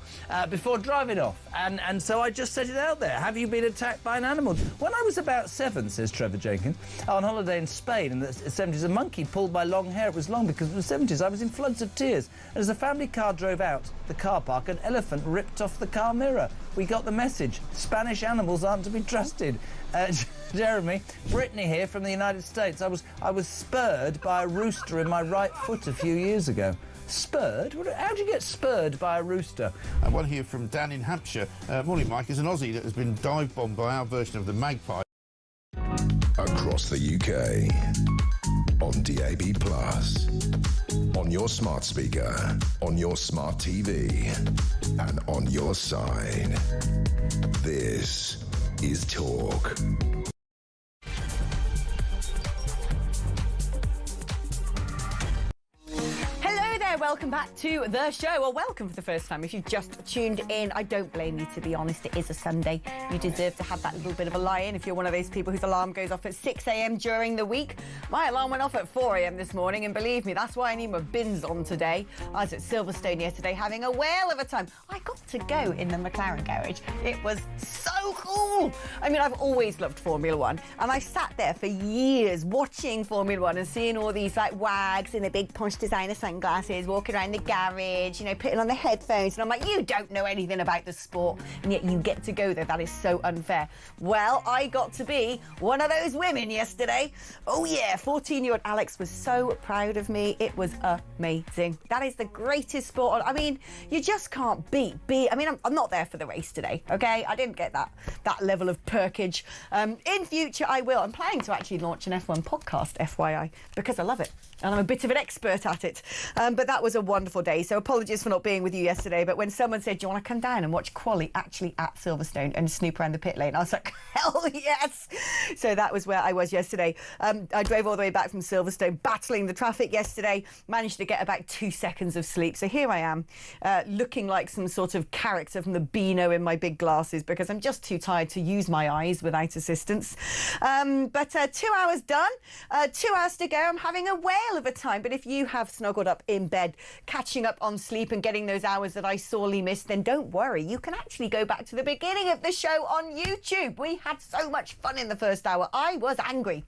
before driving off. And so I just set it out there. Have you been attacked by an animal? When I was about 7, says Trevor Jenkins, on holiday in Spain in the 70s, a monkey pulled my long hair. It was long because it was the 70s. I was in floods of tears. And as the family car drove out the car park, an elephant ripped off the car mirror. We got the message. Spanish animals aren't to be trusted. Jeremy, Brittany here from the United States. I was spurred by a rooster in my right foot a few years ago. Spurred? How do you get spurred by a rooster? One here from Dan in Hampshire. Morning, Mike. Is an Aussie that has been dive bombed by our version of the magpie. Across the UK, on DAB+, on your smart speaker, on your smart TV, and on your side. This is Talk. Welcome back to the show, or welcome for the first time if you've just tuned in. I don't blame you, to be honest. It is a Sunday. You deserve to have that little bit of a lie-in if you're one of those people whose alarm goes off at 6 a.m. during the week. My alarm went off at 4 a.m. this morning, and believe me, that's why I need my bins on today. I was at Silverstone yesterday having a whale of a time. I got to go in the McLaren garage. It was so cool. I mean, I've always loved Formula One, and I sat there for years watching Formula One and seeing all these like wags in their big posh designer sunglasses walking around the garage, you know, putting on the headphones, and I'm like, you don't know anything about the sport, and yet you get to go there. That is so unfair. Well, I got to be one of those women yesterday. Oh yeah, 14-year-old Alex was so proud of me. It was amazing. That is the greatest sport. I mean, you just can't beat. I mean, I'm not there for the race today, okay? I didn't get that level of perkage. In future, I will. I'm planning to actually launch an F1 podcast, FYI, because I love it, and I'm a bit of an expert at it. But that was a wonderful day. So apologies for not being with you yesterday, but when someone said, do you want to come down and watch Quali actually at Silverstone and snoop around the pit lane, I was like, hell yes. So that was where I was yesterday. I drove all the way back from Silverstone, battling the traffic yesterday, managed to get about 2 seconds of sleep. So here I am, looking like some sort of character from the Beano in my big glasses because I'm just too tired to use my eyes without assistance. But 2 hours done, 2 hours to go. I'm having a whale of a time. But if you have snuggled up in bed, catching up on sleep and getting those hours that I sorely missed, then don't worry. You can actually go back to the beginning of the show on YouTube. We had so much fun in the first hour. I was angry.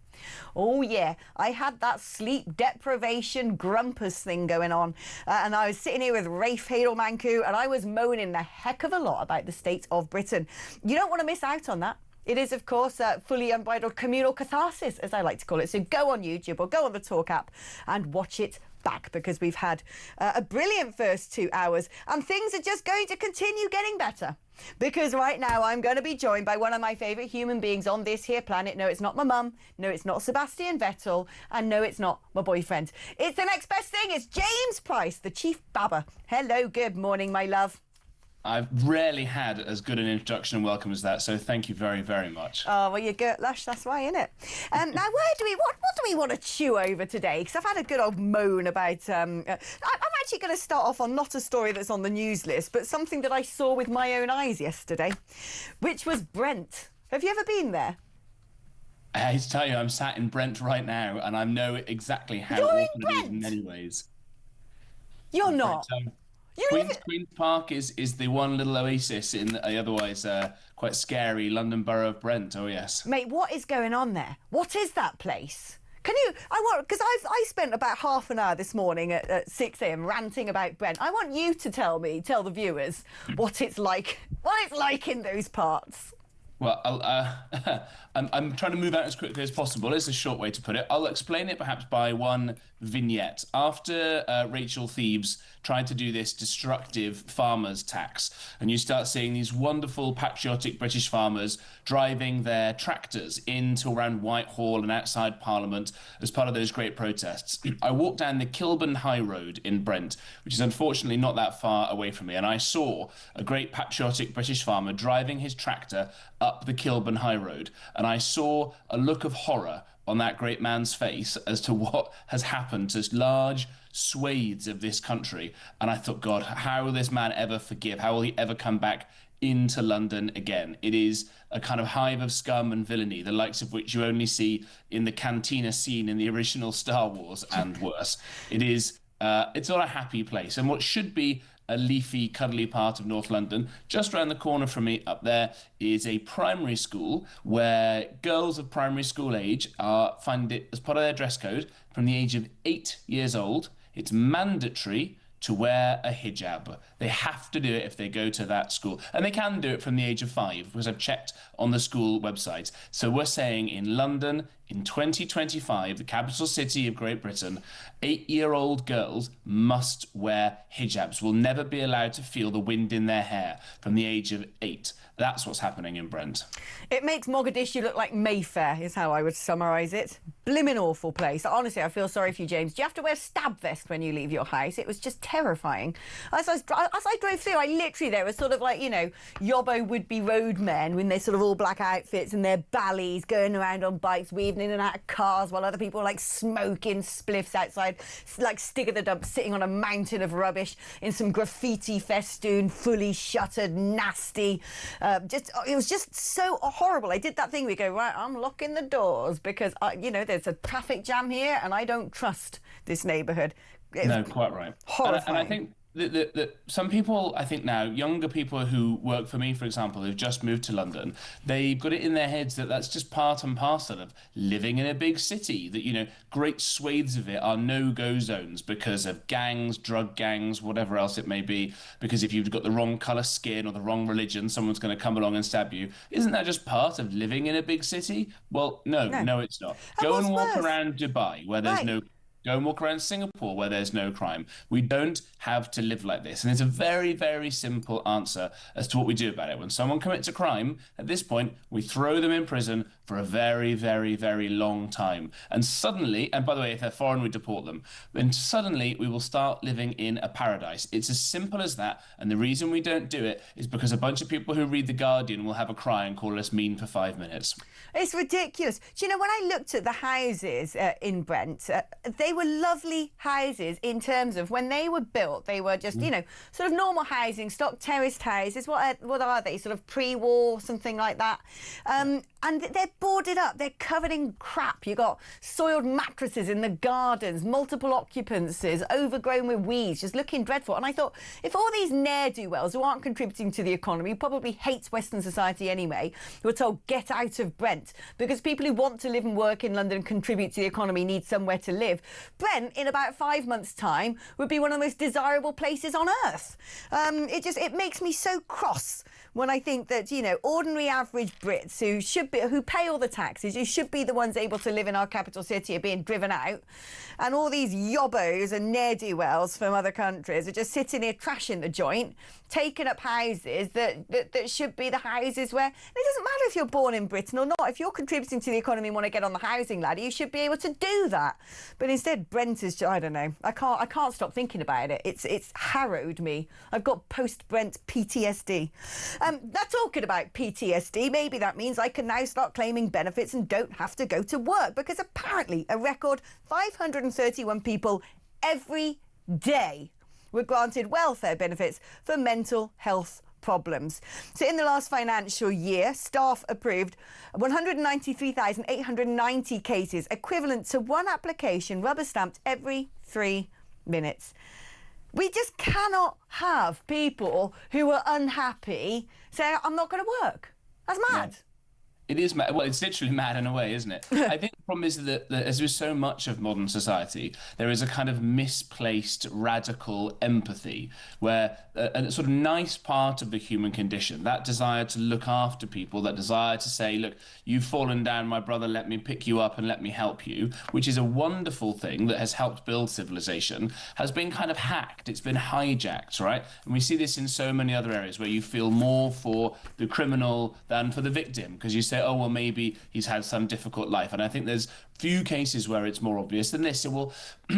Oh yeah, I had that sleep deprivation grumpus thing going on, and I was sitting here with Rafe Hadelmanku and I was moaning the heck of a lot about the state of Britain. You don't want to miss out on that. It is, of course, fully unbridled communal catharsis, as I like to call it. So go on YouTube or go on the Talk app and watch it back, because we've had a brilliant first 2 hours and things are just going to continue getting better. Because right now I'm going to be joined by one of my favourite human beings on this here planet. No, it's not my mum. No, it's not Sebastian Vettel. And no, it's not my boyfriend. It's the next best thing. It's James Price, the chief babber. Hello, good morning, my love. I've rarely had as good an introduction and welcome as that, so thank you very, very much. Oh, well, you're Gert Lush, that's why, innit? Now, what do we want to chew over today? Because I've had a good old moan about... I'm actually going to start off on not a story that's on the news list, but something that I saw with my own eyes yesterday, which was Brent. Have you ever been there? I hate to tell you, I'm sat in Brent right now, and I know exactly how You're awful in it is Brent? in many ways. You're not. Queen's Park is the one little oasis in the otherwise quite scary London borough of Brent. Oh yes, mate. What is going on there? What is that place? Can you? Because I spent about half an hour this morning at 6 a.m. ranting about Brent. I want you to tell the viewers what it's like in those parts. Well, I'm trying to move out as quickly as possible. It's a short way to put it. I'll explain it perhaps by one vignette. After Rachel Thebes tried to do this destructive farmers tax, and you start seeing these wonderful patriotic British farmers driving their tractors into around Whitehall and outside Parliament as part of those great protests. I walked down the Kilburn High Road in Brent, which is unfortunately not that far away from me, and I saw a great patriotic British farmer driving his tractor up the Kilburn High Road, and I saw a look of horror on that great man's face as to what has happened to large swathes of this country. And I thought, God, how will this man ever forgive? How will he ever come back into London again? It is a kind of hive of scum and villainy, the likes of which you only see in the cantina scene in the original Star Wars and worse. It's not a happy place. And what should be a leafy, cuddly part of North London, just around the corner from me up there is a primary school where girls of primary school age find it as part of their dress code from the age of 8 years old. It's mandatory to wear a hijab. They have to do it if they go to that school. And they can do it from the age of 5, because I've checked on the school website. So we're saying in London, in 2025, the capital city of Great Britain, 8-year-old girls must wear hijabs, will never be allowed to feel the wind in their hair from the age of 8. That's what's happening in Brent. It makes Mogadishu look like Mayfair, is how I would summarise it. Blimmin' awful place. Honestly, I feel sorry for you, James. Do you have to wear a stab vest when you leave your house? It was just terrifying. As I drove through, I literally, there was sort of like, yobbo would-be roadmen in their sort of all black outfits and their ballies going around on bikes, weaving in and out of cars while other people were like smoking spliffs outside, like Stig of the Dump, sitting on a mountain of rubbish in some graffiti festoon, fully shuttered, nasty. It was just so horrible. I did that thing where you go, right, I'm locking the doors because, there's a traffic jam here and I don't trust this neighbourhood. No, quite right. Horrifying. And I think that some people, I think now, younger people who work for me, for example, who've just moved to London, they've got it in their heads that that's just part and parcel of living in a big city, that, great swathes of it are no-go zones because of gangs, drug gangs, whatever else it may be, because if you've got the wrong colour skin or the wrong religion, someone's going to come along and stab you. Isn't that just part of living in a big city? Well, no, it's not. Go and walk around Dubai, where there's no Go and walk around Singapore where there's no crime. We don't have to live like this. And it's a very, very simple answer as to what we do about it. When someone commits a crime, at this point, we throw them in prison for a very, very, very long time. And suddenly, and by the way, if they're foreign, we deport them. Then suddenly we will start living in a paradise. It's as simple as that. And the reason we don't do it is because a bunch of people who read The Guardian will have a cry and call us mean for 5 minutes. It's ridiculous. Do you know, when I looked at the houses in Brent, they were lovely houses in terms of when they were built, they were just, you know, sort of normal housing, stock terraced houses. What are they? Sort of pre-war, something like that. And they're boarded up. They're covered in crap. You got soiled mattresses in the gardens, multiple occupancies, overgrown with weeds, just looking dreadful. And I thought, if all these ne'er-do-wells who aren't contributing to the economy, probably hates Western society anyway, who are told, get out of Brent, because people who want to live and work in London and contribute to the economy need somewhere to live, Brent, in about 5 months' time, would be one of the most desirable places on earth. It makes me so cross when I think that, you know, ordinary average Brits who pay all the taxes, who should be the ones able to live in our capital city, are being driven out, and all these yobbos and ne'er-do-wells from other countries are just sitting here trashing the joint, taking up houses that should be the houses where... It doesn't matter if you're born in Britain or not. If you're contributing to the economy and want to get on the housing ladder, you should be able to do that. But instead, Brent is... I don't know. I can't stop thinking about it. It's harrowed me. I've got post-Brent PTSD. Now, talking about PTSD, maybe that means I can now start claiming benefits and don't have to go to work, because apparently a record 531 people every day were granted welfare benefits for mental health problems. So in the last financial year, staff approved 193,890 cases, equivalent to one application rubber-stamped every 3 minutes. We just cannot have people who are unhappy say, I'm not going to work. That's mad. No. It is mad. Well, it's literally mad in a way, isn't it? I think the problem is that as with so much of modern society, there is a kind of misplaced radical empathy where a sort of nice part of the human condition, that desire to look after people, that desire to say, look, you've fallen down, my brother, let me pick you up and let me help you, which is a wonderful thing that has helped build civilization, has been kind of hacked. It's been hijacked, right? And we see this in so many other areas where you feel more for the criminal than for the victim, because you say, oh, well, maybe he's had some difficult life. And I think there's few cases where it's more obvious than this. So, well,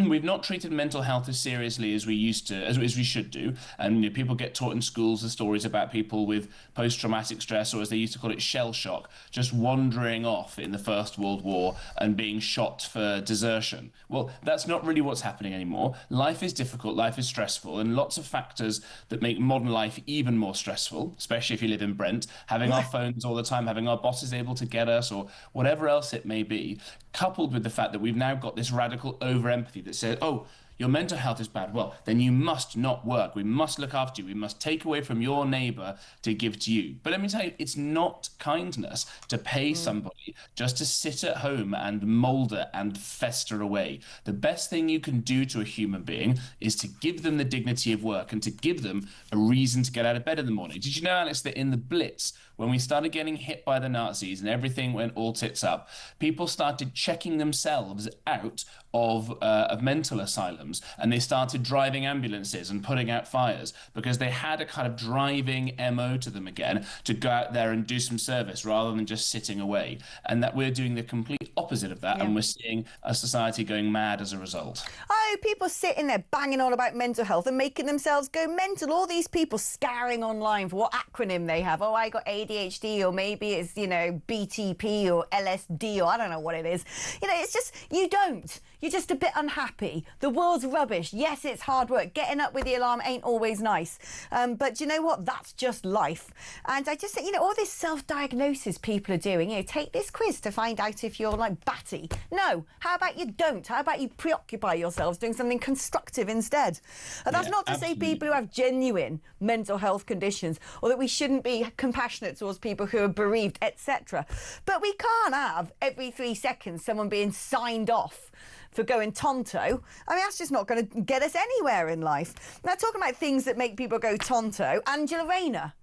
we've not treated mental health as seriously as we used to, as we should do. And you know, people get taught in schools the stories about people with post-traumatic stress, or as they used to call it, shell shock, just wandering off in the First World War and being shot for desertion. Well, that's not really what's happening anymore. Life is difficult, life is stressful, and lots of factors that make modern life even more stressful, especially if you live in Brent, having our phones all the time, having our bosses able to get us, or whatever else it may be, coupled with the fact that we've now got this radical over-empathy that says, oh, your mental health is bad, well, then you must not work. We must look after you. We must take away from your neighbour to give to you. But let me tell you, it's not kindness to pay somebody just to sit at home and moulder and fester away. The best thing you can do to a human being is to give them the dignity of work and to give them a reason to get out of bed in the morning. Did you know, Alex, that in the Blitz, when we started getting hit by the Nazis and everything went all tits up, people started checking themselves out of mental asylums, and they started driving ambulances and putting out fires because they had a kind of driving MO to them again to go out there and do some service rather than just sitting away. And that we're doing the complete opposite of that, and we're seeing a society going mad as a result. Oh, people sitting there banging on about mental health and making themselves go mental. All these people scouring online for what acronym they have. Oh, I got ADHD, or maybe it's, you know, BTP or LSD, or I don't know what it is. You know, it's just, you don't. You're just a bit unhappy. The world's rubbish. Yes, it's hard work. Getting up with the alarm ain't always nice. But you know what? That's just life. And I just think, you know, all this self-diagnosis people are doing, you know, take this quiz to find out if you're like batty. No. How about you don't? How about you preoccupy yourselves doing something constructive instead? That's not to say people who have genuine mental health conditions, or that we shouldn't be compassionate towards people who are bereaved, etc. But we can't have every 3 seconds someone being signed off for going tonto. I mean, that's just not going to get us anywhere in life. Now, talking about things that make people go tonto, Angela Rayner.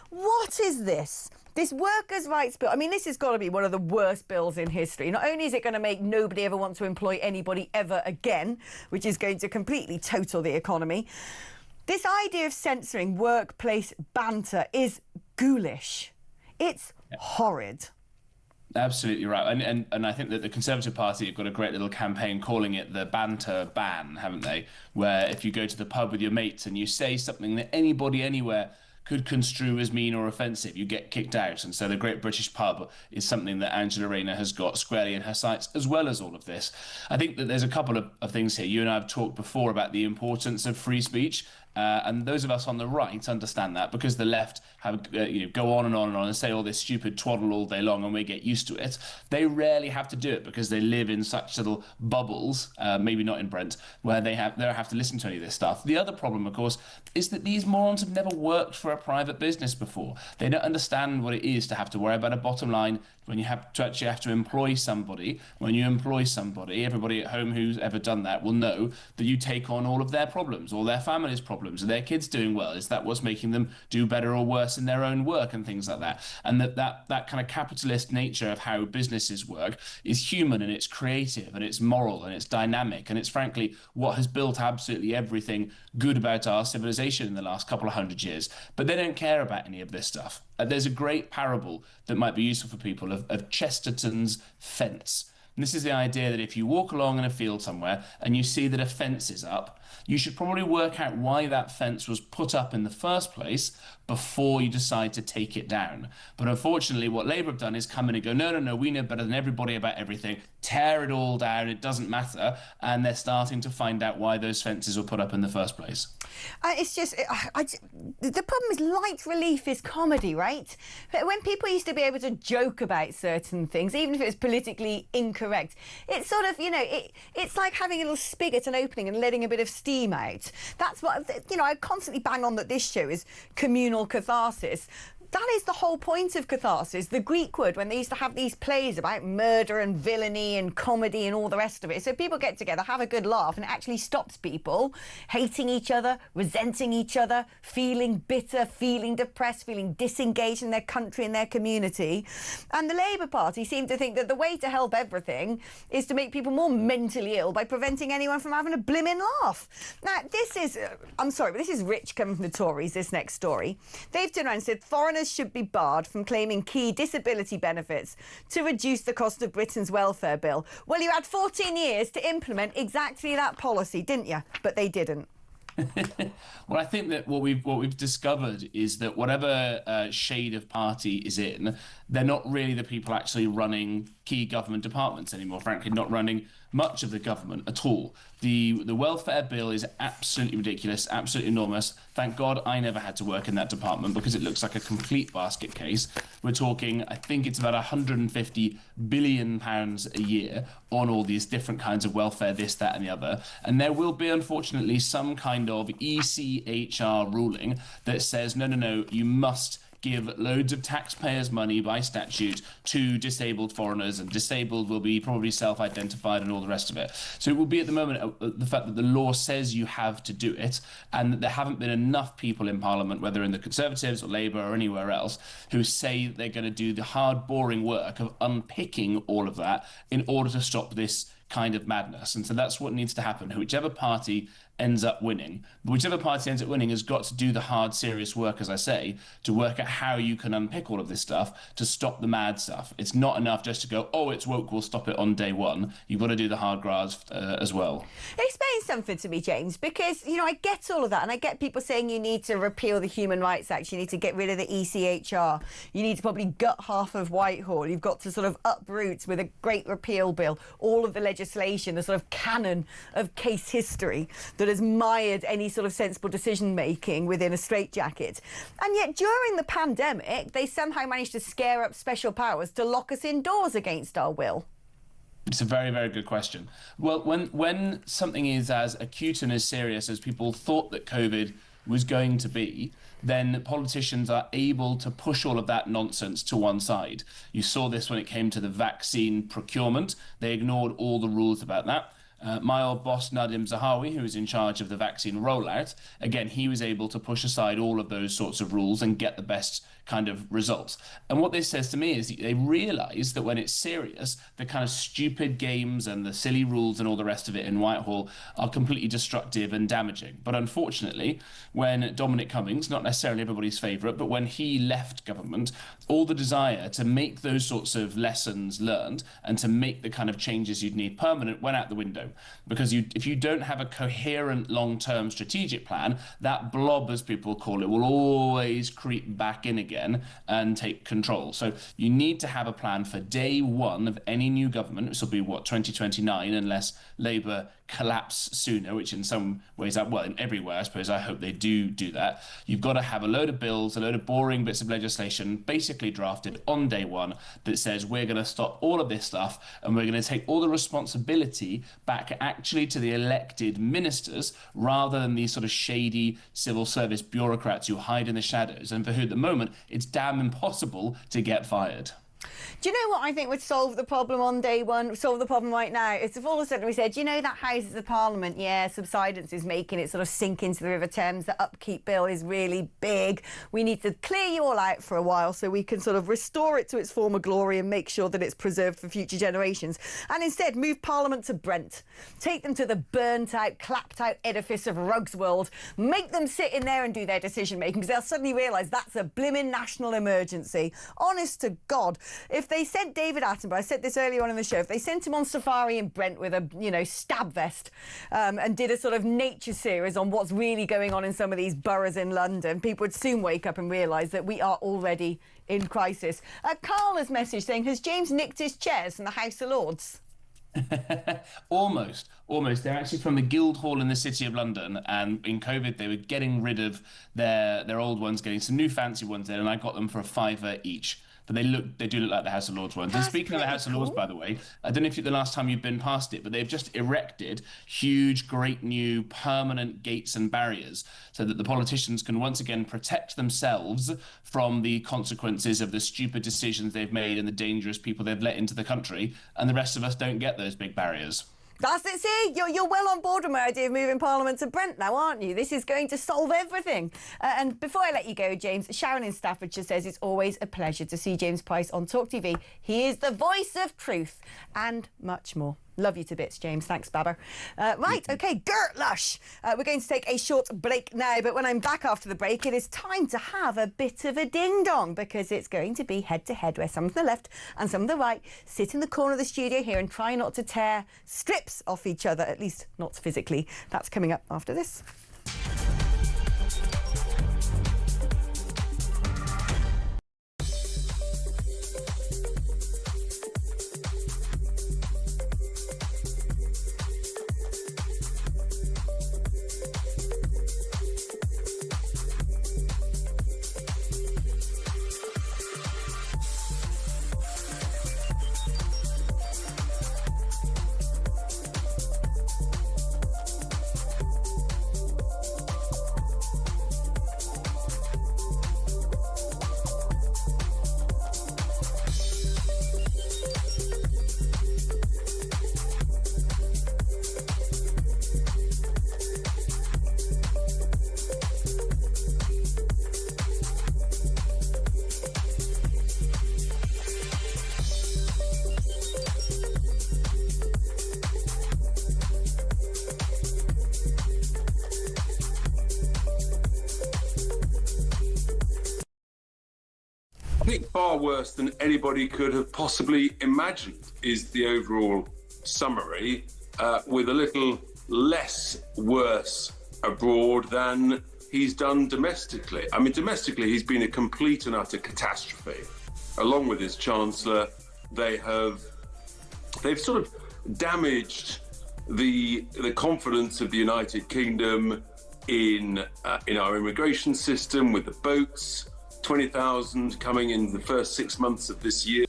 What is this? This workers' rights bill, I mean, this has got to be one of the worst bills in history. Not only is it going to make nobody ever want to employ anybody ever again, which is going to completely total the economy, this idea of censoring workplace banter is ghoulish. It's horrid. Absolutely right. And I think that the Conservative Party have got a great little campaign calling it the banter ban, haven't they? Where if you go to the pub with your mates and you say something that anybody anywhere could construe as mean or offensive, you get kicked out. And so the Great British Pub is something that Angela Rayner has got squarely in her sights, as well as all of this. I think that there's a couple of things here. You and I have talked before about the importance of free speech. And those of us on the right understand that, because the left have go on and on and on and say all this stupid twaddle all day long, and we get used to it. They rarely have to do it because they live in such little bubbles, maybe not in Brent, where they don't have to listen to any of this stuff. The other problem, of course, is that these morons have never worked for a private business before. They don't understand what it is to have to worry about a bottom line when you have to employ somebody. When you employ somebody, everybody at home who's ever done that will know that you take on all of their problems, all their family's problems. Are their kids doing well? Is that what's making them do better or worse in their own work and things like that? And that kind of capitalist nature of how businesses work is human, and it's creative, and it's moral, and it's dynamic, and it's frankly what has built absolutely everything good about our civilization in the last couple of hundred years. But they don't care about any of this stuff. There's a great parable that might be useful for people of Chesterton's fence. And this is the idea that if you walk along in a field somewhere and you see that a fence is up, you should probably work out why that fence was put up in the first place before you decide to take it down. But unfortunately, what Labour have done is come in and go, no, we know better than everybody about everything, tear it all down, it doesn't matter, and they're starting to find out why those fences were put up in the first place. It's just, the problem is light relief is comedy, right? When people used to be able to joke about certain things, even if it was politically incorrect, it's sort of, it's like having a little spigot and opening and letting a bit of steam out. That's what, I constantly bang on that this show is communal catharsis. That is the whole point of catharsis. The Greek word, when they used to have these plays about murder and villainy and comedy and all the rest of it. So people get together, have a good laugh, and it actually stops people hating each other, resenting each other, feeling bitter, feeling depressed, feeling disengaged in their country and their community. And the Labour Party seem to think that the way to help everything is to make people more mentally ill by preventing anyone from having a blimmin' laugh. Now, this is, I'm sorry, but this is rich coming from the Tories, this next story. They've turned around and said foreigners should be barred from claiming key disability benefits to reduce the cost of Britain's welfare bill. Well, you had 14 years to implement exactly that policy, didn't you? But they didn't. Well, I think that what we've discovered is that whatever shade of party is in, they're not really the people actually running key government departments anymore, frankly, not running much of the government at all. The welfare bill is absolutely ridiculous, absolutely enormous. Thank God I never had to work in that department because it looks like a complete basket case. We're talking, I think it's about £150 billion a year on all these different kinds of welfare, this, that and the other. And there will be, unfortunately, some kind of ECHR ruling that says, no, you must give loads of taxpayers' money by statute to disabled foreigners, and disabled will be probably self-identified and all the rest of it. So it will be at the moment the fact that the law says you have to do it, and that there haven't been enough people in Parliament, whether in the Conservatives or Labour or anywhere else, who say they're going to do the hard, boring work of unpicking all of that in order to stop this kind of madness. And so that's what needs to happen. Whichever party ends up winning has got to do the hard, serious work, as I say, to work out how you can unpick all of this stuff to stop the mad stuff. It's not enough just to go, oh, it's woke, we'll stop it on day one. You've got to do the hard graft as well. Explain something to me, James, because, I get all of that, and I get people saying you need to repeal the Human Rights Act, you need to get rid of the ECHR, you need to probably gut half of Whitehall, you've got to sort of uproot with a great repeal bill all of the legislation, the sort of canon of case history that has mired any sort of sensible decision-making within a straitjacket. And yet, during the pandemic, they somehow managed to scare up special powers to lock us indoors against our will. It's a very, very good question. Well, when something is as acute and as serious as people thought that COVID was going to be, then politicians are able to push all of that nonsense to one side. You saw this when it came to the vaccine procurement. They ignored all the rules about that. My old boss, Nadim Zahawi, who was in charge of the vaccine rollout, again, he was able to push aside all of those sorts of rules and get the best kind of results. And what this says to me is they realise that when it's serious, the kind of stupid games and the silly rules and all the rest of it in Whitehall are completely destructive and damaging. But unfortunately, when Dominic Cummings, not necessarily everybody's favourite, but when he left government, all the desire to make those sorts of lessons learned and to make the kind of changes you'd need permanent went out the window. Because if you don't have a coherent long-term strategic plan, that blob, as people call it, will always creep back in again and take control. So you need to have a plan for day one of any new government, which will be, 2029, unless Labour collapse sooner, which in some ways, well, in everywhere, I suppose, I hope they do that. You've got to have a load of bills, a load of boring bits of legislation basically drafted on day one that says we're going to stop all of this stuff and we're going to take all the responsibility back actually to the elected ministers rather than these sort of shady civil service bureaucrats who hide in the shadows and for who at the moment it's damn impossible to get fired. Do you know what I think would solve the problem on day one, solve the problem right now? It's if all of a sudden we said, you know, that Houses of Parliament, yeah, subsidence is making it sort of sink into the River Thames. The upkeep bill is really big. We need to clear you all out for a while so we can sort of restore it to its former glory and make sure that it's preserved for future generations. And instead, move Parliament to Brent. Take them to the burnt-out, clapped-out edifice of Rugsworld. Make them sit in there and do their decision-making because they'll suddenly realise that's a blimmin' national emergency. Honest to God. If they sent David Attenborough, I said this earlier on in the show, if they sent him on safari in Brent with a, you know, stab vest and did a sort of nature series on what's really going on in some of these boroughs in London, people would soon wake up and realise that we are already in crisis. Carla's message saying, has James nicked his chairs from the House of Lords? Almost. They're actually from the Guildhall in the City of London, and in COVID they were getting rid of their old ones, getting some new fancy ones there, and I got them for £5 each. But they do look like the House of Lords ones. And speaking of the House of Lords, by the way, I don't know if the last time you've been past it, but they've just erected huge, great new permanent gates and barriers so that the politicians can once again protect themselves from the consequences of the stupid decisions they've made and the dangerous people they've let into the country, and the rest of us don't get those big barriers. That's it, see? You're well on board with my idea of moving Parliament to Brent now, aren't you? This is going to solve everything. And before I let you go, James, Sharon in Staffordshire says it's always a pleasure to see James Price on talkTV. He is the voice of truth and much more. Love you to bits, James. Thanks, Babber. Right, OK, Gert Lush. We're going to take a short break now, but when I'm back after the break, it is time to have a bit of a ding-dong because it's going to be head-to-head where some of the left and some of the right sit in the corner of the studio here and try not to tear strips off each other, at least not physically. That's coming up after this. I think far worse than anybody could have possibly imagined is the overall summary, with a little less worse abroad than he's done domestically. I mean, domestically, he's been a complete and utter catastrophe. Along with his Chancellor, they've sort of damaged the confidence of the United Kingdom in our immigration system with the boats. 20,000 coming in the first 6 months of this year.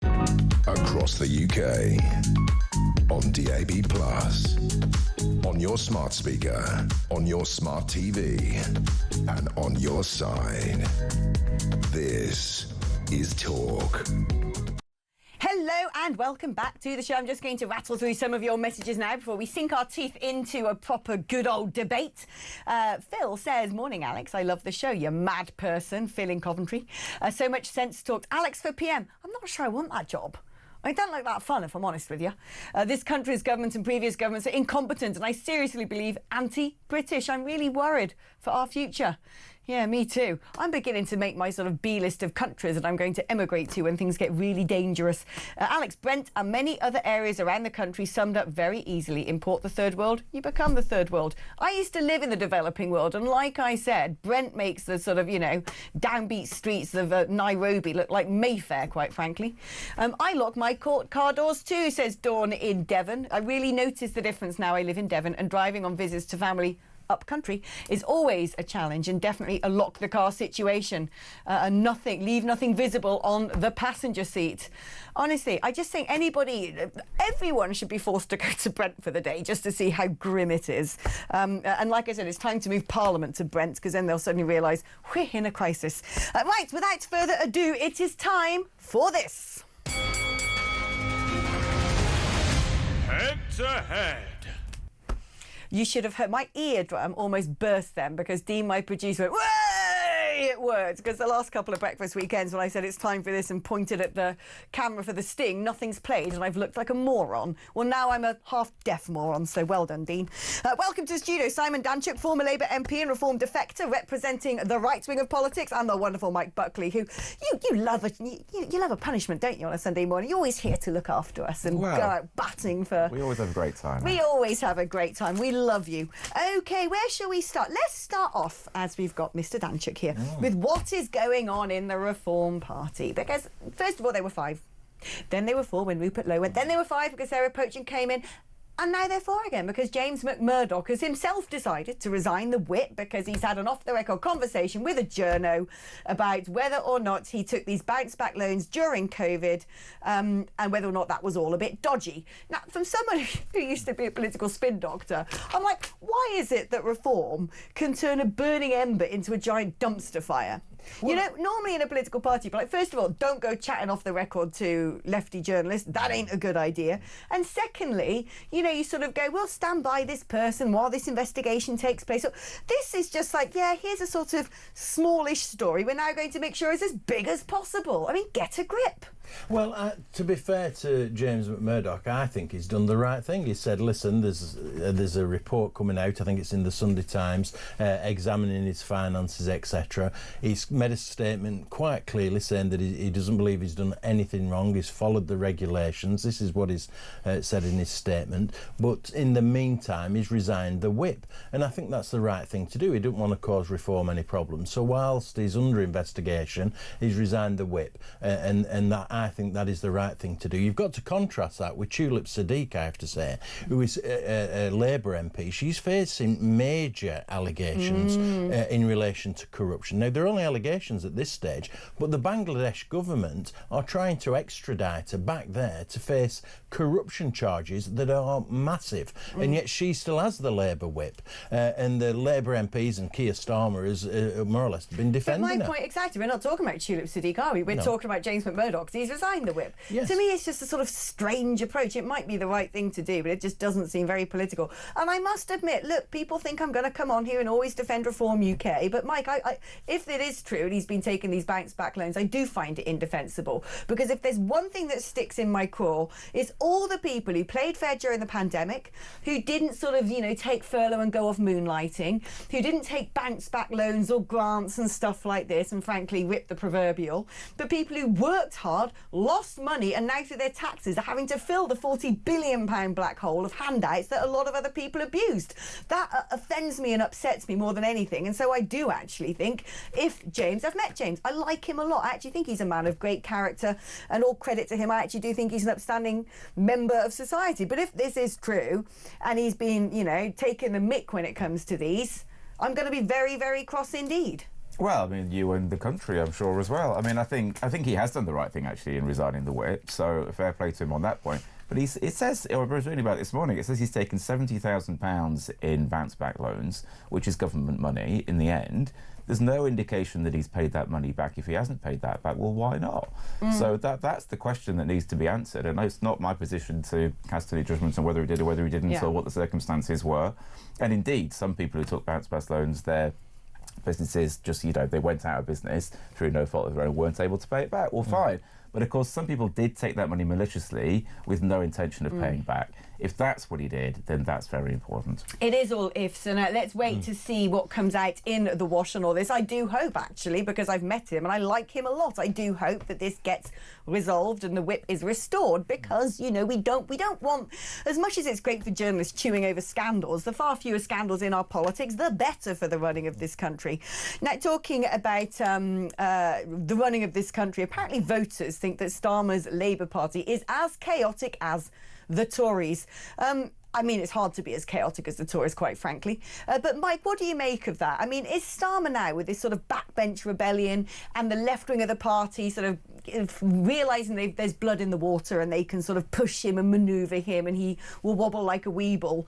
Across the UK, on DAB+, on your smart speaker, on your smart TV, and on your side. This is Talk. Hello And welcome back to the show. I'm just going to rattle through some of your messages now before we sink our teeth into a proper good old debate. Phil says, morning, Alex. I love the show. You mad person. Phil in Coventry. So much sense talked. Alex for PM. I'm not sure I want that job. I don't like that fun, if I'm honest with you. This country's government and previous governments are incompetent, and I seriously believe anti-British. I'm really worried for our future. Yeah, me too. I'm beginning to make my sort of B list of countries that I'm going to emigrate to when things get really dangerous. Alex, Brent and many other areas around the country summed up very easily. Import the third world, you become the third world. I used to live in the developing world, and like I said, Brent makes the sort of, you know, downbeat streets of Nairobi look like Mayfair, quite frankly. I lock my car doors too, says Dawn in Devon. I really notice the difference now I live in Devon, and driving on visits to family up country is always a challenge, and definitely a lock the car situation, and leave nothing visible on the passenger seat. Honestly, I just think everyone should be forced to go to Brent for the day just to see how grim it is. And like I said, it's time to move Parliament to Brent, because then they'll suddenly realise we're in a crisis. Right, without further ado, it is time for this. Head to head. You should have heard my eardrum almost burst then, because Dean, my producer, went, "Way!" It worked, because the last couple of breakfast weekends when I said it's time for this and pointed at the camera for the sting, nothing's played and I've looked like a moron. Well, now I'm a half-deaf moron, so well done, Dean. Welcome to the studio, Simon Danchuk, former Labour MP and Reform defector, representing the right wing of politics, and the wonderful Mike Buckley, who you love a punishment, don't you, on a Sunday morning? You're always here to look after us and go out batting for... We always have a great time. We always have a great time. We love you. OK, where shall we start? Let's start off, as we've got Mr Danchuk here, with what is going on in the Reform Party. Because, first of all, they were 5. Then they were 4 when Rupert Lowe went. Then they were 5 because Sarah Poaching came in. And now they're 4 again because James McMurdoch has himself decided to resign the whip because he's had an off-the-record conversation with a journo about whether or not he took these bounce-back loans during COVID, and whether or not that was all a bit dodgy. Now, from someone who used to be a political spin doctor, I'm like, why is it that Reform can turn a burning ember into a giant dumpster fire? You know, normally in a political party, but like, first of all, don't go chatting off the record to lefty journalists. That ain't a good idea. And secondly, you know, you sort of go, we'll stand by this person while this investigation takes place. So this is just like, yeah, here's a sort of smallish story. We're now going to make sure it's as big as possible. I mean, get a grip. Well, to be fair to James McMurdoch, I think he's done the right thing. He said, listen, there's a report coming out, I think it's in the Sunday Times, examining his finances, etc. He's made a statement quite clearly saying that he doesn't believe he's done anything wrong. He's followed the regulations. This is what he's said in his statement. But in the meantime, he's resigned the whip. And I think that's the right thing to do. He didn't want to cause Reform any problems. So whilst he's under investigation, he's resigned the whip. And that, I think that is the right thing to do. You've got to contrast that with Tulip Siddiq, I have to say, who is a Labour MP. She's facing major allegations in relation to corruption. Now, they're only allegations at this stage, but the Bangladesh government are trying to extradite her back there to face corruption charges that are massive, and yet she still has the Labour whip, and the Labour MPs and Keir Starmer has more or less been defending her. But my point, exactly, we're not talking about Tulip Siddiq, are we? We're talking about James McMurdoch. He's resigned the whip. Yes. To me, it's just a sort of strange approach. It might be the right thing to do, but it just doesn't seem very political. And I must admit, look, people think I'm going to come on here and always defend Reform UK, but Mike, if it is true and he's been taking these bounce-back loans, I do find it indefensible. Because if there's one thing that sticks in my craw, it's all the people who played fair during the pandemic, who didn't sort of, you know, take furlough and go off moonlighting, who didn't take bounce-back loans or grants and stuff like this, and frankly, rip the proverbial, but people who worked hard, lost money, and now through their taxes are having to fill the £40 billion black hole of handouts that a lot of other people abused. That offends me and upsets me more than anything. And so I do actually think I've met James, I like him a lot. I actually think he's a man of great character, and all credit to him. I actually do think he's an upstanding member of society. But if this is true and he's been, you know, taking the mick when it comes to these, I'm going to be very, very cross indeed. Well, I mean, you and the country, I'm sure, as well. I mean, I think he has done the right thing, actually, in resigning the whip, so fair play to him on that point. But it says, or I was reading about it this morning, it says he's taken £70,000 in bounce-back loans, which is government money in the end. There's no indication that he's paid that money back. If he hasn't paid that back, well, why not? So that's the question that needs to be answered. And it's not my position to cast any judgment on whether he did or whether he didn't, or what the circumstances were. And indeed, some people who took bounce-back loans, their businesses just, they went out of business through no fault of their own, weren't able to pay it back. Well, fine. But of course, some people did take that money maliciously with no intention of paying back. If that's what he did, then that's very important. It is all ifs, and let's wait to see what comes out in the wash on all this. I do hope, actually, because I've met him and I like him a lot, I do hope that this gets resolved and the whip is restored, because, we don't want, as much as it's great for journalists chewing over scandals, the far fewer scandals in our politics, the better for the running of this country. Now, talking about the running of this country, apparently voters think that Starmer's Labour Party is as chaotic as the Tories. I mean, it's hard to be as chaotic as the Tories, quite frankly. But, Mike, what do you make of that? I mean, is Starmer now, with this sort of backbench rebellion and the left wing of the party sort of realising there's blood in the water and they can sort of push him and manoeuvre him and he will wobble like a weeble,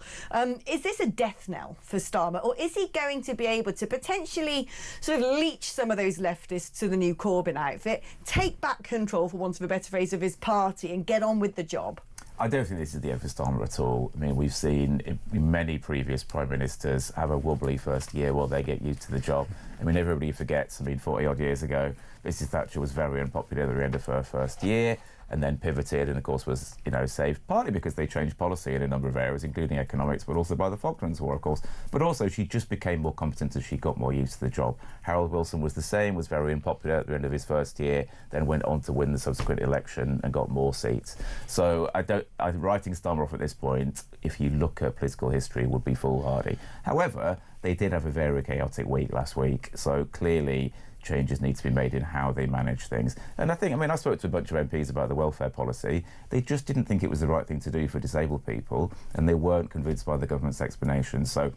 is this a death knell for Starmer? Or is he going to be able to potentially sort of leech some of those leftists to the new Corbyn outfit, take back control, for want of a better phrase, of his party and get on with the job? I don't think this is the end for Starmer at all. I mean, we've seen many previous Prime Ministers have a wobbly first year while they get used to the job. I mean, everybody forgets, 40-odd years ago, Mrs Thatcher was very unpopular at the end of her first year and then pivoted and, of course, was, saved partly because they changed policy in a number of areas, including economics, but also by the Falklands War, of course. But also, she just became more competent as she got more used to the job. Harold Wilson was the same, was very unpopular at the end of his first year, then went on to win the subsequent election and got more seats. So writing Starmer off at this point, if you look at political history, would be foolhardy. However, they did have a very chaotic week last week, so clearly changes need to be made in how they manage things. And I spoke to a bunch of MPs about the welfare policy. They just didn't think it was the right thing to do for disabled people, and they weren't convinced by the government's explanation. So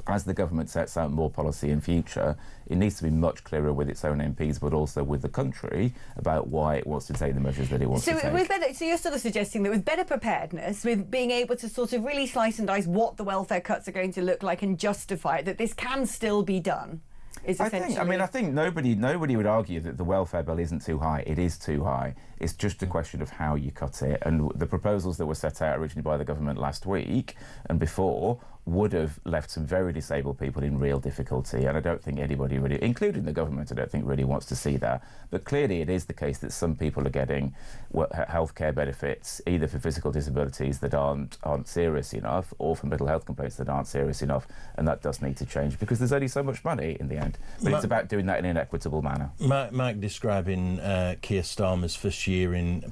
as the government sets out more policy in future, it needs to be much clearer with its own MPs, but also with the country, about why it wants to take the measures that it wants to take. So you're sort of suggesting that with better preparedness, with being able to sort of really slice and dice what the welfare cuts are going to look like and justify it, that this can still be done? I think nobody would argue that the welfare bill isn't too high. It is too high. It's just a question of how you cut it. And the proposals that were set out originally by the government last week and before would have left some very disabled people in real difficulty, and I don't think anybody really, including the government, I don't think really wants to see that. But clearly it is the case that some people are getting healthcare benefits either for physical disabilities that aren't serious enough, or for mental health complaints that aren't serious enough, and that does need to change because there's only so much money in the end. But it's about doing that in an equitable manner. Mike describing Keir Starmer's first year in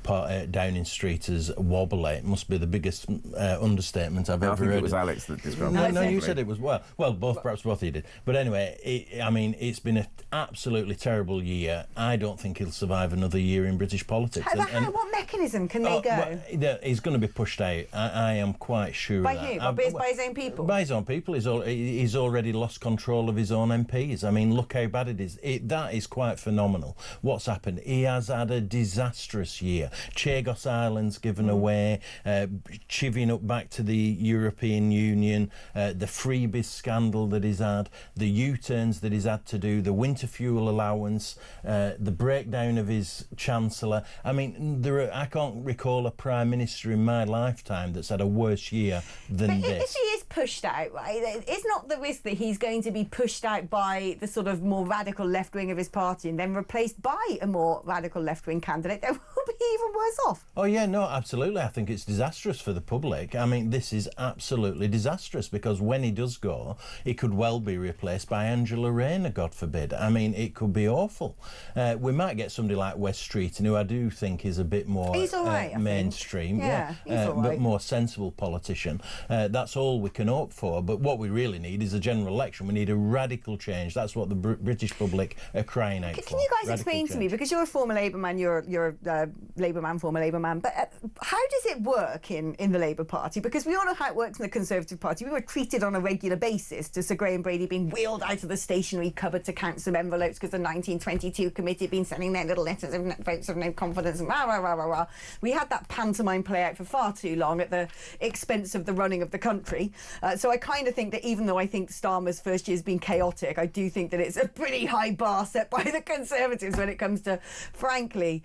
Downing Street as wobbly, it must be the biggest understatement I've ever heard. I think it was Alex that described it. No, you said it was perhaps both of you did. But anyway, it's been an absolutely terrible year. I don't think he'll survive another year in British politics. What mechanism can they go? He's going to be pushed out. I am quite sure. By who? By his own people? By his own people. He's already lost control of his own MPs. I mean, look how bad it is. That is quite phenomenal. What's happened? He has had a disastrous year. Chagos Island's given away, chivvying up back to the European Union, the freebies scandal that he's had, the U-turns that he's had to do, the winter fuel allowance, the breakdown of his Chancellor. I mean, I can't recall a Prime Minister in my lifetime that's had a worse year than this. If he is pushed out, right, it's not the risk that he's going to be pushed out by the sort of more radical left wing of his party and then replaced by a more radical left wing candidate? They will be even worse off. Oh yeah, no, absolutely. I think it's disastrous for the public. I mean, this is absolutely disastrous because when he does go, he could well be replaced by Angela Rayner, God forbid. I mean, it could be awful. We might get somebody like West Streeton, who I do think is a bit more mainstream, but more sensible politician. That's all we can hope for. But what we really need is a general election. We need a radical change. That's what the British public are crying out for. Can you guys explain to me, because you're a former Labour man, you're a Labour man, former Labour man, but how does it work in the Labour Party? Because we all know how it works in the Conservative Party. we were treated on a regular basis to Sir Graham Brady being wheeled out of the stationery cupboard to count some envelopes because the 1922 committee had been sending their little letters of votes of no confidence and rah, rah, rah, rah, rah. We had that pantomime play out for far too long at the expense of the running of the country. So I kind of think that even though I think Starmer's first year has been chaotic, I do think that it's a pretty high bar set by the Conservatives when it comes to, frankly,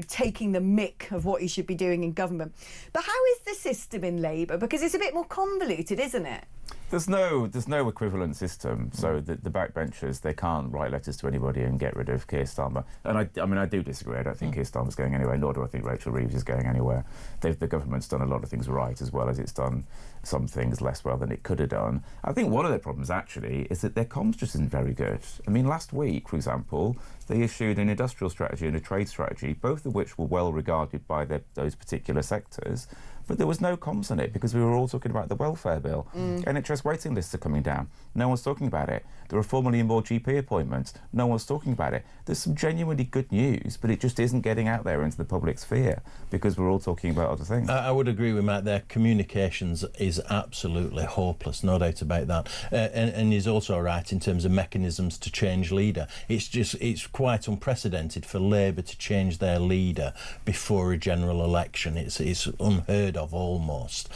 taking the mick of what he should be doing in government. But how is the system in Labour? Because it's a bit more convoluted, isn't it? There's no equivalent system, so the backbenchers, they can't write letters to anybody and get rid of Keir Starmer. And I do disagree. I don't think Keir Starmer's going anywhere, nor do I think Rachel Reeves is going anywhere. The government's done a lot of things right, as well as it's done some things less well than it could have done. I think one of the problems, actually, is that their comms just isn't very good. I mean, last week, for example, they issued an industrial strategy and a trade strategy, both of which were well regarded by those particular sectors. But there was no comms on it because we were all talking about the welfare bill. NHS waiting lists are coming down. No one's talking about it. There are 4 million more GP appointments. No one's talking about it. There's some genuinely good news, but it just isn't getting out there into the public sphere because we're all talking about other things. I would agree with Matt there. Communications is absolutely hopeless, no doubt about that. And he's also right in terms of mechanisms to change leader. It's quite unprecedented for Labour to change their leader before a general election. It's unheard of almost.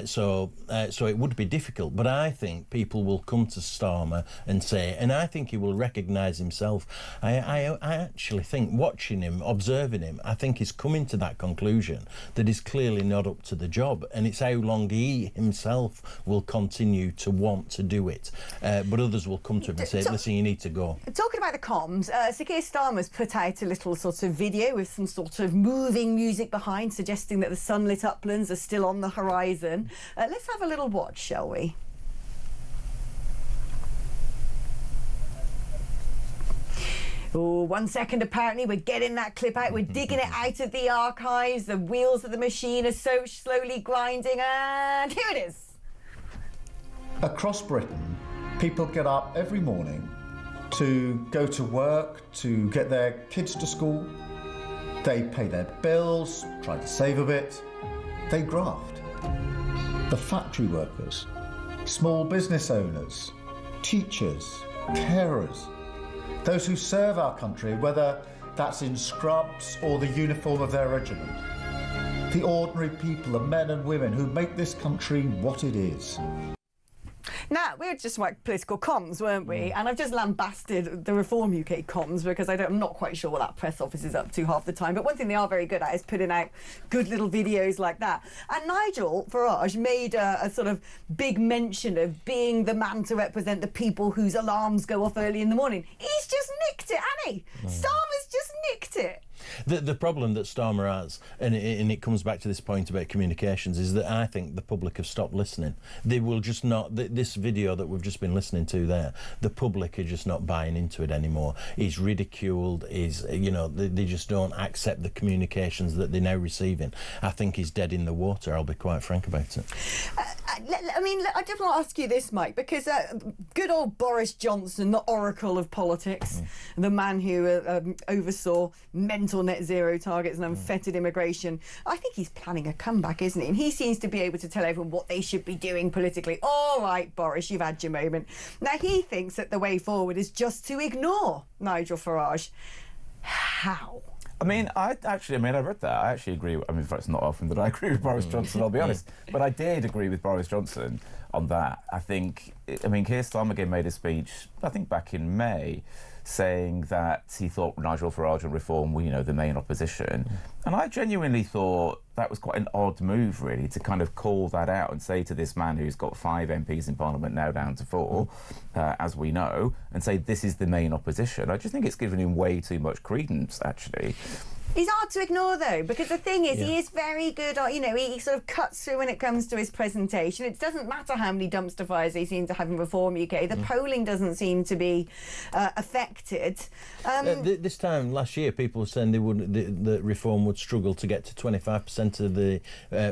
So it would be difficult, but I think people will come to Starmer and say, and I think he will recognise himself. I actually think, watching him, observing him, I think he's coming to that conclusion that he's clearly not up to the job, and it's how long he himself will continue to want to do it. But others will come to him and say, listen, you need to go. Talking about the comms, Sir Keir Starmer's put out a little sort of video with some sort of moving music behind, suggesting that the sunlit uplands are still on the horizon. Let's have a little watch, shall we? Oh, 1 second, apparently. We're getting that clip out. We're digging it out of the archives. The wheels of the machine are so slowly grinding, and here it is. Across Britain, people get up every morning to go to work, to get their kids to school. They pay their bills, try to save a bit. They graft. The factory workers, small business owners, teachers, carers, those who serve our country, whether that's in scrubs or the uniform of their regiment. The ordinary people, the men and women who make this country what it is. Now, we were just like political comms, weren't we? And I've just lambasted the Reform UK comms because I'm not quite sure what that press office is up to half the time. But one thing they are very good at is putting out good little videos like that. And Nigel Farage made a sort of big mention of being the man to represent the people whose alarms go off early in the morning. He's just nicked it, hasn't he? Starmer's just nicked it. The problem that Starmer has, and it comes back to this point about communications, is that I think the public have stopped listening. They will just not. This video that we've just been listening to there, the public are just not buying into it anymore. He's ridiculed. They just don't accept the communications that they're now receiving. I think he's dead in the water. I'll be quite frank about it. I just want to ask you this, Mike, because good old Boris Johnson, the oracle of politics, the man who oversaw mental net zero targets and unfettered immigration, I think he's planning a comeback, isn't he? And he seems to be able to tell everyone what they should be doing politically. All right, Boris, you've had your moment. Now, he thinks that the way forward is just to ignore Nigel Farage. How? I read that. I actually agree. In fact, it's not often that I agree with Boris Johnson, I'll be honest. But I did agree with Boris Johnson on that. Keir Starmer made a speech, I think back in May, saying that he thought Nigel Farage and Reform were, the main opposition. And I genuinely thought that was quite an odd move, really, to kind of call that out and say to this man who's got 5 MPs in Parliament, now down to 4, as we know, and say this is the main opposition. I just think it's given him way too much credence, actually. He's hard to ignore, though, because the thing is, he is very good at, he sort of cuts through when it comes to his presentation. It doesn't matter how many dumpster fires they seem to have in Reform UK. The polling doesn't seem to be affected. This time last year, people were saying that Reform would struggle to get to 25% of the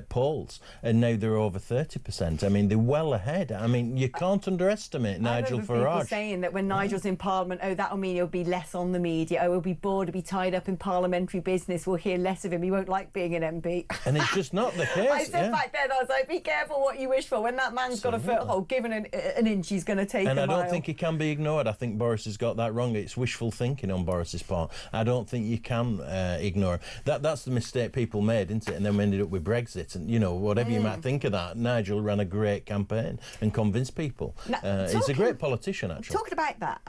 polls, and now they're over 30%. They're well ahead. You can't underestimate Nigel Farage. People saying that when Nigel's in Parliament, that'll mean he'll be less on the media. He'll be bored, he'll be tied up in parliamentary business, we'll hear less of him. He won't like being an MP. And it's just not the case. I said back then, I was like, be careful what you wish for. When that man's got a foothold, given an inch, he's going to take and a I mile. don't think he can be ignored. I think Boris has got that wrong. It's wishful thinking on Boris's part. I don't think you can ignore him. That's the mistake people made, isn't it? And then we ended up with Brexit. And, you know, whatever you might think of that, Nigel ran a great campaign and convinced people. He's a great politician, actually. Talking about that,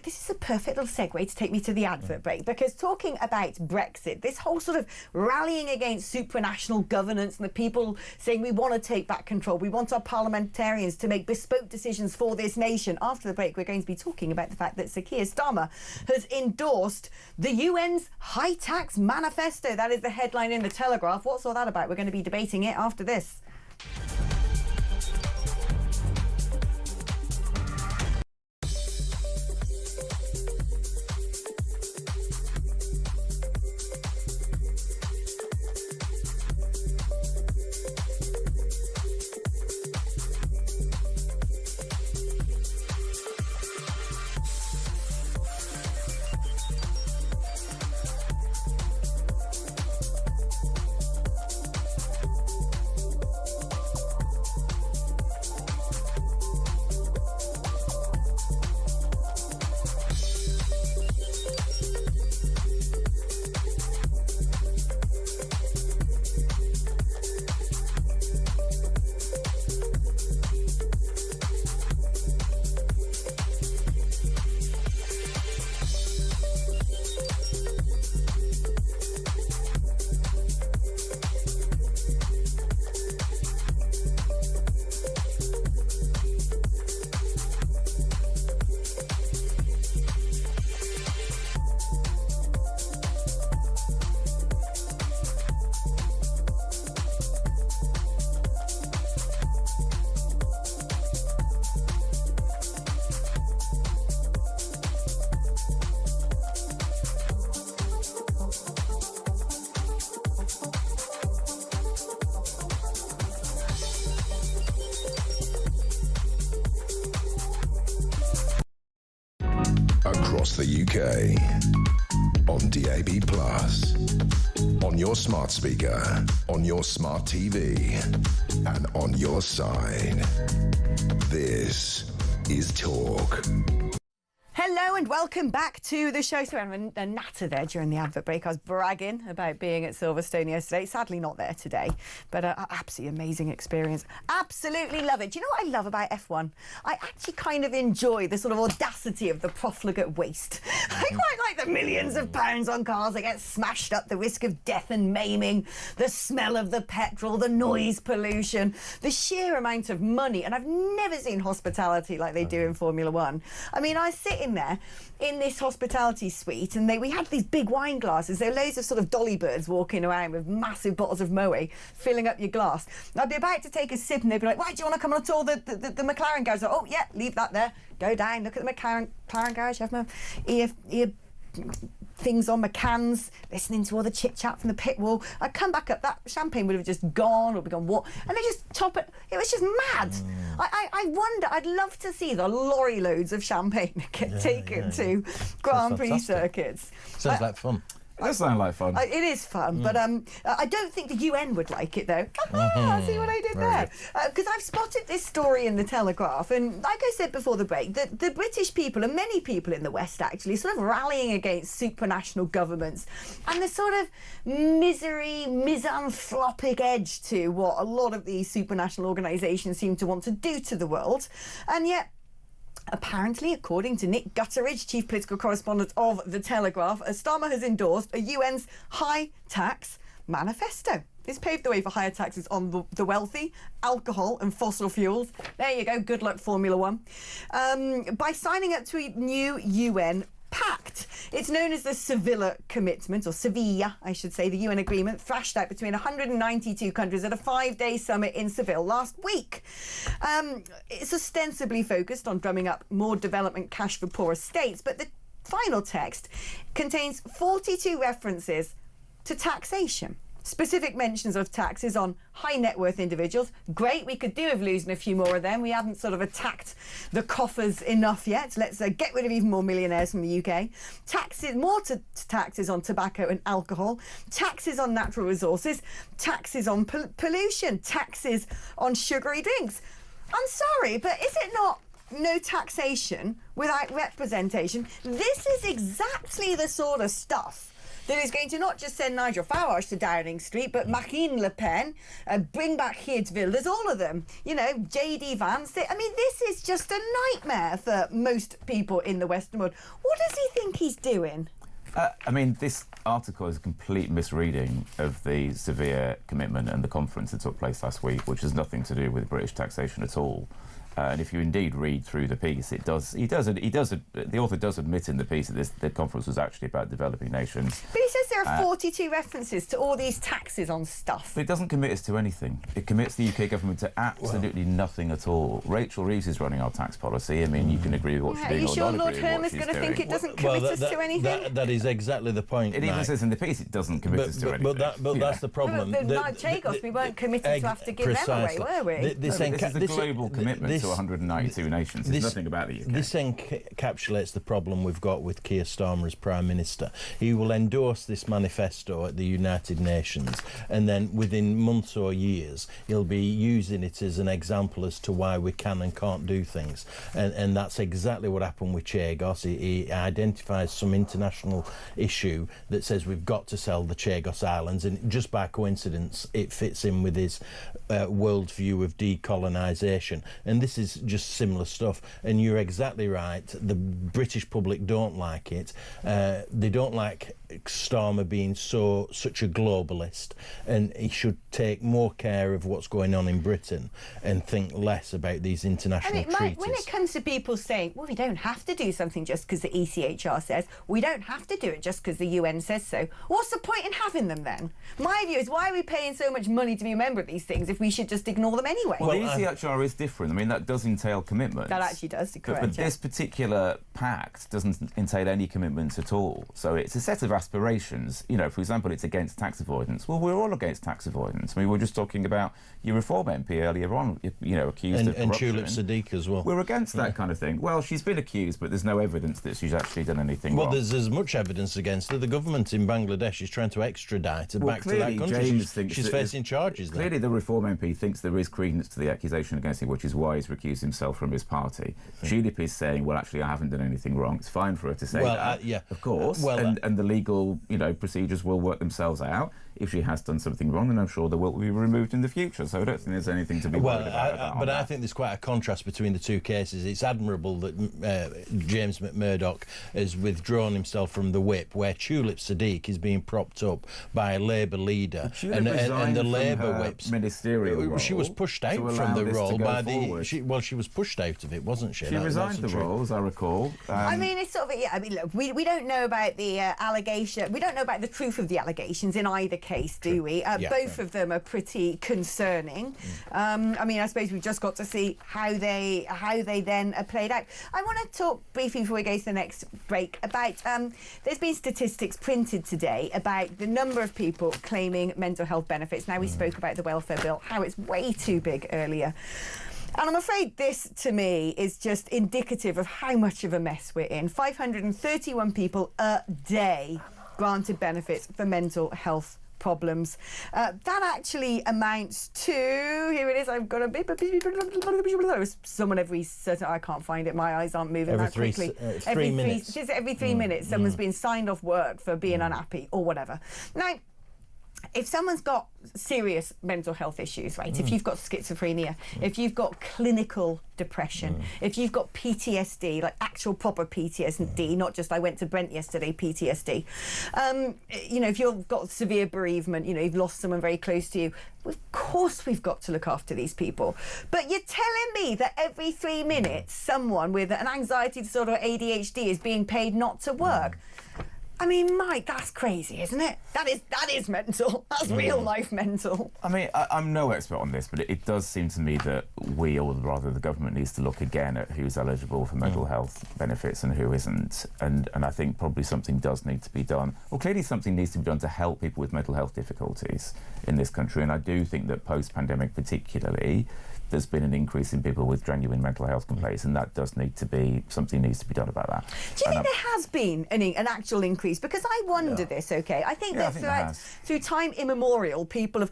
this is a perfect little segue to take me to the advert break, because talking about Brexit, this whole sort of rallying against supranational governance and the people saying we want to take back control, we want our parliamentarians to make bespoke decisions for this nation. After the break, we're going to be talking about the fact that Sir Keir Starmer has endorsed the UN's high tax manifesto. That is the headline in the Telegraph. What's all that about? We're going to be debating it after this. Across the UK, on DAB+, on your smart speaker, on your smart TV, and on your side. This is Talk. Hello and welcome back to the show. So I'm a natter there during the advert break. I was bragging about being at Silverstone yesterday. Sadly not there today, but absolutely amazing experience. Absolutely love it. Do you know what I love about F1? I actually kind of enjoy the sort of audacity of the profligate waste. I quite like the millions of pounds on cars that get smashed up, the risk of death and maiming, the smell of the petrol, the noise pollution, the sheer amount of money. And I've never seen hospitality like they do in Formula One. I mean, I sit in there in this hospitality suite and we had these big wine glasses. There were loads of sort of dolly birds walking around with massive bottles of Moët filling up your glass. And I'd be about to take a sip and they'd be like, why do you want to come on a tour the McLaren garage? Like, oh yeah, leave that there, go down, look at the McLaren garage, have my ear things on my cans, listening to all the chit chat from the pit wall. I'd come back up, that champagne would have just gone or become what, and they just top it. It was just mad. I wonder, I'd love to see the lorry loads of champagne get taken to Grand Prix circuits. Sounds like fun. It does sound like fun. It is fun, but I don't think the UN would like it, though. See what I did there? Because I've spotted this story in the Telegraph, and like I said before the break, the British people, and many people in the West actually, sort of rallying against supranational governments and the sort of misery, misanthropic edge to what a lot of these supranational organisations seem to want to do to the world. And yet, apparently, according to Nick Gutteridge, chief political correspondent of The Telegraph, Starmer has endorsed a UN's high tax manifesto. This paved the way for higher taxes on the wealthy, alcohol and fossil fuels. There you go, good luck Formula One. By signing up to a new UN pact. It's known as the Sevilla Commitment, or Sevilla, I should say, the UN agreement thrashed out between 192 countries at a 5-day summit in Seville last week. It's ostensibly focused on drumming up more development cash for poorer states, but the final text contains 42 references to taxation. specific mentions of taxes on high net worth individuals. Great, we could do with losing a few more of them. We haven't sort of attacked the coffers enough yet. Let's get rid of even more millionaires from the UK. Taxes, more taxes on tobacco and alcohol. Taxes on natural resources. Taxes on pollution. Taxes on sugary drinks. I'm sorry, but is it not no taxation without representation? This is exactly the sort of stuff that is going to not just send Nigel Farage to Downing Street, but Marine Le Pen, bring back Hidsville. There's all of them. You know, JD Vance. I mean, this is just a nightmare for most people in the Western world. What does he think he's doing? I mean, this article is a complete misreading of the severe commitment and the conference that took place last week, which has nothing to do with British taxation at all. And if you indeed read through the piece, the author does admit in the piece that the conference was actually about developing nations. But he says there are 42 references to all these taxes on stuff. But it doesn't commit us to anything. It commits the UK government to absolutely nothing at all. Rachel Reeves is running our tax policy. I mean, you can agree with what she's doing or not agree with what she's doing. Are you sure Lord Herm is going to think it doesn't commit us to anything? That is exactly the point. It even says in the piece it doesn't commit us to anything. But that's the problem. Like Chagos, we weren't committed to have to give them away, were we? This is a global commitment to 192 nations. There's nothing about the UK. This encapsulates the problem we've got with Keir Starmer as Prime Minister. He will endorse this manifesto at the United Nations, and then within months or years he'll be using it as an example as to why we can and can't do things. And that's exactly what happened with Chagos. He identifies some international issue that says we've got to sell the Chagos Islands, and just by coincidence it fits in with his worldview of decolonisation. And this is just similar stuff. And you're exactly right. The British public don't like it. They don't like Starmer being such a globalist, and he should take more care of what's going on in Britain and think less about these international treaties. When it comes to people saying, well, we don't have to do something just because the ECHR says, we don't have to do it just because the UN says so, what's the point in having them then? My view is, why are we paying so much money to be a member of these things if we should just ignore them anyway? Well, the ECHR is different. I mean, that does entail commitments. That actually does, correct. But this particular pact doesn't entail any commitments at all. So it's a set of aspirations. You know, for example, it's against tax avoidance. Well, we're all against tax avoidance. I mean, we were just talking about your Reform MP earlier on, you know, accused of corruption. And Tulip Siddiq as well. We're against that kind of thing. Well, she's been accused, but there's no evidence that she's actually done anything wrong. Well, there's as much evidence against her. The government in Bangladesh is trying to extradite her back to that country. She's facing charges there. Clearly, the Reform MP thinks there is credence to the accusation against him, which is why he's recused himself from his party. Tulip is saying, well, actually, I haven't done anything wrong. It's fine for her to say that, of course. And the legal, procedures will work themselves out. If she has done something wrong, then I'm sure there will be removed in the future. So I don't think there's anything to be worried about. But I think there's quite a contrast between the two cases. It's admirable that James McMurdoch has withdrawn himself from the whip, where Tulip Siddiq is being propped up by a Labour leader, and the Labour whips. Ministerial role. She was pushed out from the role by the. She was pushed out of it, wasn't she? She resigned the role, as I recall. I mean, it's sort of look, we don't know about the allegation. We don't know about the truth of the allegations in either case, do we? Both of them are pretty concerning. I mean, I suppose we've just got to see how they then are played out. I want to talk briefly before we go to the next break about there's been statistics printed today about the number of people claiming mental health benefits. Now, we spoke about the welfare bill, how it's way too big earlier. And I'm afraid this, to me, is just indicative of how much of a mess we're in. 531 people a day granted benefits for mental health problems. That actually amounts to, here it is, I've got a someone every certain, I can't find it, my eyes aren't moving that quickly. Every 3 minutes. Every 3 minutes someone's been signed off work for being unhappy or whatever. Now, if someone's got serious mental health issues, right, if you've got schizophrenia, if you've got clinical depression, if you've got PTSD, like actual proper PTSD, not just I went to Brent yesterday PTSD, if you've got severe bereavement, you've lost someone very close to you, of course we've got to look after these people. But you're telling me that every 3 minutes someone with an anxiety disorder or ADHD is being paid not to work? I mean, Mike, that's crazy, isn't it? That is mental. That's real life mental. I mean, I'm no expert on this, but it does seem to me that we, or rather the government, needs to look again at who's eligible for mental health benefits and who isn't. And I think probably something does need to be done. Well, clearly something needs to be done to help people with mental health difficulties in this country. And I do think that post-pandemic particularly, there's been an increase in people with genuine mental health complaints, and that does need to be, something needs to be done about that. Do you think there has been an actual increase? Because I wonder this, OK? I think that through time immemorial, people have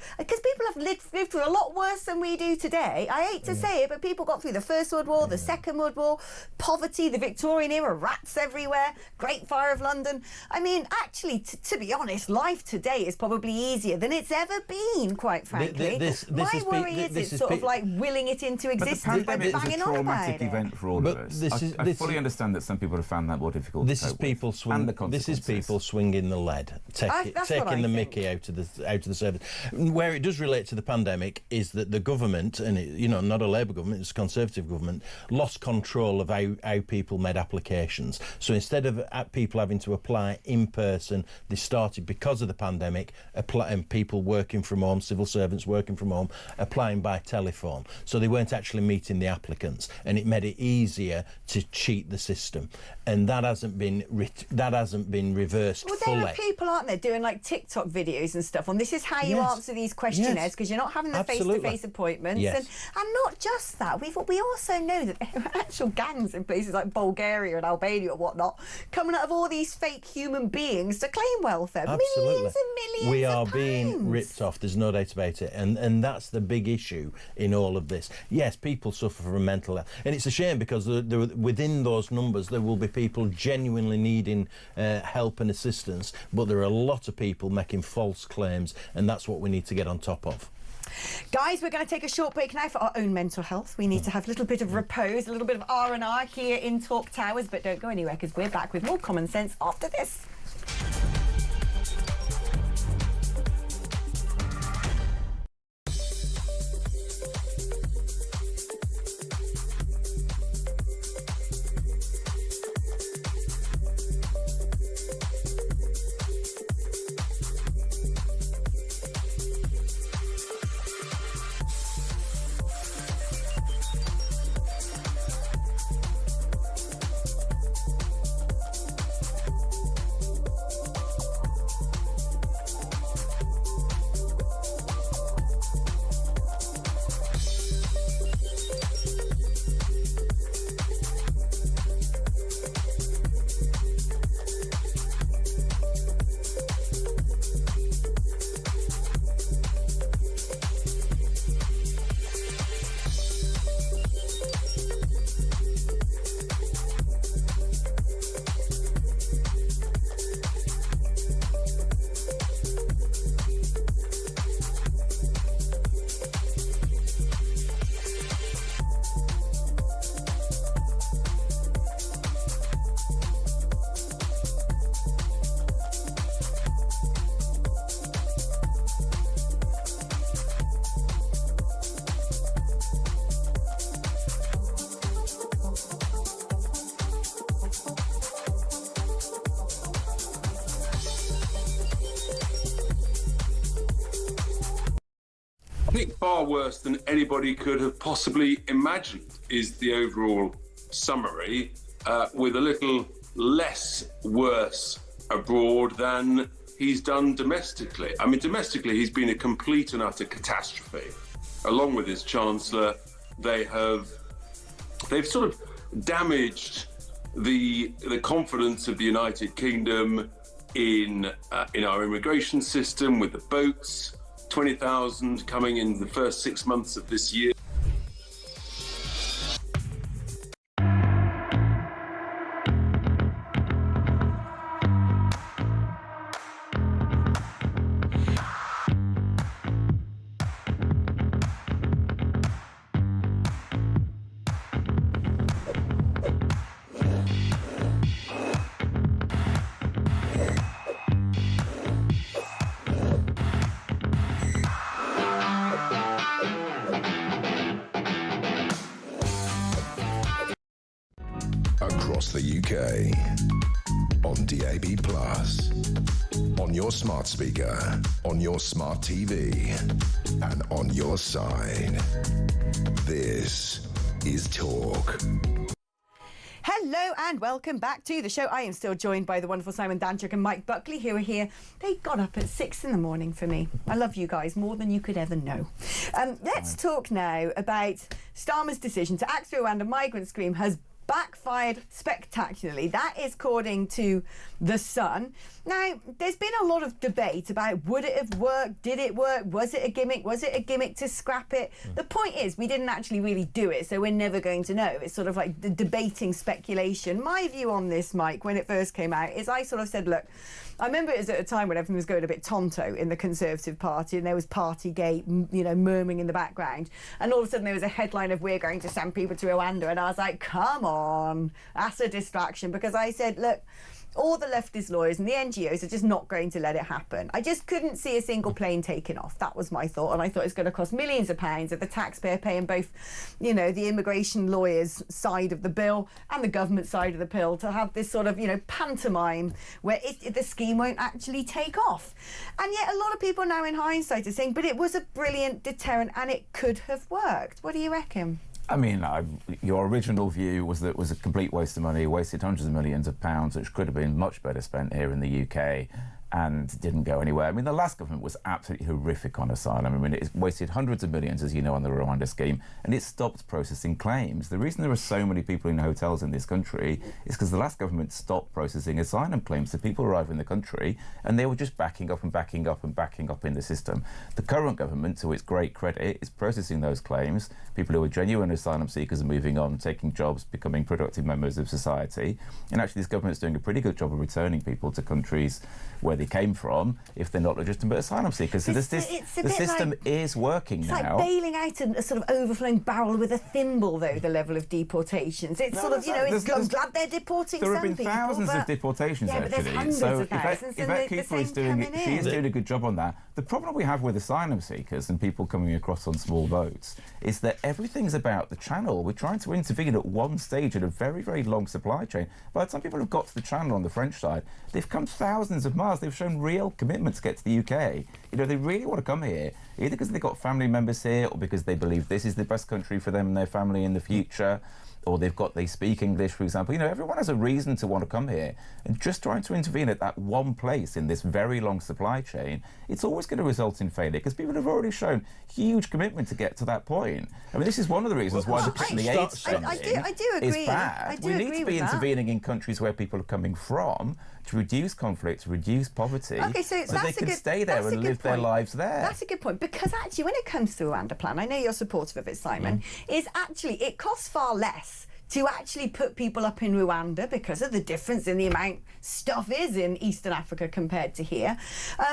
lived through a lot worse than we do today. I hate to say it, but people got through the First World War, the Second World War, poverty, the Victorian era, rats everywhere, Great Fire of London. I mean, actually, to be honest, life today is probably easier than it's ever been, quite frankly. My worry is it's sort of like willing it into existence by banging on about it. It's a traumatic event for all of us. I fully understand that some people have found that more difficult. This is people swinging the lead, taking the Mickey out of the service. Where it does relate to the pandemic is that the government, and not a Labour government, it's a Conservative government, lost control of how people made applications. So instead of people having to apply in person, they started, because of the pandemic, and people working from home, civil servants working from home, applying by telephone. So they weren't actually meeting the applicants, and it made it easier to cheat the system. And that hasn't been reversed fully. There are people, aren't there, doing like TikTok videos and stuff on this is how you answer these questionnaires, because you're not having the face-to-face appointments. And not just that, we also know that there are actual gangs in places like Bulgaria and Albania and whatnot coming out of all these fake human beings to claim welfare. Absolutely. Millions and millions We of are pounds. being ripped off, there's no doubt about it, and that's the big issue in all of this. Yes, people suffer from mental health, and it's a shame because within those numbers there will be people genuinely needing help and assistance, but there are a lot of people making false claims, and that's what we need to get on top of. Guys, we're going to take a short break now for our own mental health. We need to have a little bit of repose, a little bit of R&R here in Talk Towers, but don't go anywhere because we're back with more common sense after this. I think far worse than anybody could have possibly imagined is the overall summary, with a little less worse abroad than he's done domestically. I mean, domestically, he's been a complete and utter catastrophe. Along with his Chancellor, they've sort of damaged the confidence of the United Kingdom in our immigration system with the boats. 20,000 coming in the first 6 months of this year. Across the UK, on on DAB+, on your smart speaker, on your smart TV, and on your side. This is Talk. Hello and welcome back to the show. I am still joined by the wonderful Simon Danchuk and Mike Buckley, who are here. They got up at 6 in the morning for me. I love you guys more than you could ever know. Let's talk now about Starmer's decision to axe Rwanda migrant scheme has backfired spectacularly. That is according to The Sun. Now, there's been a lot of debate about would it have worked, did it work, was it a gimmick to scrap it? The point is, we didn't actually really do it, so we're never going to know. It's sort of like the debating speculation. My view on this, Mike, when it first came out, is I sort of said, look, I remember it was at a time when everything was going a bit tonto in the Conservative Party and there was Partygate, you know, murmuring in the background. And all of a sudden there was a headline of we're going to send people to Rwanda. And I was like, come on, that's a distraction. Because I said, look, all the leftist lawyers and the NGOs are just not going to let it happen. I just couldn't see a single plane taking off. That was my thought. And I thought it's going to cost millions of pounds of the taxpayer paying both, you know, the immigration lawyers' side of the bill and the government side of the bill to have this sort of, you know, pantomime where the scheme won't actually take off. And yet a lot of people now in hindsight are saying, but it was a brilliant deterrent and it could have worked. What do you reckon? I mean, your original view was that it was a complete waste of money, wasted hundreds of millions of pounds, which could have been much better spent here in the UK, and didn't go anywhere. I mean, the last government was absolutely horrific on asylum. I mean, it wasted hundreds of millions, as you know, on the Rwanda scheme, and it stopped processing claims. The reason there are so many people in hotels in this country is because the last government stopped processing asylum claims. So people arrive in the country, and they were just backing up and backing up and backing up in the system. The current government, to its great credit, is processing those claims. People who are genuine asylum seekers are moving on, taking jobs, becoming productive members of society. And actually, this government's doing a pretty good job of returning people to countries where they came from if they're not legitimate asylum seekers. So the system is working now. It's like bailing out a sort of overflowing barrel with a thimble, though, the level of deportations. It's sort of, you know, I'm glad they're deporting some people. There have been thousands of deportations, yeah, actually. But there's hundreds of thousands, Yvette Cooper is doing it. She is doing a good job on that. The problem we have with asylum seekers and people coming across on small boats is that everything's about the channel. We're trying to intervene at one stage in a very, very long supply chain. By the time people have got to the channel on the French side, they've come thousands of miles. They've shown real commitment to get to the UK. You know, they really want to come here, either because they've got family members here or because they believe this is the best country for them and their family in the future, or they speak English, for example. You know, everyone has a reason to want to come here, and just trying to intervene at that one place in this very long supply chain, it's always going to result in failure because people have already shown huge commitment to get to that point. I mean, this is one of the reasons why the aid spending is bad. We need to be intervening in countries where people are coming from to reduce conflict, reduce poverty, so they can stay there and live their lives there. That's a good point, because actually when it comes to the Rwanda plan, I know you're supportive of it, Simon, is actually it costs far less to actually put people up in Rwanda because of the difference in the amount stuff is in Eastern Africa compared to here,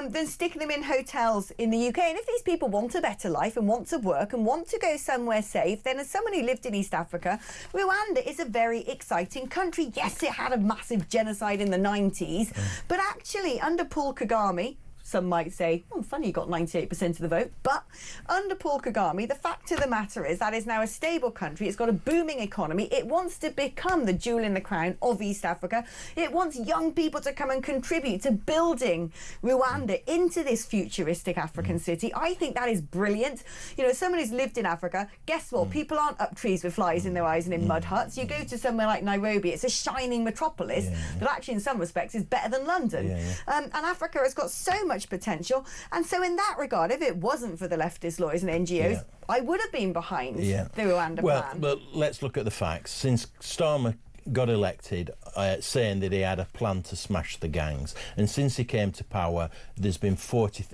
than sticking them in hotels in the UK. And if these people want a better life and want to work and want to go somewhere safe, then as someone who lived in East Africa, Rwanda is a very exciting country. Yes, it had a massive genocide in the 90s, but actually under Paul Kagame, some might say, oh, funny, you got 98% of the vote. But under Paul Kagame, the fact of the matter is that is now a stable country. It's got a booming economy. It wants to become the jewel in the crown of East Africa. It wants young people to come and contribute to building Rwanda into this futuristic African city. I think that is brilliant. You know, someone who's lived in Africa, guess what? People aren't up trees with flies in their eyes and in mud huts. You go to somewhere like Nairobi, it's a shining metropolis that actually in some respects is better than London. And Africa has got so much potential, and so in that regard, if it wasn't for the leftist lawyers and NGOs, I would have been behind the Rwanda plan. But let's look at the facts. Since Starmer got elected saying that he had a plan to smash the gangs, and since he came to power there's been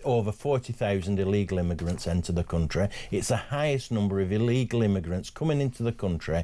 over 40,000 illegal immigrants enter the country. It's the highest number of illegal immigrants coming into the country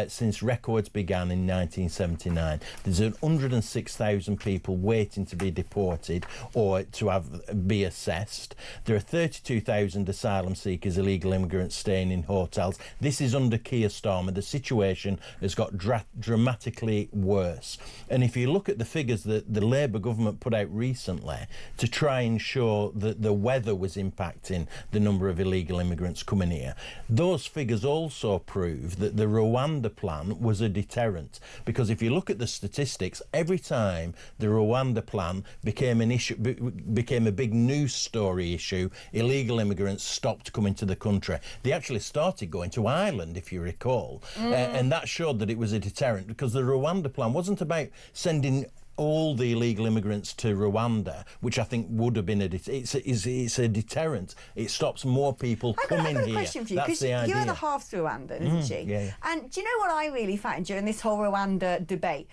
since records began in 1979. There's 106,000 people waiting to be deported or to be assessed. There are 32,000 asylum seekers, illegal immigrants staying in hotels. This is under Keir Starmer. The situation has got dramatically dramatically worse. And if you look at the figures that the Labour government put out recently to try and ensure that the weather was impacting the number of illegal immigrants coming here, those figures also prove that the Rwanda plan was a deterrent. Because if you look at the statistics, every time the Rwanda plan became an issue, became a big news story issue, illegal immigrants stopped coming to the country. They actually started going to Ireland, if you recall, and that showed that it was a deterrent, because the Rwanda plan wasn't about sending all the illegal immigrants to Rwanda, which I think would have been it's a deterrent. It stops more people coming here. I've got a question for you, because you're the half Rwandan, isn't she? Yeah. And do you know what I really found during this whole Rwanda debate?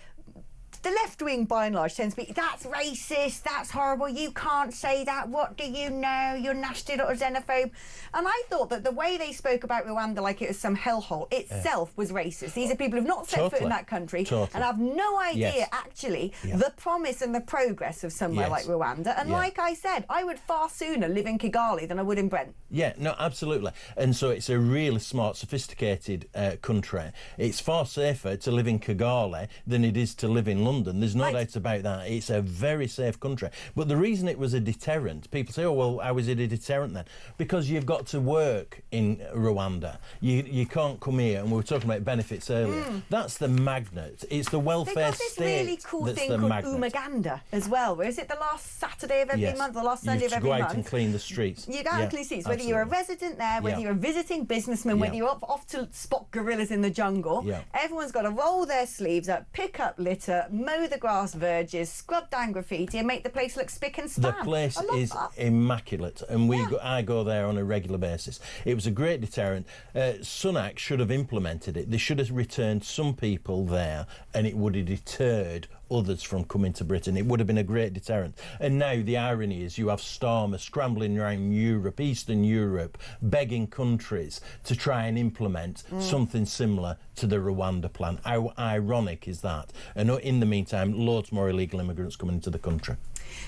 The left wing, by and large, tends to be, that's racist, that's horrible, you can't say that, what do you know, you're nasty little xenophobe. And I thought that the way they spoke about Rwanda like it was some hellhole itself was racist. These are people who've not set foot in that country and have no idea, actually, the promise and the progress of somewhere like Rwanda. And like I said, I would far sooner live in Kigali than I would in Brent. Yeah, no, absolutely. And so it's a really smart, sophisticated country. It's far safer to live in Kigali than it is to live in London. There's no doubt about that. It's a very safe country. But the reason it was a deterrent, people say, oh, well, how is it a deterrent then? Because you've got to work in Rwanda. You can't come here, and we were talking about benefits earlier. That's the magnet. It's the welfare state. They've got this really cool thing called Umaganda as well, where is it the last Saturday of every month, the last Sunday of every month? You go out and clean the streets. You go out and clean streets, whether you're a resident there, whether you're a visiting businessman, whether you're off to spot gorillas in the jungle. Everyone's got to roll their sleeves up, pick up litter, mow the grass verges, scrub down graffiti and make the place look spick and span. The place is immaculate, and I go there on a regular basis. It was a great deterrent. Sunak should have implemented it. They should have returned some people there, and it would have deterred others from coming to Britain. It would have been a great deterrent. And now the irony is you have Starmer scrambling around Europe, Eastern Europe, begging countries to try and implement something similar to the Rwanda plan. How ironic is that? And in the meantime, loads more illegal immigrants coming into the country.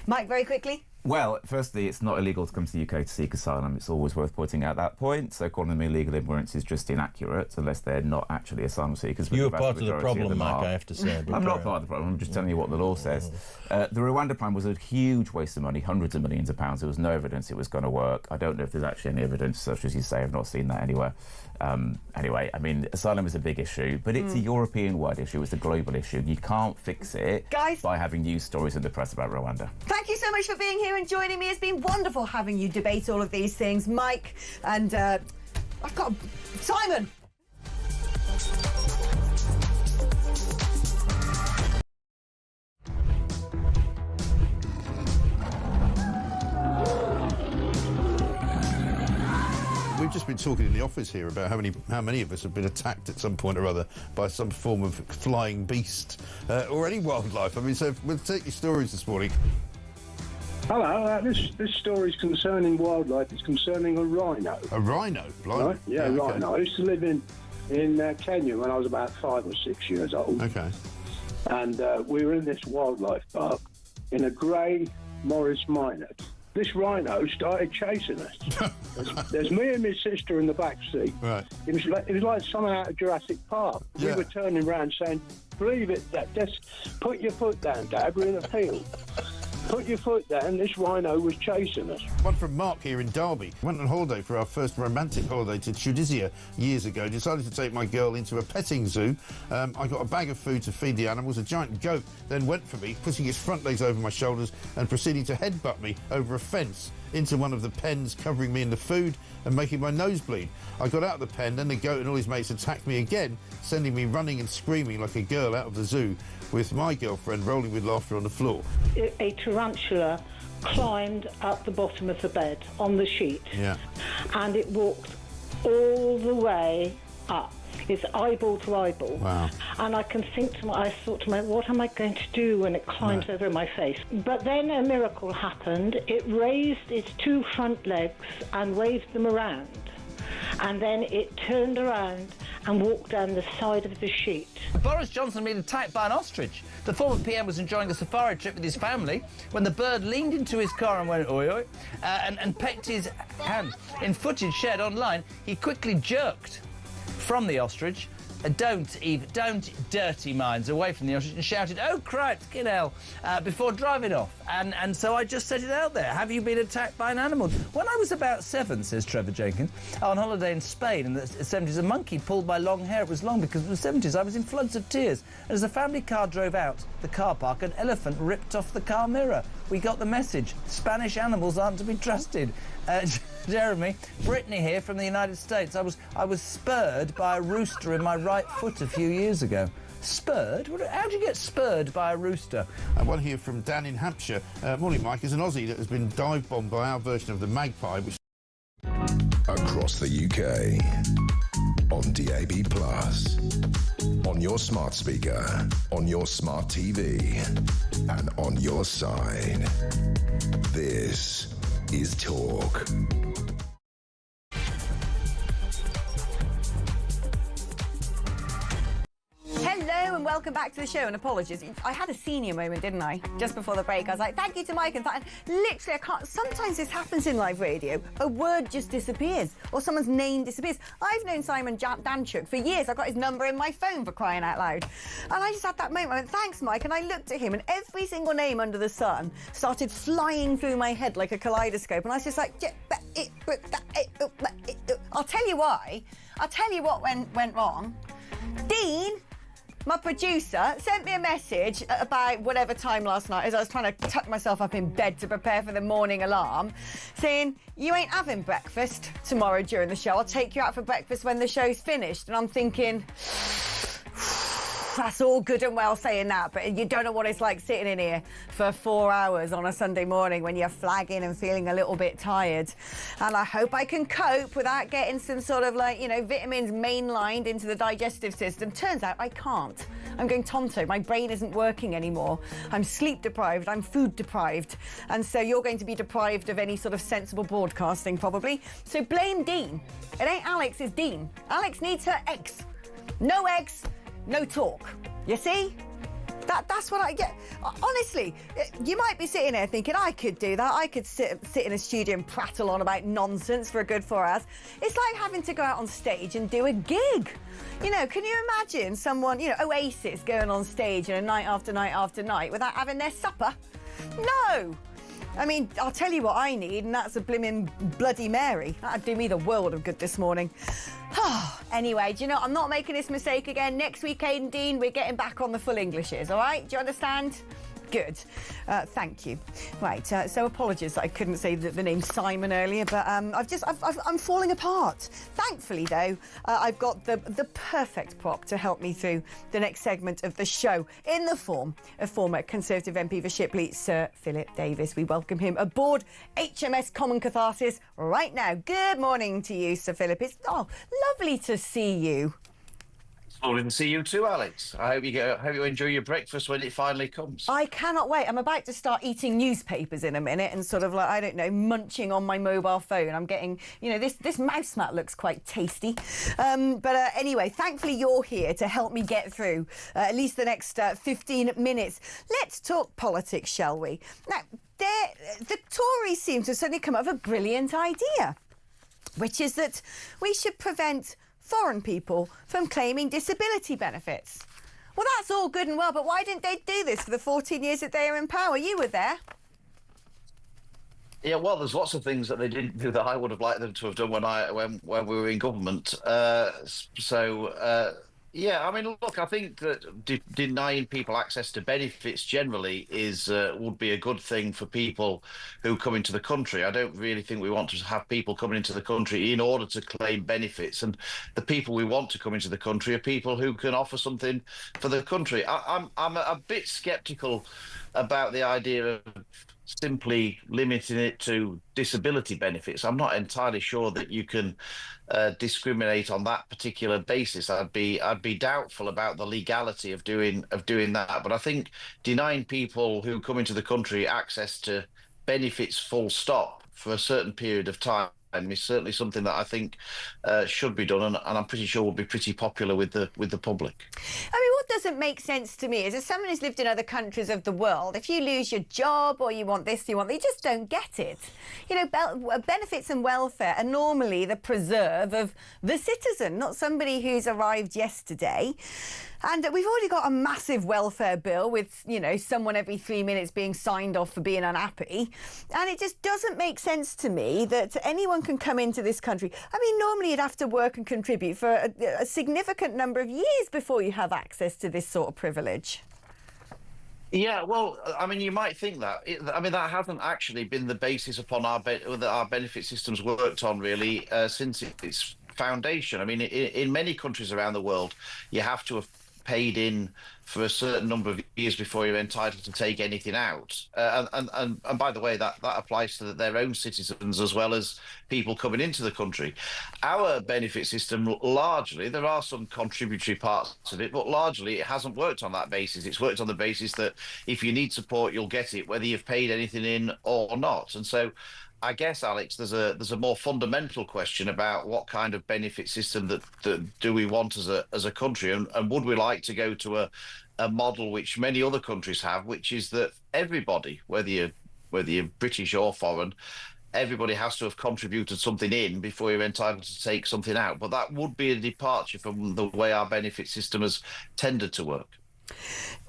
Mike, very quickly. Well, firstly, it's not illegal to come to the UK to seek asylum. It's always worth pointing out that point. So calling them illegal immigrants is just inaccurate, unless they're not actually asylum seekers. You're part of the problem, Mike, I have to say. I'm not part of the problem. I'm just telling you what the law says. The Rwanda plan was a huge waste of money, hundreds of millions of pounds. There was no evidence it was going to work. I don't know if there's actually any evidence, such as you say. I've not seen that anywhere. Anyway, I mean, asylum is a big issue, but it's a European-wide issue. It's a global issue. You can't fix it by having news stories in the press about Rwanda. Thank you so much for being here and joining me. It's been wonderful having you debate all of these things, Mike, and I've got Simon. We've just been talking in the office here about how many of us have been attacked at some point or other by some form of flying beast or any wildlife. I mean, so we'll take your stories this morning. Hello, this story is concerning wildlife. It's concerning a rhino. A rhino? Blimey. Right? Yeah, a rhino. I used to live in Kenya when I was about 5 or 6 years old. Okay. And we were in this wildlife park in a grey Morris Minor. This rhino started chasing us. There's me and my sister in the back seat. Right. It was like something out of Jurassic Park. We were turning around saying, "Believe it, Dad. Just put your foot down, Dad. We're in a field." Put your foot down. This rhino was chasing us. One from Mark here in Derby. Went on holiday for our first romantic holiday to Tunisia years ago. Decided to take my girl into a petting zoo. I got a bag of food to feed the animals. A giant goat then went for me, putting its front legs over my shoulders and proceeding to headbutt me over a fence into one of the pens, covering me in the food and making my nose bleed. I got out of the pen, then the goat and all his mates attacked me again, sending me running and screaming like a girl out of the zoo, with my girlfriend rolling with laughter on the floor. A tarantula climbed up the bottom of the bed on the sheet, and it walked all the way up. It's eyeball to eyeball. Wow. And I thought to myself, what am I going to do when it climbs over my face? But then a miracle happened. It raised its 2 front legs and waved them around. And then it turned around and walked down the side of the sheet. Boris Johnson been attacked by an ostrich. The former PM was enjoying a safari trip with his family when the bird leaned into his car and went oi oi and pecked his hand. In footage shared online, he quickly jerked from the ostrich, don't dirty minds away from the ostrich, and shouted, "Oh, Christ, get hell," before driving off. And so I just said it out there. Have you been attacked by an animal? When I was about 7, says Trevor Jenkins, on holiday in Spain in the 70s, a monkey pulled my long hair. It was long because it was the 70s. I was in floods of tears. And as the family car drove out the car park, an elephant ripped off the car mirror. We got the message. Spanish animals aren't to be trusted. Jeremy, Brittany here from the United States. I was spurred by a rooster in my right foot a few years ago. Spurred? How do you get spurred by a rooster? One here from Dan in Hampshire. Morning, Mike. Is an Aussie that has been dive-bombed by our version of the Magpie, which... Across the UK, on DAB+, on your smart speaker, on your smart TV, and on your side. This is Talk. Hello and welcome back to the show, and apologies. I had a senior moment, didn't I? Just before the break, I was like, thank you to Mike and literally, I can't. Sometimes this happens in live radio. A word just disappears, or someone's name disappears. I've known Simon Danchuk for years. I've got his number in my phone, for crying out loud. And I just had that moment. I went, thanks, Mike. And I looked at him, and every single name under the sun started flying through my head like a kaleidoscope. And I was just like, I'll tell you why. I'll tell you what went wrong. Dean, my producer, sent me a message at about whatever time last night as I was trying to tuck myself up in bed to prepare for the morning alarm, saying, you ain't having breakfast tomorrow during the show. I'll take you out for breakfast when the show's finished. And I'm thinking, that's all good and well saying that, but you don't know what it's like sitting in here for 4 hours on a Sunday morning when you're flagging and feeling a little bit tired. And I hope I can cope without getting some sort of, like, you know, vitamins mainlined into the digestive system. Turns out I can't. I'm going tonto. My brain isn't working anymore. I'm sleep deprived. I'm food deprived. And so you're going to be deprived of any sort of sensible broadcasting, probably. So blame Dean. It ain't Alex, it's Dean. Alex needs her eggs. No eggs. No talk. You see? That's what I get. Honestly, you might be sitting there thinking, I could do that. I could sit in a studio and prattle on about nonsense for a good 4 hours. It's like having to go out on stage and do a gig. You know, can you imagine someone, you know, Oasis going on stage and a night after night after night without having their supper? No. I mean, I'll tell you what I need, and that's a blimmin' Bloody Mary. That'd do me the world of good this morning. Anyway, do you know, I'm not making this mistake again. Next week, Aidan Dean, we're getting back on the full Englishes, all right? Do you understand? Good. Thank you. Right, so apologies that I couldn't say the name Simon earlier, but I'm falling apart. Thankfully, though, I've got the perfect prop to help me through the next segment of the show in the form of former Conservative MP for Shipley, Sir Philip Davis. We welcome him aboard HMS Common Catharsis right now. Good morning to you, Sir Philip. It's lovely to see you. Lovely to see you too, Alex. I hope you enjoy your breakfast when it finally comes. I cannot wait. I'm about to start eating newspapers in a minute and sort of, like, I don't know, munching on my mobile phone. I'm getting, you know, this mouse mat looks quite tasty. But anyway, thankfully you're here to help me get through at least the next 15 minutes. Let's talk politics, shall we? Now, the Tories seem to have suddenly come up with a brilliant idea, which is that we should prevent foreign people from claiming disability benefits. Well, that's all good and well, but why didn't they do this for the 14 years that they were in power? You were there. Yeah, well, there's lots of things that they didn't do that I would have liked them to have done when we were in government. Yeah, I mean, look, I think that denying people access to benefits generally would be a good thing for people who come into the country. I don't really think we want to have people coming into the country in order to claim benefits. And the people we want to come into the country are people who can offer something for the country. I'm a bit sceptical about the idea of simply limiting it to disability benefits. I'm not entirely sure that you can discriminate on that particular basis. I'd be doubtful about the legality of doing that. But I think denying people who come into the country access to benefits full stop for a certain period of time is certainly something that I think should be done, and I'm pretty sure will be pretty popular with the public. I mean, what doesn't make sense to me is, as someone who's lived in other countries of the world, if you lose your job or you want this, you just don't get it. You know, benefits and welfare are normally the preserve of the citizen, not somebody who's arrived yesterday. And we've already got a massive welfare bill with, you know, someone every 3 minutes being signed off for being unhappy. And it just doesn't make sense to me that anyone can come into this country. I mean, normally you'd have to work and contribute for a significant number of years before you have access to this sort of privilege. Yeah, well, I mean, you might think that. That hasn't actually been the basis upon our benefit systems worked on, really, since its foundation. I mean, in many countries around the world, you have to have paid in for a certain number of years before you're entitled to take anything out. And by the way, that applies to their own citizens as well as people coming into the country. Our benefit system, largely, there are some contributory parts of it, but largely it hasn't worked on that basis. It's worked on the basis that if you need support, you'll get it, whether you've paid anything in or not. And so I guess, Alex, there's a more fundamental question about what kind of benefit system that do we want as a country, and would we like to go to a model which many other countries have, which is that everybody, whether you're British or foreign, everybody has to have contributed something in before you're entitled to take something out. But that would be a departure from the way our benefit system has tended to work.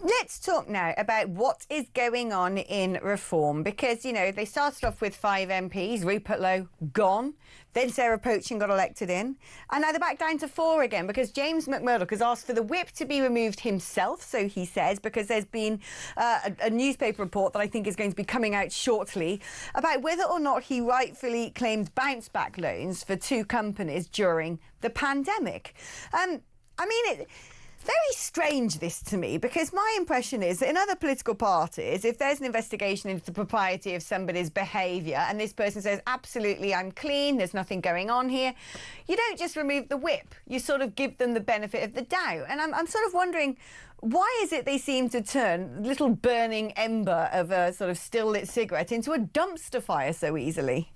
Let's talk now about what is going on in reform, because, you know, they started off with 5 MPs, Rupert Lowe gone, then Sarah Poachin got elected in, and now they're back down to 4 again because James McMurdoch has asked for the whip to be removed himself, so he says, because there's been a newspaper report that I think is going to be coming out shortly about whether or not he rightfully claimed bounce-back loans for 2 companies during the pandemic. Very strange, this, to me, because my impression is that in other political parties, if there's an investigation into the propriety of somebody's behaviour and this person says, absolutely, I'm clean, there's nothing going on here, you don't just remove the whip. You sort of give them the benefit of the doubt. And I'm sort of wondering, why is it they seem to turn a little burning ember of a sort of still-lit cigarette into a dumpster fire so easily?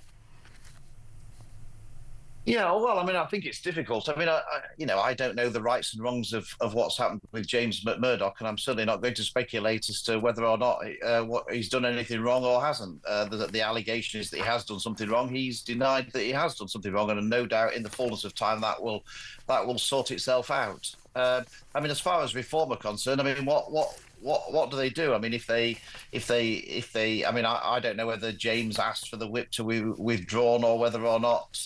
Yeah, well, I think it's difficult. I don't know the rights and wrongs of what's happened with James McMurdoch, and I'm certainly not going to speculate as to whether or not what he's done anything wrong or hasn't. The allegation is that he has done something wrong. He's denied that he has done something wrong, and no doubt in the fullness of time that will sort itself out. As far as reform are concerned, what do they do? If they, I don't know whether James asked for the whip to be withdrawn or whether or not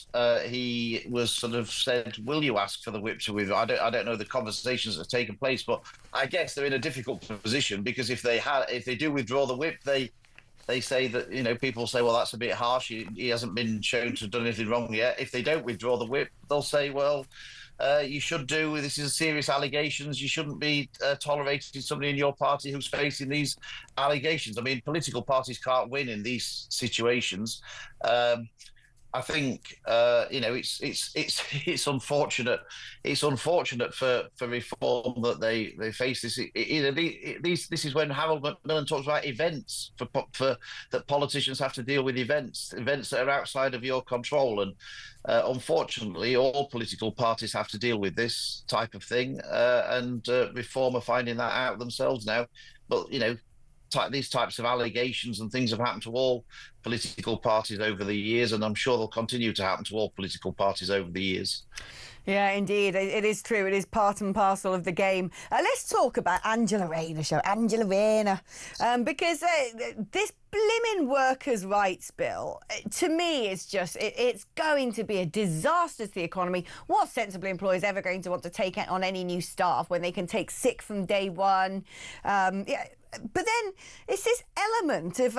he was sort of said, will you ask for the whip to withdraw? I don't know the conversations that have taken place, but I guess they're in a difficult position because if they do withdraw the whip, they say that, people say, well, that's a bit harsh. He hasn't been shown to have done anything wrong yet. If they don't withdraw the whip, they'll say, well, you should do. This is serious allegations. You shouldn't be tolerating somebody in your party who's facing these allegations. Political parties can't win in these situations. I think it's unfortunate. It's unfortunate for reform that they face this. This is when Harold Macmillan talks about events for that politicians have to deal with events that are outside of your control, and unfortunately, all political parties have to deal with this type of thing, and reform are finding that out themselves now. But these types of allegations and things have happened to all political parties over the years, and I'm sure they'll continue to happen to all political parties over the years. Yeah, indeed. It is true. It is part and parcel of the game. Let's talk about Angela Rayner, because this blimmin' workers' rights bill, to me, is just, it's going to be a disaster to the economy. What sensible employer is ever going to want to take on any new staff when they can take sick from day one? But then it's this element of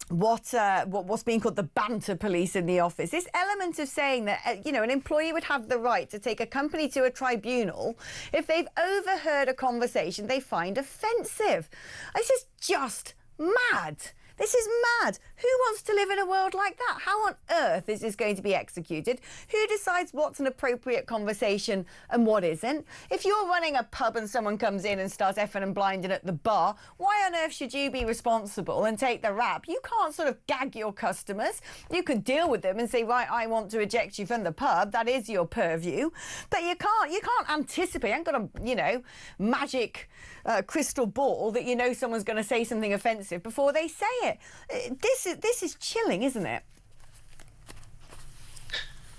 what's being called the banter police in the office. This element of saying that an employee would have the right to take a company to a tribunal if they've overheard a conversation they find offensive. This is just mad. This is mad. Who wants to live in a world like that? How on earth is this going to be executed? Who decides what's an appropriate conversation and what isn't? If you're running a pub and someone comes in and starts effing and blinding at the bar, why on earth should you be responsible and take the rap? You can't sort of gag your customers. You could deal with them and say, right, I want to eject you from the pub. That is your purview. But you can't anticipate. You haven't got a, you know, magic crystal ball that you know someone's going to say something offensive before they say it. This is chilling, isn't it?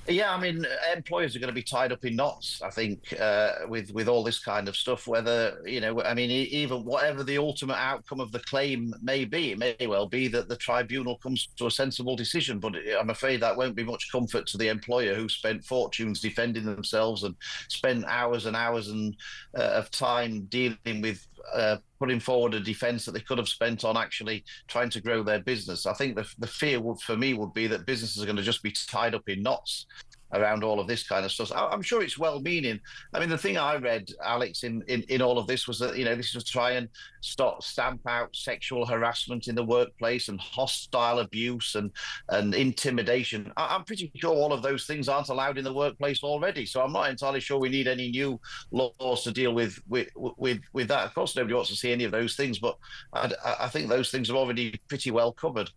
Yeah, I mean, employers are going to be tied up in knots, I think, with all this kind of stuff. Whether, you know, I mean, even whatever the ultimate outcome of the claim may be, it may well be that the tribunal comes to a sensible decision. But I'm afraid that won't be much comfort to the employer who spent fortunes defending themselves and spent hours and hours of time dealing with putting forward a defence that they could have spent on actually trying to grow their business. I think the fear for me would be that businesses are going to just be tied up in knots around all of this kind of stuff. I'm sure it's well-meaning. I mean, the thing I read, Alex, in all of this was that, you know, this was to try and stamp out sexual harassment in the workplace and hostile abuse and intimidation. I'm pretty sure all of those things aren't allowed in the workplace already. So I'm not entirely sure we need any new laws to deal with that. Of course, nobody wants to see any of those things, but I think those things are already pretty well covered.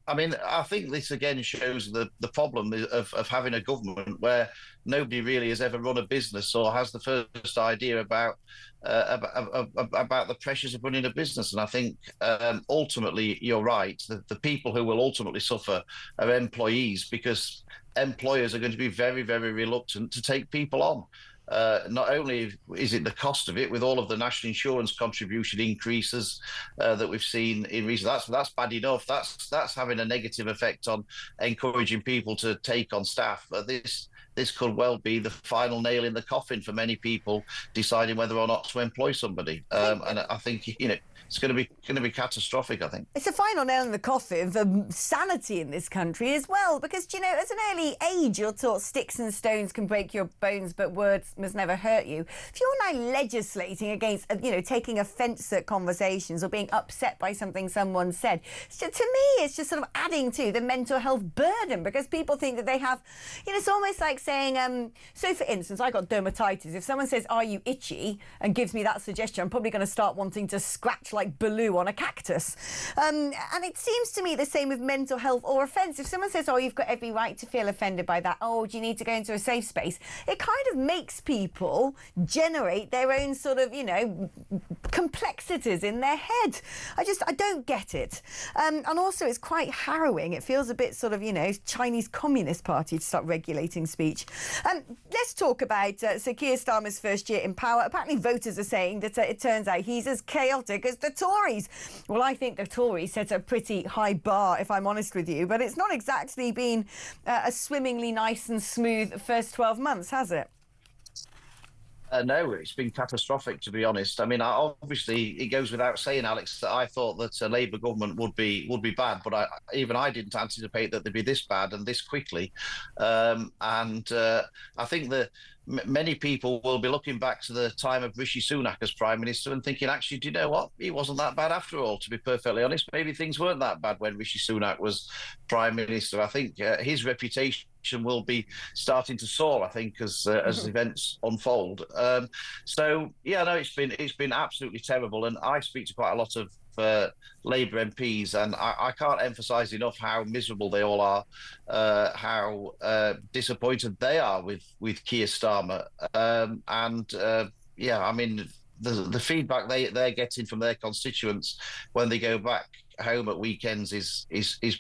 I mean, I think this again shows the problem of having a government where nobody really has ever run a business or has the first idea about the pressures of running a business. And I think ultimately, you're right, the people who will ultimately suffer are employees, because employers are going to be very, very reluctant to take people on. Not only is it the cost of it, with all of the national insurance contribution increases that we've seen in recent, that's bad enough. That's having a negative effect on encouraging people to take on staff. But this could well be the final nail in the coffin for many people deciding whether or not to employ somebody. And I think, you know, it's going to be catastrophic, I think. It's a final nail in the coffin for sanity in this country as well, because, you know, at an early age, you're taught sticks and stones can break your bones, but words must never hurt you. If you're now legislating against, you know, taking offence at conversations or being upset by something someone said, to me, it's just sort of adding to the mental health burden, because people think that they have, you know, it's almost like saying, so for instance, I got dermatitis. If someone says, are you itchy, and gives me that suggestion, I'm probably going to start wanting to scratch like Baloo on a cactus. And it seems to me the same with mental health or offence. If someone says, oh, you've got every right to feel offended by that, oh, do you need to go into a safe space? It kind of makes people generate their own sort of, you know, complexities in their head. I don't get it. And also it's quite harrowing. It feels a bit sort of, you know, Chinese Communist Party to start regulating speech. Let's talk about Sir Keir Starmer's first year in power. Apparently voters are saying that it turns out he's as chaotic as the Tories. Well, I think the Tories set a pretty high bar, if I'm honest with you, but it's not exactly been a swimmingly nice and smooth first 12 months, has it? No, it's been catastrophic, to be honest. I mean, obviously, it goes without saying, Alex, that I thought that a Labour government would be bad, but I didn't anticipate that they'd be this bad and this quickly. I think that many people will be looking back to the time of Rishi Sunak as Prime Minister and thinking, actually, do you know what? He wasn't that bad after all, to be perfectly honest. Maybe things weren't that bad when Rishi Sunak was Prime Minister. I think his reputation will be starting to soar, I think, as events unfold. So yeah, no, it's been absolutely terrible, and I speak to quite a lot of Labour MPs, and I can't emphasise enough how miserable they all are, how disappointed they are with Keir Starmer, yeah, I mean, the feedback they're getting from their constituents when they go back home at weekends is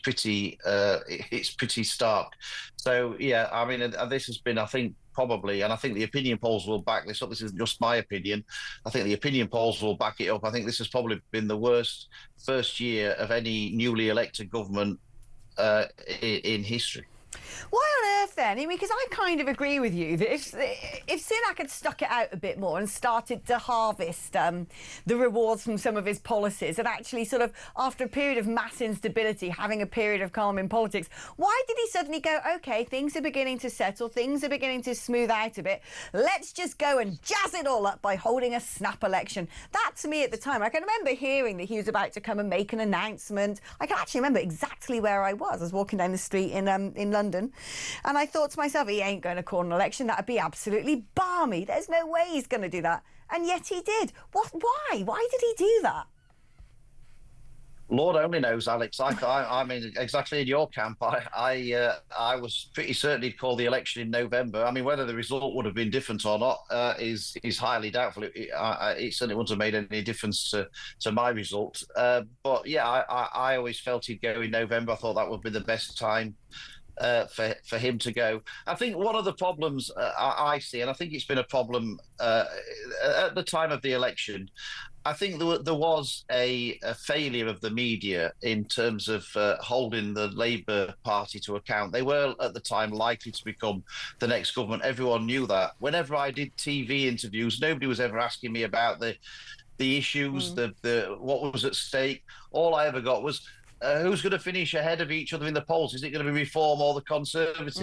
pretty it's pretty stark. So yeah, I mean, this has been, I think, probably, and I think the opinion polls will back this up. This isn't just my opinion. I think the opinion polls will back it up. I think this has probably been the worst first year of any newly elected government in history. Why on earth then? I mean, because I kind of agree with you that if Sunak had stuck it out a bit more and started to harvest the rewards from some of his policies, and actually sort of, after a period of mass instability, having a period of calm in politics, why did he suddenly go, OK, things are beginning to settle, things are beginning to smooth out a bit, let's just go and jazz it all up by holding a snap election? That, to me, at the time, I can remember hearing that he was about to come and make an announcement. I can actually remember exactly where I was. I was walking down the street in London, and I thought to myself, he ain't going to call an election. That'd be absolutely balmy. There's no way he's going to do that. And yet he did. What? Why? Why did he do that? Lord only knows, Alex. I mean, exactly in your camp. I was pretty certain he'd call the election in November. I mean, whether the result would have been different or not is highly doubtful. It certainly wouldn't have made any difference to my result. But yeah, I always felt he'd go in November. I thought that would be the best time for him to go. I think one of the problems I see, and I think it's been a problem at the time of the election, I think there was a failure of the media in terms of holding the Labour Party to account. They were, at the time, likely to become the next government. Everyone knew that. Whenever I did TV interviews, nobody was ever asking me about the issues, the what was at stake. All I ever got was, who's going to finish ahead of each other in the polls? Is it going to be Reform or the Conservatives?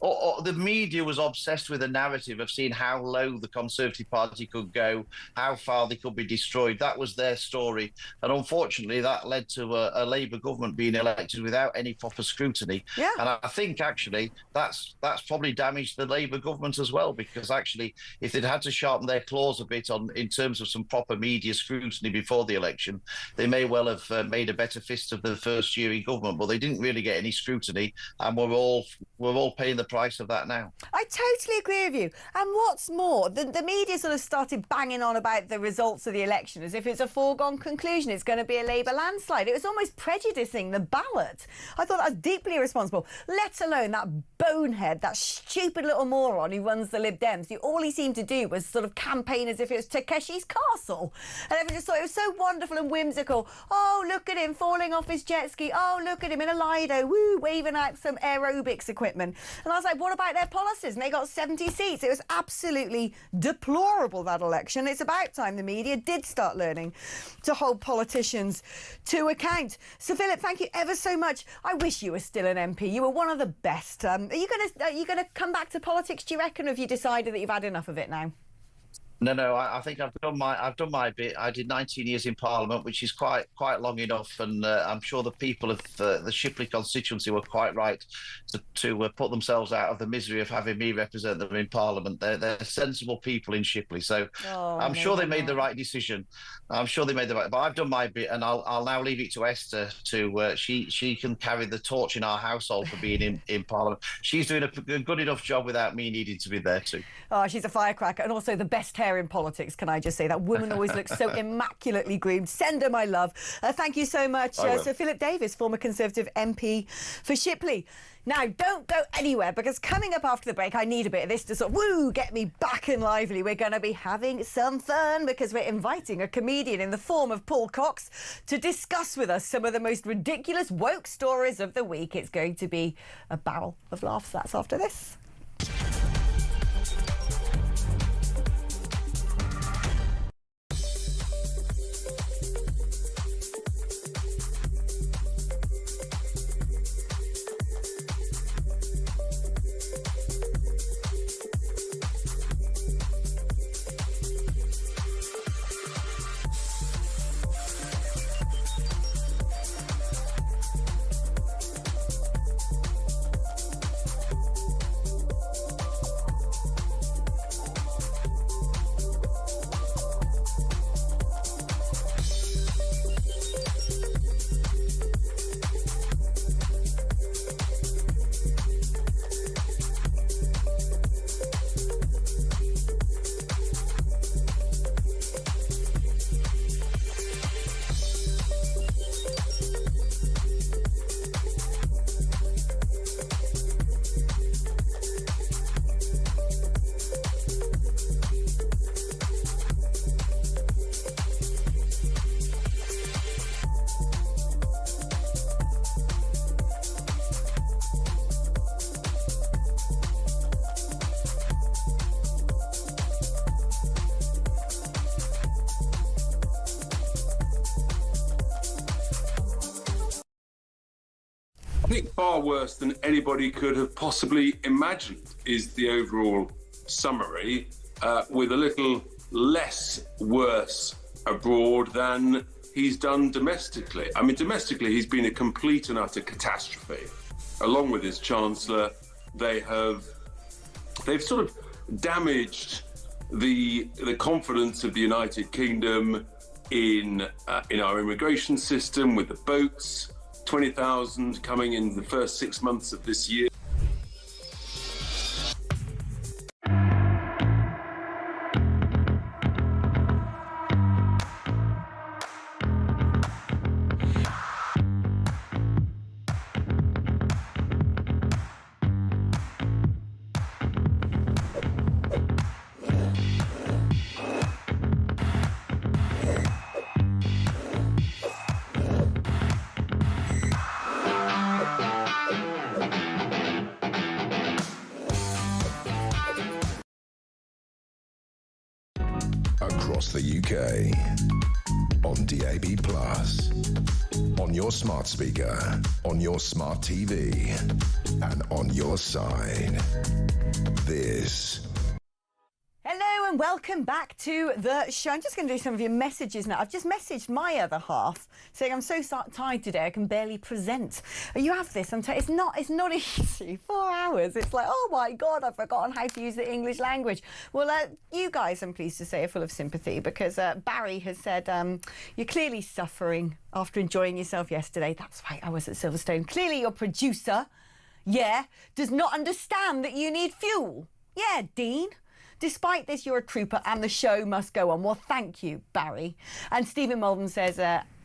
The media was obsessed with a narrative of seeing how low the Conservative Party could go, how far they could be destroyed. That was their story. And unfortunately, that led to a Labour government being elected without any proper scrutiny. Yeah. And I think, actually, that's probably damaged the Labour government as well, because, actually, if they'd had to sharpen their claws a bit in terms of some proper media scrutiny before the election, they may well have made a better fist of the first year in government, but they didn't really get any scrutiny, and we're all paying the price of that now. I totally agree with you. And what's more, the media sort of started banging on about the results of the election as if it's a foregone conclusion. It's going to be a Labour landslide. It was almost prejudicing the ballot. I thought that was deeply irresponsible, let alone that bonehead, that stupid little moron who runs the Lib Dems. All he seemed to do was sort of campaign as if it was Takeshi's Castle. And everyone just thought it was so wonderful and whimsical. Oh, look at him falling off his jet ski. Oh, look at him in a Lido, woo, waving out some aerobics equipment. And I was like, what about their policies? And they got 70 seats. It was absolutely deplorable, that election. It's about time the media did start learning to hold politicians to account. Sir Philip, thank you ever so much. I wish you were still an MP. You were one of the best. Are you going to come back to politics, do you reckon, or have you decided that you've had enough of it now? No, I think I've done my bit. I did 19 years in Parliament, which is quite long enough, and I'm sure the people of the Shipley constituency were quite right to put themselves out of the misery of having me represent them in Parliament. They're sensible people in Shipley, so I'm sure they made the right decision. I'm sure they made the right. But I've done my bit, and I'll now leave it to Esther to she can carry the torch in our household for being in Parliament. She's doing a good enough job without me needing to be there too. Oh, she's a firecracker, and also the best hair in politics, can I just say? That woman always looks so immaculately groomed. Send her my love. Thank you so much, Sir Philip Davis, former Conservative MP for Shipley. Now, don't go anywhere, because coming up after the break, I need a bit of this to sort of, get me back and lively. We're going to be having some fun, because we're inviting a comedian in the form of Paul Cox to discuss with us some of the most ridiculous woke stories of the week. It's going to be a barrel of laughs. That's after this. I think far worse than anybody could have possibly imagined is the overall summary, with a little less worse abroad than he's done domestically. I mean, domestically, he's been a complete and utter catastrophe. Along with his Chancellor, they've sort of damaged the confidence of the United Kingdom in our immigration system, with the boats, 20,000 coming in the first 6 months of this year. Across the UK, on DAB+, on your smart speaker, on your smart TV, and on your side. This. Hello and welcome back to the show. I'm just going to do some of your messages now. I've just messaged my other half saying I'm so tired today I can barely present. You have this. It's not easy. 4 hours. It's like, oh my God, I've forgotten how to use the English language. Well, you guys, I'm pleased to say, are full of sympathy because Barry has said you're clearly suffering after enjoying yourself yesterday. That's right, I was at Silverstone. Clearly your producer, does not understand that you need fuel. Yeah, Dean. Despite this, you're a trooper and the show must go on. Well, thank you, Barry. And Stephen Malden says,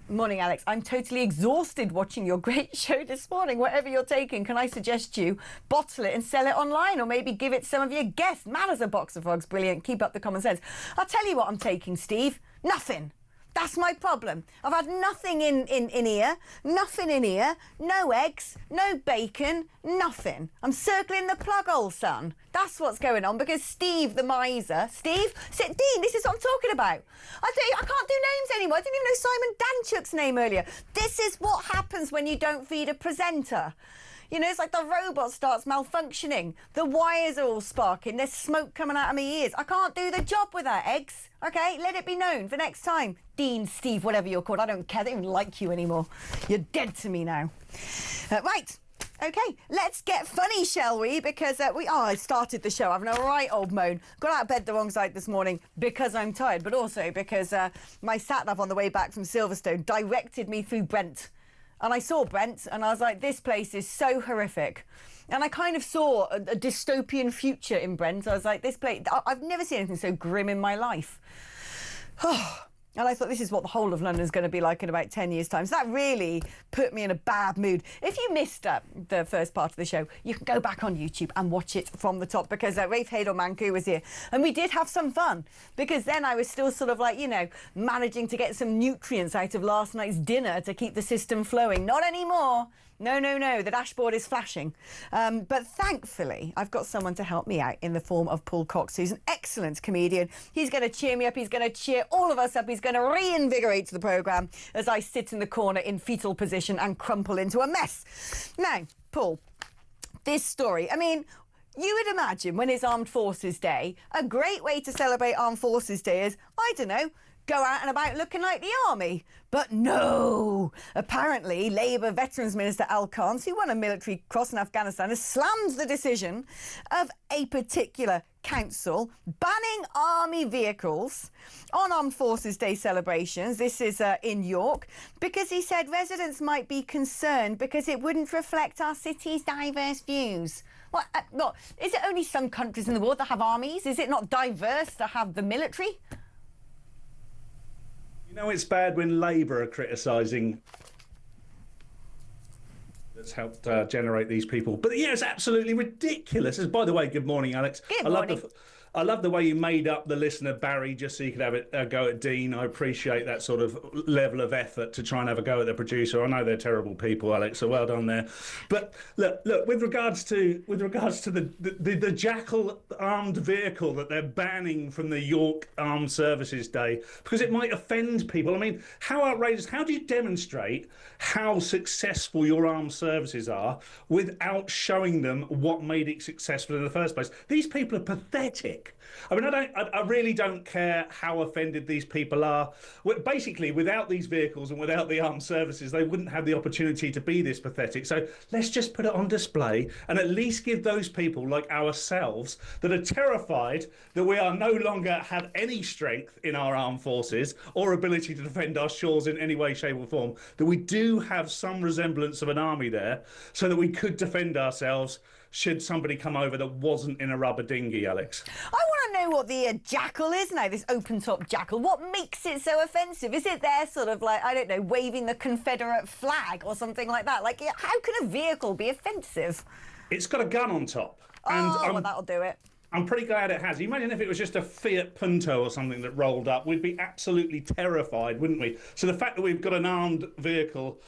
morning, Alex. I'm totally exhausted watching your great show this morning. Whatever you're taking, can I suggest you bottle it and sell it online or maybe give it to some of your guests? Man, as a box of frogs, brilliant. Keep up the common sense. I'll tell you what I'm taking, Steve. Nothing. That's my problem. I've had nothing in here, nothing in here, no eggs, no bacon, nothing. I'm circling the plug hole, son. That's what's going on because Steve the miser, Dean, this is what I'm talking about. I can't do names anymore. I didn't even know Simon Danchuk's name earlier. This is what happens when you don't feed a presenter. You know, it's like the robot starts malfunctioning. The wires are all sparking. There's smoke coming out of my ears. I can't do the job without eggs. OK, let it be known for next time. Dean, Steve, whatever you're called. I don't care. I don't even like you anymore. You're dead to me now. Right. OK, let's get funny, shall we? Because I started the show having a right old moan. Got out of bed the wrong side this morning because I'm tired, but also because my sat-nav on the way back from Silverstone directed me through Brent. And I saw Brent, and I was like, this place is so horrific. And I kind of saw a dystopian future in Brent. I was like, this place, I've never seen anything so grim in my life. And I thought this is what the whole of London is going to be like in about 10 years' time. So that really put me in a bad mood. If you missed the first part of the show, you can go back on YouTube and watch it from the top because Rafe Hadel Manku was here. And we did have some fun because then I was still sort of like, you know, managing to get some nutrients out of last night's dinner to keep the system flowing. Not anymore. No, the dashboard is flashing. But thankfully, I've got someone to help me out in the form of Paul Cox, who's an excellent comedian. He's going to cheer me up. He's going to cheer all of us up. He's going to reinvigorate the programme as I sit in the corner in fetal position and crumple into a mess. Now, Paul, this story, I mean, you would imagine when it's Armed Forces Day, a great way to celebrate Armed Forces Day is, I don't know, go out and about looking like the army. But no! Apparently, Labour Veterans Minister Al Khans, who won a military cross in Afghanistan, has slammed the decision of a particular council banning army vehicles on Armed Forces Day celebrations. This is in York, because he said residents might be concerned because it wouldn't reflect our city's diverse views. Well, is it only some countries in the world that have armies? Is it not diverse to have the military? You know, it's bad when Labour are criticising that's helped generate these people. But yeah, it's absolutely ridiculous. By the way, good morning, Alex. Good morning. I love the way you made up the listener, Barry, just so you could have a go at Dean. I appreciate that sort of level of effort to try and have a go at the producer. I know they're terrible people, Alex, so well done there. But look, with regards to the Jackal armed vehicle that they're banning from the York Armed Services Day, because it might offend people. I mean, how outrageous, how do you demonstrate how successful your armed services are without showing them what made it successful in the first place? These people are pathetic. I mean, I really don't care how offended these people are. Basically, without these vehicles and without the armed services, they wouldn't have the opportunity to be this pathetic. So let's just put it on display and at least give those people like ourselves that are terrified that we are no longer have any strength in our armed forces or ability to defend our shores in any way, shape or form, that we do have some resemblance of an army there so that we could defend ourselves should somebody come over that wasn't in a rubber dinghy, Alex. I want to know what the Jackal is now, this open-top Jackal. What makes it so offensive? Is it their sort of, like, I don't know, waving the Confederate flag or something like that? Like, how can a vehicle be offensive? It's got a gun on top. Oh, well, that'll do it. I'm pretty glad it has. Imagine if it was just a Fiat Punto or something that rolled up. We'd be absolutely terrified, wouldn't we? So the fact that we've got an armored vehicle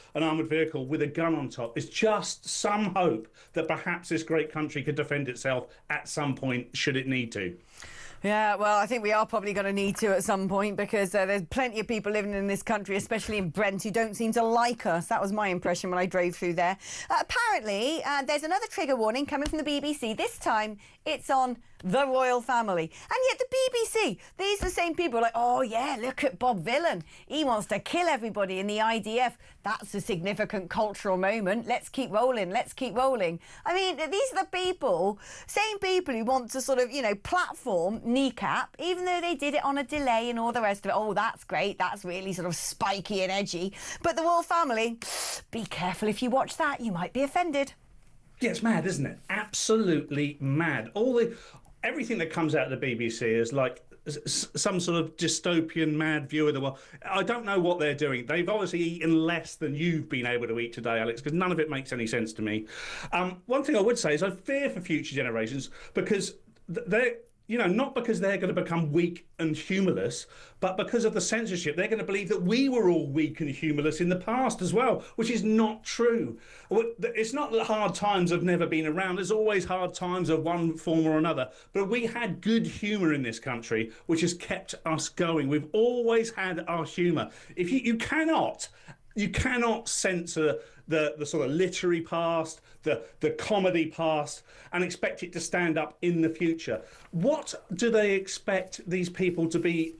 with a gun on top is just some hope that perhaps this great country could defend itself at some point, should it need to. Yeah, well, I think we are probably going to need to at some point because there's plenty of people living in this country, especially in Brent, who don't seem to like us. That was my impression when I drove through there. Apparently, there's another trigger warning coming from the BBC. This time, it's on the royal family. And yet the BBC, these are the same people like, oh, yeah, look at Bob Villan. He wants to kill everybody in the IDF. That's a significant cultural moment. Let's keep rolling. Let's keep rolling. I mean, these are the people, same people who want to sort of, platform, kneecap, even though they did it on a delay and all the rest of it. Oh, that's great. That's really sort of spiky and edgy. But the royal family, be careful if you watch that. You might be offended. Yeah, it's mad, isn't it? Absolutely mad. Everything that comes out of the BBC is like some sort of dystopian mad view of the world. I don't know what they're doing. They've obviously eaten less than you've been able to eat today, Alex, because none of it makes any sense to me. One thing I would say is I fear for future generations because they're... not because they're going to become weak and humorless, but because of the censorship, they're going to believe that we were all weak and humorless in the past as well, which is not true. It's not that hard times have never been around. There's always hard times of one form or another. But we had good humour in this country, which has kept us going. We've always had our humour. If you cannot censor the sort of literary past, the comedy past, and expect it to stand up in the future. What do they expect these people to be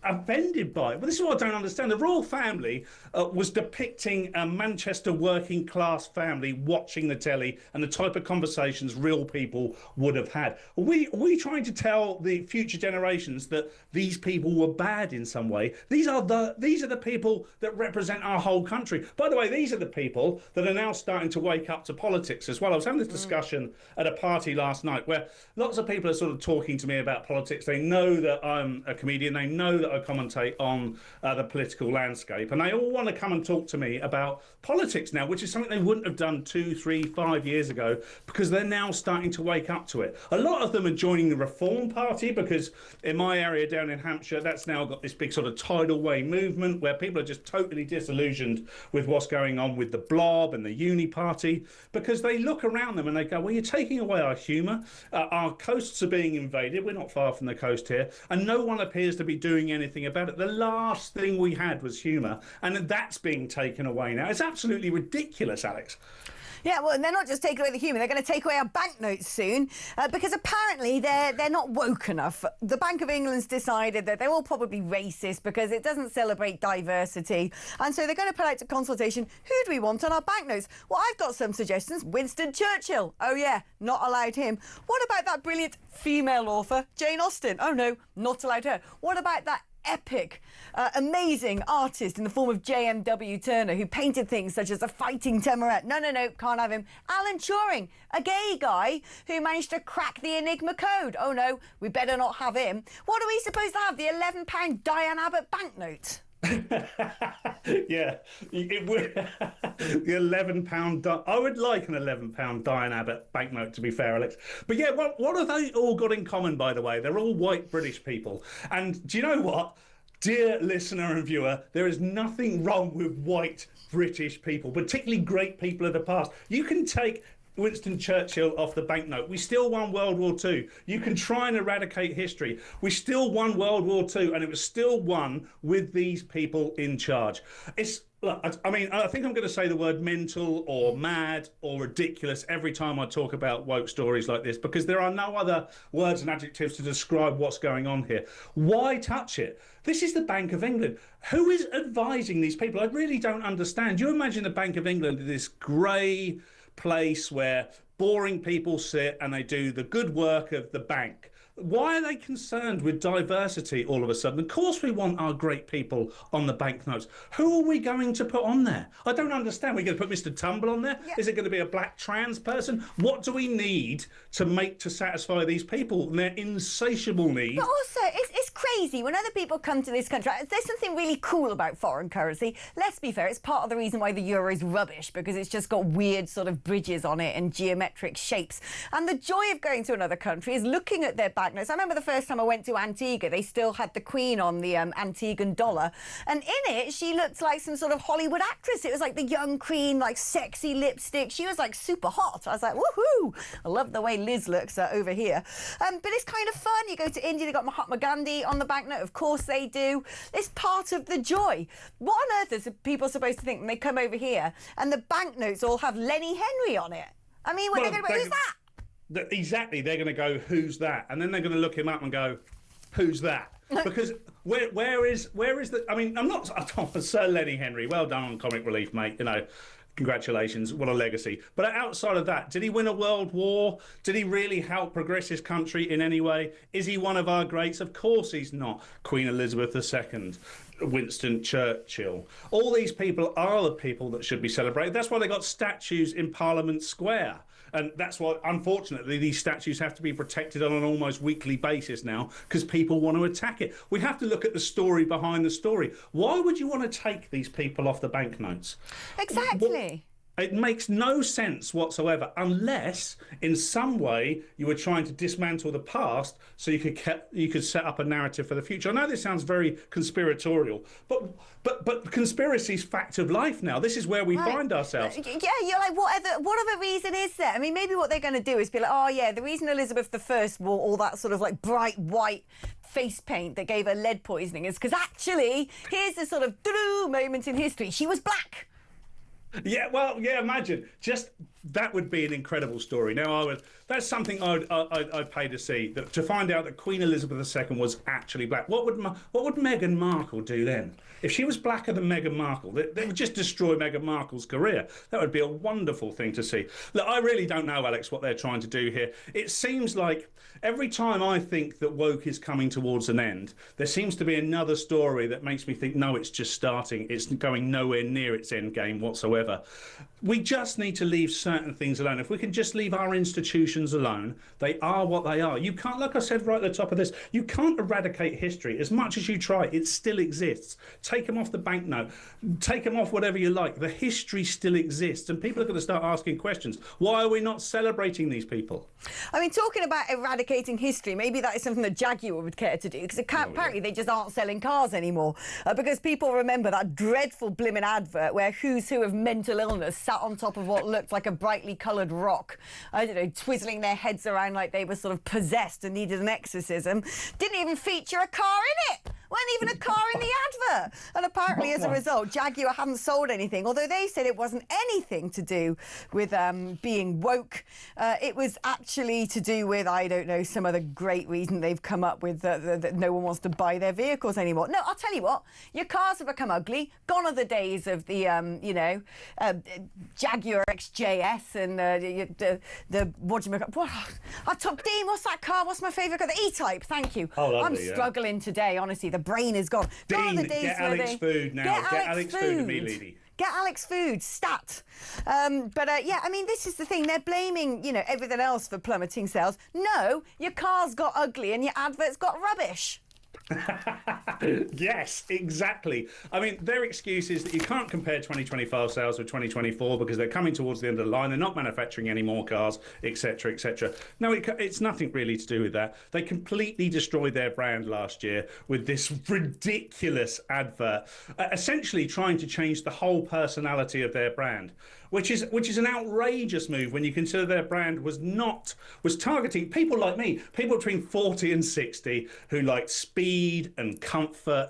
offended by? Well, this is what I don't understand. The royal family was depicting a Manchester working class family watching the telly and the type of conversations real people would have had. Are we trying to tell the future generations that these people were bad in some way? These are the people that represent our whole country. By the way, these are the people that are now starting to wake up to politics as well. I was having this discussion at a party last night where lots of people are sort of talking to me about politics. They know that I'm a comedian. They know that I commentate on the political landscape, and they all want to come and talk to me about politics now, which is something they wouldn't have done 2, 3, 5 years ago, because they're now starting to wake up to it. A lot of them are joining the Reform Party, because in my area down in Hampshire, that's now got this big sort of tidal wave movement where people are just totally disillusioned with what's going on with the Blob and the Uni Party, because they look around them and they go, well, you're taking away our humour, our coasts are being invaded, we're not far from the coast here, and no one appears to be doing anything about it. The last thing we had was humour, and that's being taken away now. It's absolutely ridiculous, Alex. Yeah, well, and they're not just taking away the humour, they're going to take away our banknotes soon, because apparently they're not woke enough. The Bank of England's decided that they're all probably racist because it doesn't celebrate diversity, and so they're going to put out to consultation, who do we want on our banknotes? Well, I've got some suggestions. Winston Churchill. Oh, yeah, not allowed him. What about that brilliant female author, Jane Austen? Oh, no, not allowed her. What about that epic, amazing artist in the form of J.M.W. Turner, who painted things such as a fighting Temuret? No, can't have him. Alan Turing, a gay guy who managed to crack the Enigma code. Oh no, we better not have him. What are we supposed to have? The £11 Diane Abbott banknote? Yeah, it would. The £11. I would like an £11 Diane Abbott banknote, to be fair, Alex. But yeah, what have they all got in common, by the way? They're all white British people. And do you know what? Dear listener and viewer, there is nothing wrong with white British people, particularly great people of the past. You can take Winston Churchill off the banknote. We still won World War II. You can try and eradicate history. We still won World War II, and it was still won with these people in charge. Look, I mean, I think I'm going to say the word mental or mad or ridiculous every time I talk about woke stories like this, because there are no other words and adjectives to describe what's going on here. Why touch it? This is the Bank of England. Who is advising these people? I really don't understand. You imagine the Bank of England, this grey place where boring people sit and they do the good work of the bank. Why are they concerned with diversity all of a sudden? Of course we want our great people on the banknotes. Who are we going to put on there? I don't understand. We're going to put Mr. Tumble on there? Yeah. Is it going to be a black trans person? What do we need to satisfy these people and their insatiable needs? But also, it's crazy. When other people come to this country, there's something really cool about foreign currency. Let's be fair, it's part of the reason why the euro is rubbish, because it's just got weird sort of bridges on it and geometric shapes. And the joy of going to another country is looking at their banknotes. I remember the first time I went to Antigua, they still had the Queen on the Antiguan dollar, and in it she looked like some sort of Hollywood actress. It was like the young Queen, like sexy lipstick. She was like super hot. I was like, woohoo! I love the way Liz looks over here. But it's kind of fun. You go to India, they got Mahatma Gandhi on the banknote. Of course they do. It's part of the joy. What on earth is people supposed to think when they come over here and the banknotes all have Lenny Henry on it? I mean, when they're going to go, who's that? Exactly, they're going to go, who's that? And then they're going to look him up and go, who's that? Because where is the? I mean, I'm not Sir Lenny Henry. Well done on Comic Relief, mate. You know, congratulations, what a legacy. But outside of that, did he win a world war? Did he really help progress his country in any way? Is he one of our greats? Of course he's not. Queen Elizabeth II. Winston Churchill. All these people are the people that should be celebrated. That's why they got statues in Parliament Square. And that's why, unfortunately, these statues have to be protected on an almost weekly basis now, because people want to attack it. We have to look at the story behind the story. Why would you want to take these people off the banknotes? Exactly. It makes no sense whatsoever, unless in some way you were trying to dismantle the past so you could set up a narrative for the future. I know this sounds very conspiratorial, but conspiracy's fact of life now. This is where we find ourselves. Yeah, you're like, what other reason is there? I mean, maybe what they're going to do is be like, oh yeah, the reason Elizabeth I wore all that sort of like bright white face paint that gave her lead poisoning is because actually, here's the sort of moment in history. She was black. Yeah, well, yeah, imagine. Just that would be an incredible story. Now, that's something I'd pay to see, to find out that Queen Elizabeth II was actually black. What would Meghan Markle do then? If she was blacker than Meghan Markle, they would just destroy Meghan Markle's career. That would be a wonderful thing to see. Look, I really don't know, Alex, what they're trying to do here. It seems like every time I think that woke is coming towards an end, there seems to be another story that makes me think, no, it's just starting. It's going nowhere near its end game whatsoever. We just need to leave certain things alone. If we can just leave our institutions alone, they are what they are. You can't, like I said right at the top of this, you can't eradicate history. As much as you try, it still exists. Take them off the banknote. Take them off whatever you like. The history still exists. And people are going to start asking questions. Why are we not celebrating these people? I mean, talking about eradicating history, maybe that is something that Jaguar would care to do, because apparently they just aren't selling cars anymore. Because people remember that dreadful blimmin' advert where who's who of mental illness sat on top of what looked like a brightly coloured rock, I don't know, twizzling their heads around like they were sort of possessed and needed an exorcism. Didn't even feature a car in it. Wasn't even a car in the advert. And apparently, as a result, Jaguar hadn't sold anything, although they said it wasn't anything to do with being woke. It was actually to do with, I don't know, some other great reason they've come up with that no one wants to buy their vehicles anymore. No, I'll tell you what, your cars have become ugly. Gone are the days of the, Jaguar XJS and the what do you make? Dean, what's that car? What's my favourite car? The E-Type, thank you. Oh, lovely, I'm struggling today, honestly. The brain is gone. Dean, get Alex Food now. Get Alex Food immediately. Get Alex Food, stat. Yeah, I mean, this is the thing. They're blaming, everything else for plummeting sales. No, your car's got ugly and your advert's got rubbish. Yes, exactly. I mean, their excuse is that you can't compare 2025 sales with 2024 because they're coming towards the end of the line. They're not manufacturing any more cars, etc., etc. No, it's nothing really to do with that. They completely destroyed their brand last year with this ridiculous advert, essentially trying to change the whole personality of their brand. Which is an outrageous move when you consider their brand was targeting people like me, people between 40 and 60 who like speed and comfort.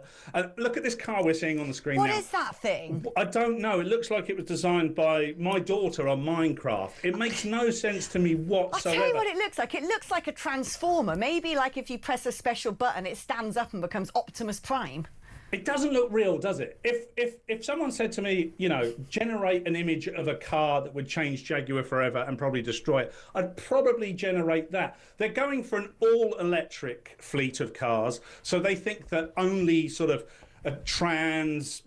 Look at this car we're seeing on the screen now. What is that thing? I don't know. It looks like it was designed by my daughter on Minecraft. It makes no sense to me whatsoever. I'll tell you what it looks like. It looks like a transformer. Maybe like if you press a special button, it stands up and becomes Optimus Prime. It doesn't look real, does it? If someone said to me, you know, generate an image of a car that would change Jaguar forever and probably destroy it, I'd probably generate that. They're going for an all-electric fleet of cars, so they think that only sort of trans,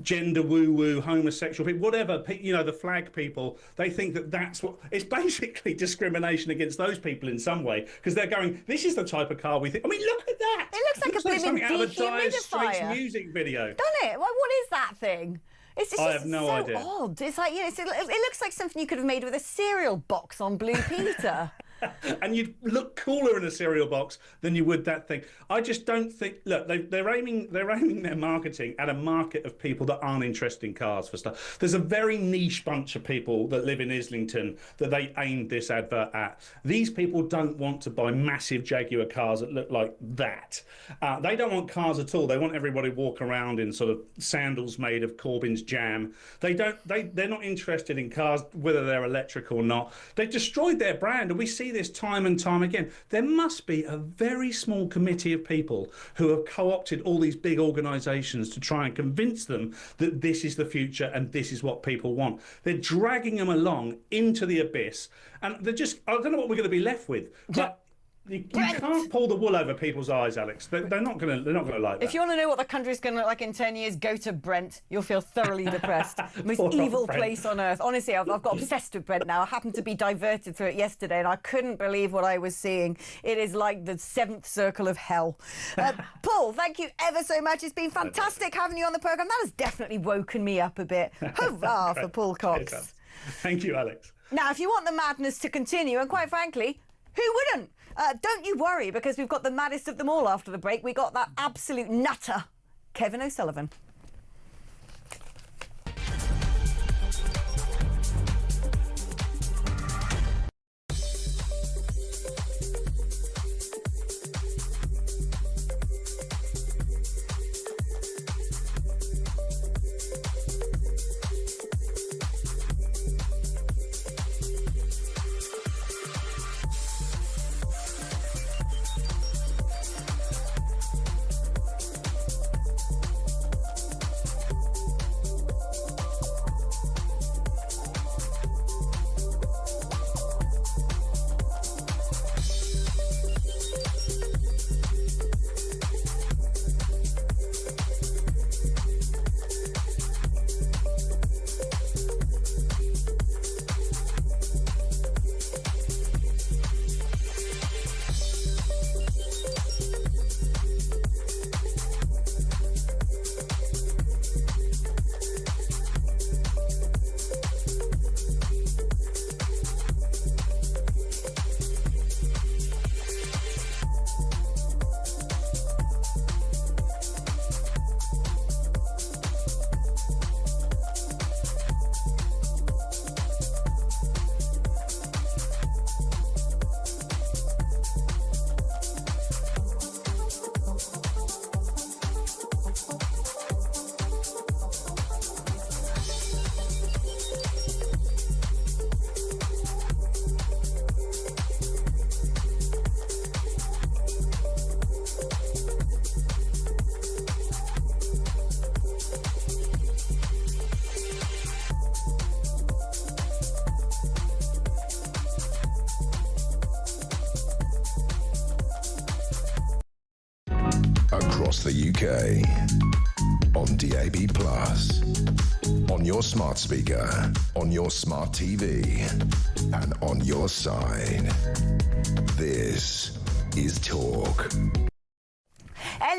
gender woo-woo, homosexual people, whatever, you know, the flag people, they think that that's what... It's basically discrimination against those people in some way, because they're going, this is the type of car we think... I mean, look at that! It looks like a something out of a Dire Straits dehumidifier. music video. Doesn't it? What is that thing? It's I have no idea. Odd. It's like, you know, it looks like something you could have made with a cereal box on Blue Peter. And you'd look cooler in a cereal box than you would that thing. I just don't think... Look, they're aiming their marketing at a market of people that aren't interested in cars for stuff. There's a very niche bunch of people that live in Islington that they aimed this advert at. These people don't want to buy massive Jaguar cars that look like that. They don't want cars at all. They want everybody walking around in sort of sandals made of Corbyn's jam. They're not interested in cars, whether they're electric or not. They've destroyed their brand, and we see this time and time again. There must be a very small committee of people who have co-opted all these big organisations to try and convince them that this is the future and this is what people want. They're dragging them along into the abyss, and they're just... I don't know what we're going to be left with, but... You can't pull the wool over people's eyes, Alex. They're not going to like that. If you want to know what the country's going to look like in 10 years, go to Brent. You'll feel thoroughly depressed. Most evil place on earth. Honestly, I've got obsessed with Brent now. I happened to be diverted through it yesterday, and I couldn't believe what I was seeing. It is like the 7th circle of hell. Paul, thank you ever so much. It's been fantastic having you on the programme. That has definitely woken me up a bit. Hurrah for Paul Cox. Thank you, Alex. Now, if you want the madness to continue, and quite frankly, who wouldn't? Don't you worry, because we've got the maddest of them all after the break. We got that absolute nutter, Kevin O'Sullivan. Across the UK, on DAB+, on your smart speaker, on your smart TV, and on your side. This is Talk.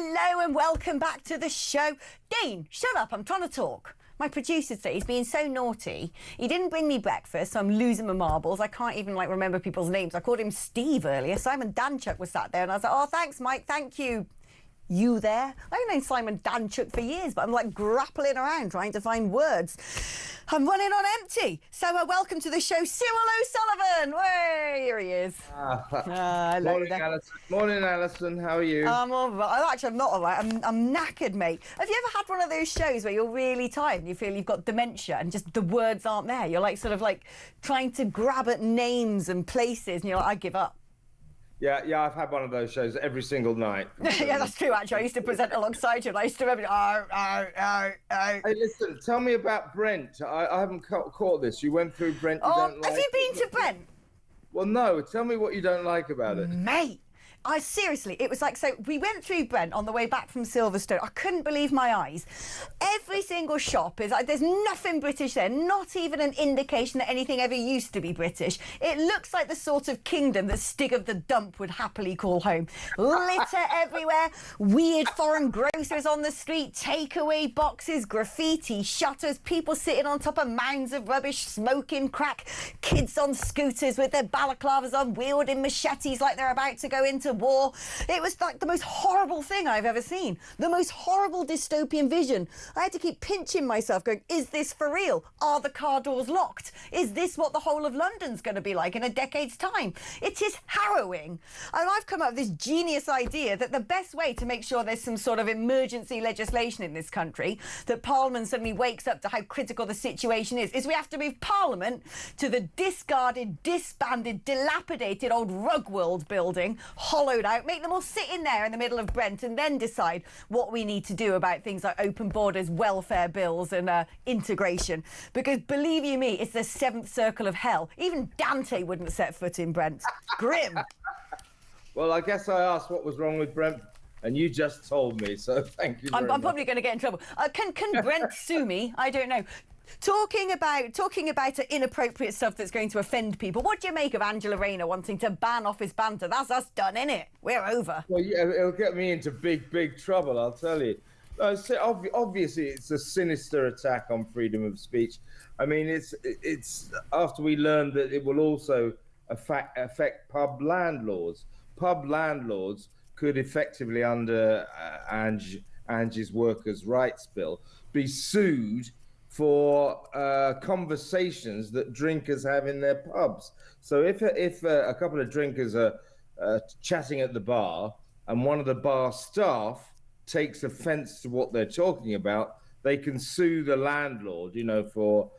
Hello and welcome back to the show. Dean, shut up, I'm trying to talk. My producer today, he's being so naughty. He didn't bring me breakfast, so I'm losing my marbles. I can't even remember people's names. I called him Steve earlier. Simon Danchuk was sat there and I was like, oh, thanks, Mike, thank you. You there? I've known Simon Danchuk for years, but I'm grappling around trying to find words. I'm running on empty. So welcome to the show, Cyril O'Sullivan. Way, here he is. Hello Morning, there. Alison. Morning, Alison. How are you? I'm all right. Actually, I'm not all right. I'm knackered, mate. Have you ever had one of those shows where you're really tired and you feel you've got dementia and just the words aren't there? You're trying to grab at names and places and you're like, I give up. Yeah, I've had one of those shows every single night. Yeah, that's true, actually. I used to present alongside you and I used to remember, Hey, listen, tell me about Brent. I haven't caught this. You went through Brent. Have you been to Brent? Well, no. Tell me what you don't like about it. Mate. Seriously, it was so we went through Brent on the way back from Silverstone. I couldn't believe my eyes. Every single shop is there's nothing British there, not even an indication that anything ever used to be British. It looks like the sort of kingdom that Stig of the Dump would happily call home. Litter everywhere, weird foreign grocers on the street, takeaway boxes, graffiti, shutters, people sitting on top of mounds of rubbish, smoking crack, kids on scooters with their balaclavas on, wielding machetes like they're about to go into war. It was the most horrible thing I've ever seen. The most horrible dystopian vision. I had to keep pinching myself going, is this for real? Are the car doors locked? Is this what the whole of London's going to be like in a decade's time? It is harrowing. And I've come up with this genius idea that the best way to make sure there's some sort of emergency legislation in this country, that Parliament suddenly wakes up to how critical the situation is we have to move Parliament to the discarded, disbanded, dilapidated old Rugworld building, hollowed out, make them all sit in there in the middle of Brent and then decide what we need to do about things like open borders, welfare bills and integration. Because believe you me, it's the seventh circle of hell. Even Dante wouldn't set foot in Brent. Grim. Well, I guess I asked what was wrong with Brent and you just told me, so thank you very much. I'm probably going to get in trouble. Can Brent sue me? I don't know. Talking about inappropriate stuff that's going to offend people, what do you make of Angela Rayner wanting to ban office banter? That's us done, innit? We're over. Well, yeah, it'll get me into big trouble, I'll tell you. Obviously, it's a sinister attack on freedom of speech. I mean, it's after we learned that it will also affect pub landlords. Pub landlords could effectively, under Angie's Workers' Rights Bill, be sued for conversations that drinkers have in their pubs. So if a couple of drinkers are chatting at the bar and one of the bar staff takes offence to what they're talking about, they can sue the landlord, for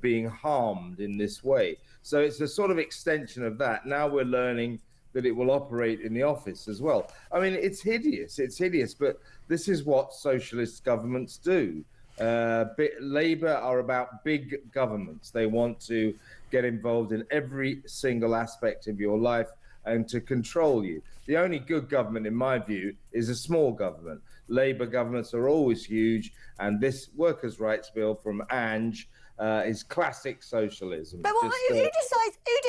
being harmed in this way. So it's a sort of extension of that. Now we're learning that it will operate in the office as well. I mean, it's hideous, but this is what socialist governments do. Labour are about big governments. They want to get involved in every single aspect of your life and to control you. The only good government, in my view, is a small government. Labour governments are always huge, and this workers' rights bill from Ange is classic socialism. But who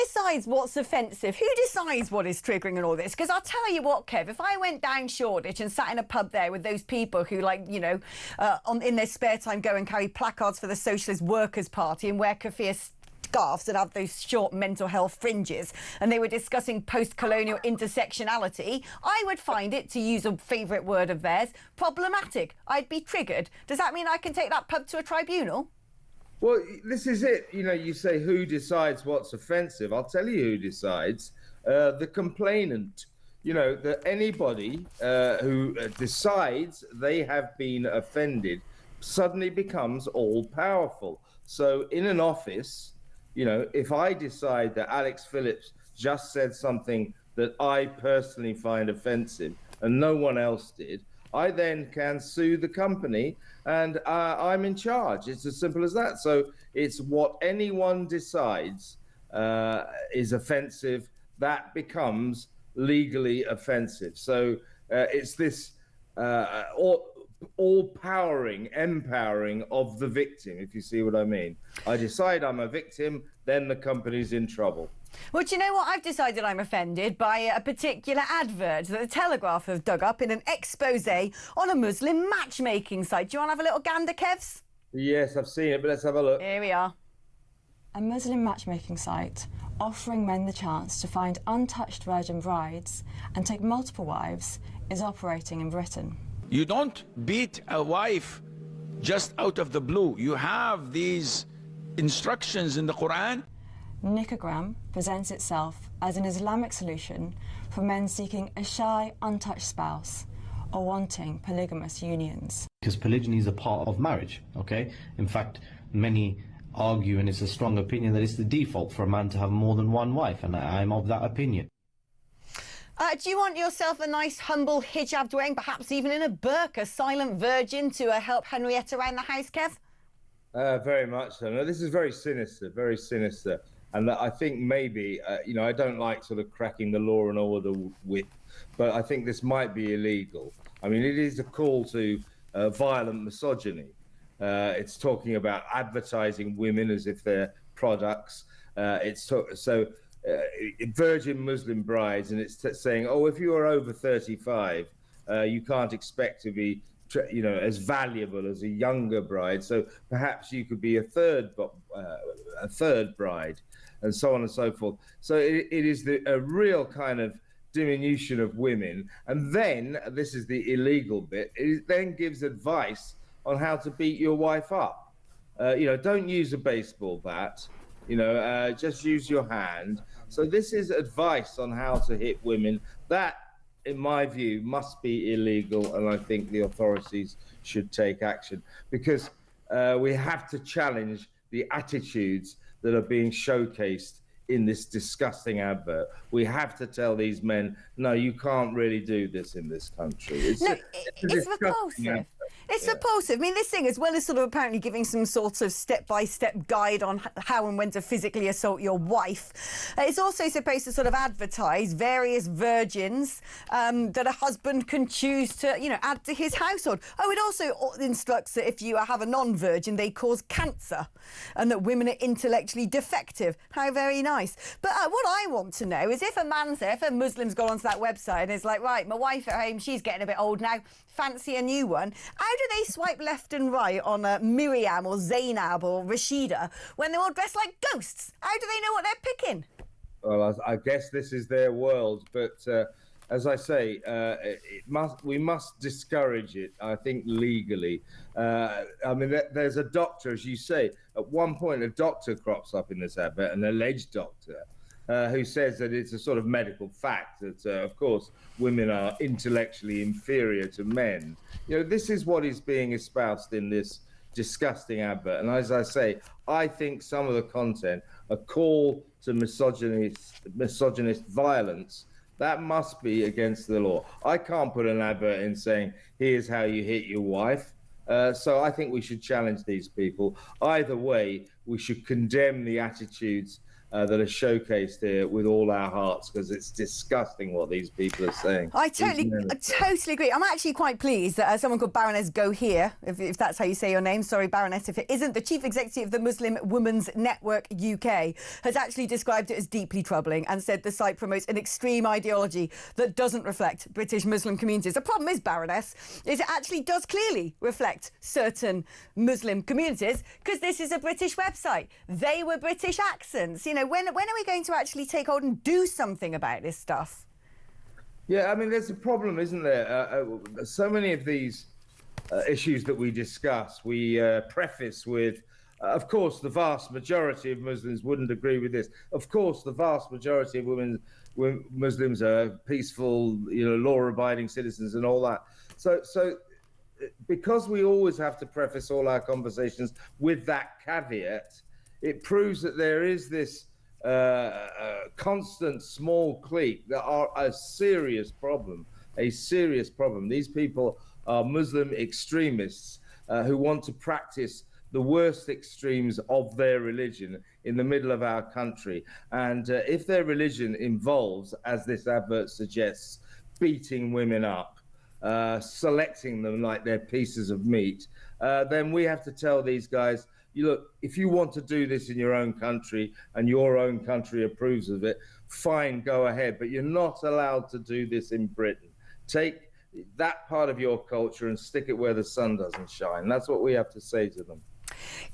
decides what's offensive? Who decides what is triggering and all this? Because I'll tell you what, Kev, if I went down Shoreditch and sat in a pub there with those people who, in their spare time go and carry placards for the Socialist Workers' Party and wear keffiyeh scarves that have those short mental health fringes, and they were discussing post-colonial intersectionality, I would find it, to use a favourite word of theirs, problematic. I'd be triggered. Does that mean I can take that pub to a tribunal? Well, this is it. You say who decides what's offensive. I'll tell you who decides. The complainant. That anybody who decides they have been offended suddenly becomes all-powerful. So in an office, if I decide that Alex Phillips just said something that I personally find offensive and no one else did, I then can sue the company and I'm in charge. It's as simple as that. So it's what anyone decides is offensive, that becomes legally offensive. So it's this all-powering, empowering of the victim, if you see what I mean. I decide I'm a victim, then the company's in trouble. Well, do you know what? I've decided I'm offended by a particular advert that the Telegraph have dug up in an expose on a Muslim matchmaking site. Do you want to have a little gander, Kevs? Yes, I've seen it, but let's have a look. Here we are. A Muslim matchmaking site offering men the chance to find untouched virgin brides and take multiple wives is operating in Britain. You don't beat a wife just out of the blue. You have these instructions in the Quran. Nicogram presents itself as an Islamic solution for men seeking a shy, untouched spouse or wanting polygamous unions. Because polygyny is a part of marriage, okay? In fact, many argue, and it's a strong opinion, that it's the default for a man to have more than one wife, and I'm of that opinion. Do you want yourself a nice, humble, hijab-wearing, perhaps even in a burqa, silent virgin to help Henrietta around the house, Kev? Very much so. No, this is very sinister, very sinister. And I think maybe, you know, I don't like sort of cracking the law and order whip, but I think this might be illegal. I mean, it is a call to violent misogyny. It's talking about advertising women as if they're products. Virgin Muslim brides, and it's saying, oh, if you are over 35, you can't expect to be, you know, as valuable as a younger bride. So perhaps you could be a third bride, and so on and so forth. So it is a real kind of diminution of women. And then, this is the illegal bit, it then gives advice on how to beat your wife up. You know, don't use a baseball bat. You know, just use your hand. So this is advice on how to hit women. That, in my view, must be illegal, and I think the authorities should take action, because we have to challenge the attitudes that are being showcased in this disgusting advert. We have to tell these men, no, you can't really do this in this country. It's repulsive. It's repulsive. I mean, this thing, as well as sort of apparently giving some sort of step-by-step guide on how and when to physically assault your wife, it's also supposed to sort of advertise various virgins that a husband can choose to, you know, add to his household. Oh, it also instructs that if you have a non-virgin, they cause cancer, and that women are intellectually defective. How very nice. But what I want to know is if a man's there, if a Muslim's gone onto that website and is like, right, my wife at home, she's getting a bit old now, fancy a new one. How do they swipe left and right on Miriam or Zainab or Rashida when they're all dressed like ghosts? How do they know what they're picking? Well, I guess this is their world, but as I say, we must discourage it, I think, legally. I mean, there's a doctor, as you say. At one point, a doctor crops up in this advert, an alleged doctor, who says that it's a sort of medical fact that, of course, women are intellectually inferior to men. You know, this is what is being espoused in this disgusting advert. And as I say, I think some of the content, a call to misogynist violence, that must be against the law. I can't put an advert in saying, here's how you hit your wife. So I think we should challenge these people. Either way, we should condemn the attitudes that are showcased here with all our hearts, because it's disgusting what these people are saying. I totally agree. I'm actually quite pleased that someone called Baroness Go Here, if that's how you say your name, sorry Baroness if it isn't, the chief executive of the Muslim Women's Network UK, has actually described it as deeply troubling and said the site promotes an extreme ideology that doesn't reflect British Muslim communities. The problem is, Baroness, is it actually does clearly reflect certain Muslim communities, because this is a British website. They were British accents. You know, when are we going to actually take hold and do something about this stuff? Yeah, I mean, there's a problem, isn't there? So many of these issues that we discuss, we preface with, of course, the vast majority of Muslims wouldn't agree with this. Of course, the vast majority of Muslims are peaceful, you know, law-abiding citizens and all that. So because we always have to preface all our conversations with that caveat, it proves that there is this constant small clique that are a serious problem. These people are Muslim extremists who want to practice the worst extremes of their religion in the middle of our country. And if their religion involves, as this advert suggests, beating women up, selecting them like they're pieces of meat, then we have to tell these guys, look, if you want to do this in your own country and your own country approves of it, fine, go ahead. But you're not allowed to do this in Britain. Take that part of your culture and stick it where the sun doesn't shine. That's what we have to say to them.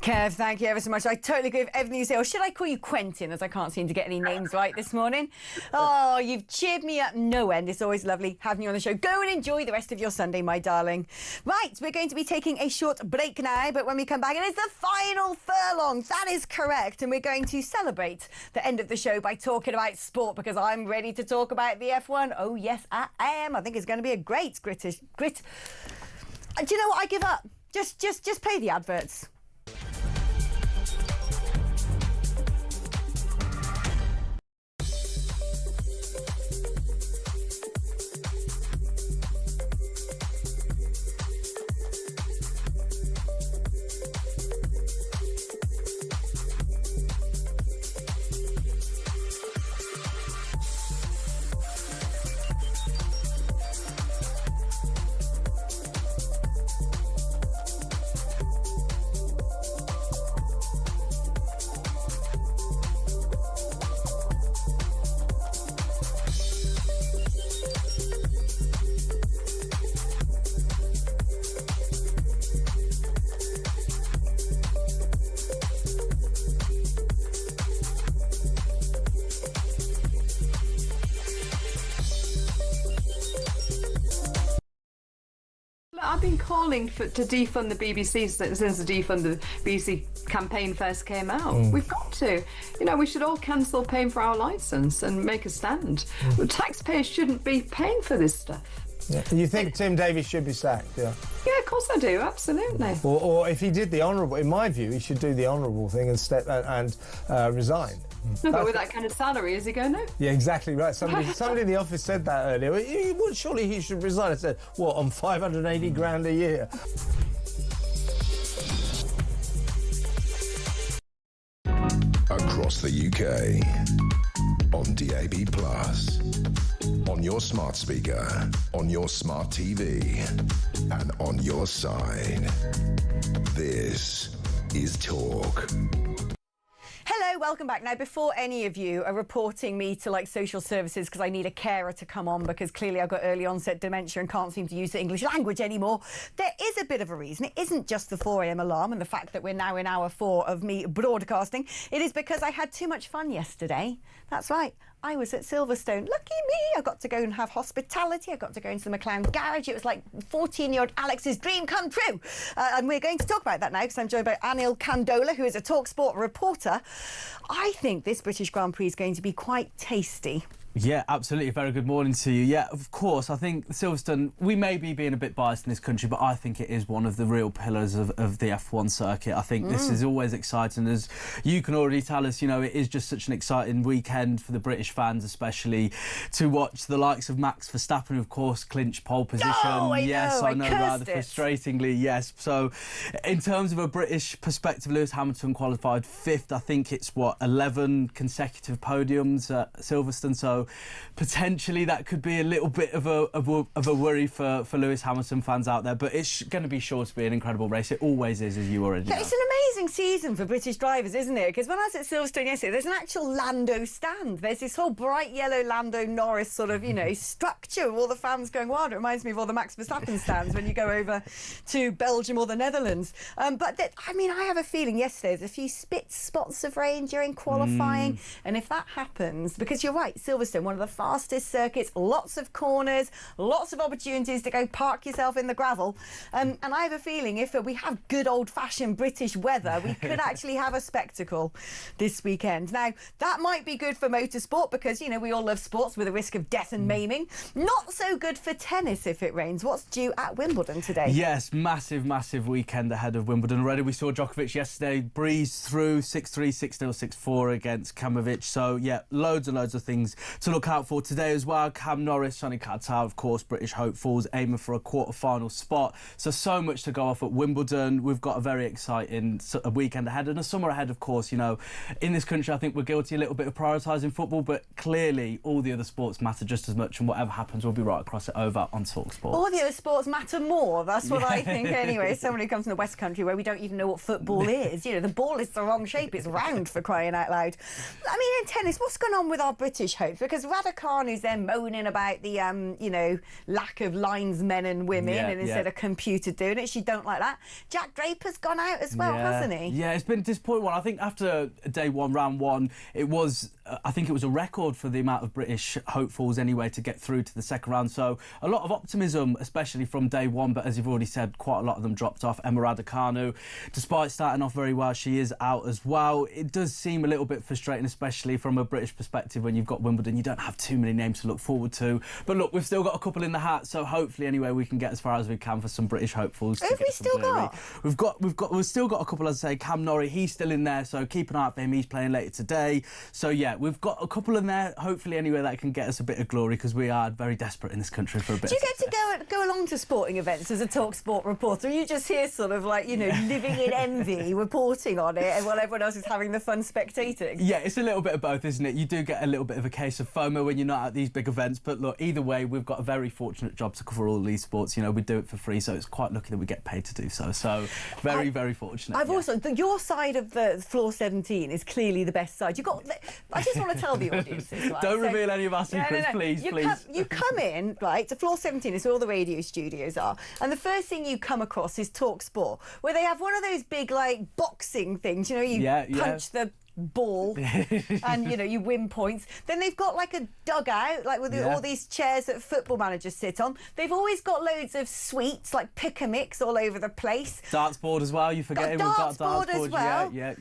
Kev, thank you ever so much. I totally agree with everything you say. Or should I call you Quentin, as I can't seem to get any names right this morning? Oh, you've cheered me up no end. It's always lovely having you on the show. Go and enjoy the rest of your Sunday, my darling. Right, we're going to be taking a short break now, but when we come back, it is the final furlong. That is correct. And we're going to celebrate the end of the show by talking about sport, because I'm ready to talk about the F1. Oh, yes, I am. I think it's going to be a great grit. Do you know what? I give up. Just play the adverts. I've been calling to defund the BBC since the defund the BBC campaign first came out. We've got to. You know, we should all cancel paying for our licence and make a stand. Taxpayers shouldn't be paying for this stuff. Yeah. You think Tim Davies should be sacked, yeah? Yeah, of course I do, absolutely. Or if he did the honourable, in my view, he should do the honourable thing and resign. No, but with that kind of salary, is he going to? Yeah, exactly right. Somebody in the office said that earlier. Surely he should resign. I said, what, on 580 grand a year? Across the UK, on DAB+, on your smart speaker, on your smart TV, and on your side. This is Talk. Hello, welcome back. Now, before any of you are reporting me to like social services because I need a carer to come on because clearly I've got early onset dementia and can't seem to use the English language anymore, there is a bit of a reason. It isn't just the 4 a.m. alarm and the fact that we're now in hour 4 of me broadcasting. It is because I had too much fun yesterday. That's right. I was at Silverstone. Lucky me. I got to go and have hospitality. I got to go into the McLaren garage. It was like 14-year-old Alex's dream come true. And we're going to talk about that now because I'm joined by Anil Kandola, who is a TalkSport reporter. I think this British Grand Prix is going to be quite tasty. Yeah, absolutely. Very good morning to you. Yeah, of course, I think Silverstone, we may be being a bit biased in this country, but I think it is one of the real pillars of the F1 circuit. I think this is always exciting. As you can already tell us, you know, it is just such an exciting weekend for the British fans, especially to watch the likes of Max Verstappen, of course, clinch pole position. Oh, I know, rather frustratingly, yes. So, in terms of a British perspective, Lewis Hamilton qualified 5th. I think it's, 11 consecutive podiums at Silverstone. So, potentially that could be a little bit of a worry for Lewis Hamilton fans out there, but it's going to be sure to be an incredible race. It always is, as you already know. It's an amazing season for British drivers, isn't it? Because when I was at Silverstone yesterday, there's an actual Lando stand. There's this whole bright yellow Lando Norris sort of, you know, structure of all the fans going wild. It reminds me of all the Max Verstappen stands when you go over to Belgium or the Netherlands. But I have a feeling yesterday there's a few spots of rain during qualifying, and if that happens, because you're right, Silverstone, one of the fastest circuits, lots of corners, lots of opportunities to go park yourself in the gravel. And I have a feeling if we have good old-fashioned British weather, we could actually have a spectacle this weekend. Now, that might be good for motorsport because, you know, we all love sports with a risk of death and maiming. Not so good for tennis if it rains. What's due at Wimbledon today? Yes, massive weekend ahead of Wimbledon already. We saw Djokovic yesterday breeze through 6-3, 6-0, 6-4 against Kamovic. So, yeah, loads and loads of things to look out for today as well. Cam Norris, Sonny Qatar, of course, British hopefuls aiming for a quarter-final spot. So much to go off at Wimbledon. We've got a very exciting weekend ahead and a summer ahead, of course. You know, in this country, I think we're guilty a little bit of prioritising football, but clearly all the other sports matter just as much, and whatever happens, we'll be right across it over on talkSport. All the other sports matter more. That's what I think anyway. Somebody who comes from the West Country where we don't even know what football is. You know, the ball is the wrong shape. It's round, for crying out loud. I mean, in tennis, what's going on with our British hopes? Because Raducanu's there moaning about the, you know, lack of linesmen and women, and instead of computer doing it, she don't like that. Jack Draper's gone out as well, hasn't he? Yeah, it's been a disappointing one. I think after day one, round one, it was, I think it was a record for the amount of British hopefuls anyway to get through to the second round. So a lot of optimism, especially from day one, but as you've already said, quite a lot of them dropped off. Emma Raducanu, despite starting off very well, she is out as well. It does seem a little bit frustrating, especially from a British perspective when you've got Wimbledon. You don't have too many names to look forward to. But look, we've still got a couple in the hat, so hopefully anyway we can get as far as we can for some British hopefuls. Who have we still got? We've still got a couple, as I say. Cam Norrie, he's still in there, so keep an eye out for him. He's playing later today. So yeah, we've got a couple in there, hopefully anyway, that can get us a bit of glory, because we are very desperate in this country for a bit. Do you get to go along to sporting events as a talkSport reporter? Or are you just here sort of like, you know, living in envy, reporting on it, and while everyone else is having the fun spectating? Yeah, it's a little bit of both, isn't it? You do get a little bit of a case of FOMO when you're not at these big events, but look, either way, we've got a very fortunate job to cover all these sports. You know, we do it for free, so it's quite lucky that we get paid to do so. So very, very fortunate. I've also, your side of the floor 17 is clearly the best side. You got. I just want to tell the audience this. Right? Don't reveal any of our secrets, please, please. You come in, right, to floor 17 is where all the radio studios are, and the first thing you come across is talkSport, where they have one of those big, like, boxing things, you know, you punch the ball and, you know, you win points. Then they've got like a dugout, like with all these chairs that football managers sit on. They've always got loads of sweets, like pick a mix all over the place. Darts board as well, you forget we've got a darts board as well. Yeah,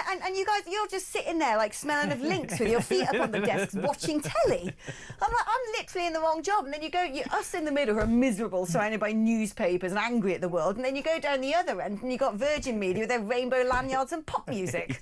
and you guys, you're just sitting there like smelling of links with your feet up on the desks watching telly. I'm like, I'm literally in the wrong job. And then you go, us in the middle who are miserable, surrounded by newspapers and angry at the world, and then you go down the other end and you got Virgin Media with their rainbow lanyards and pop music.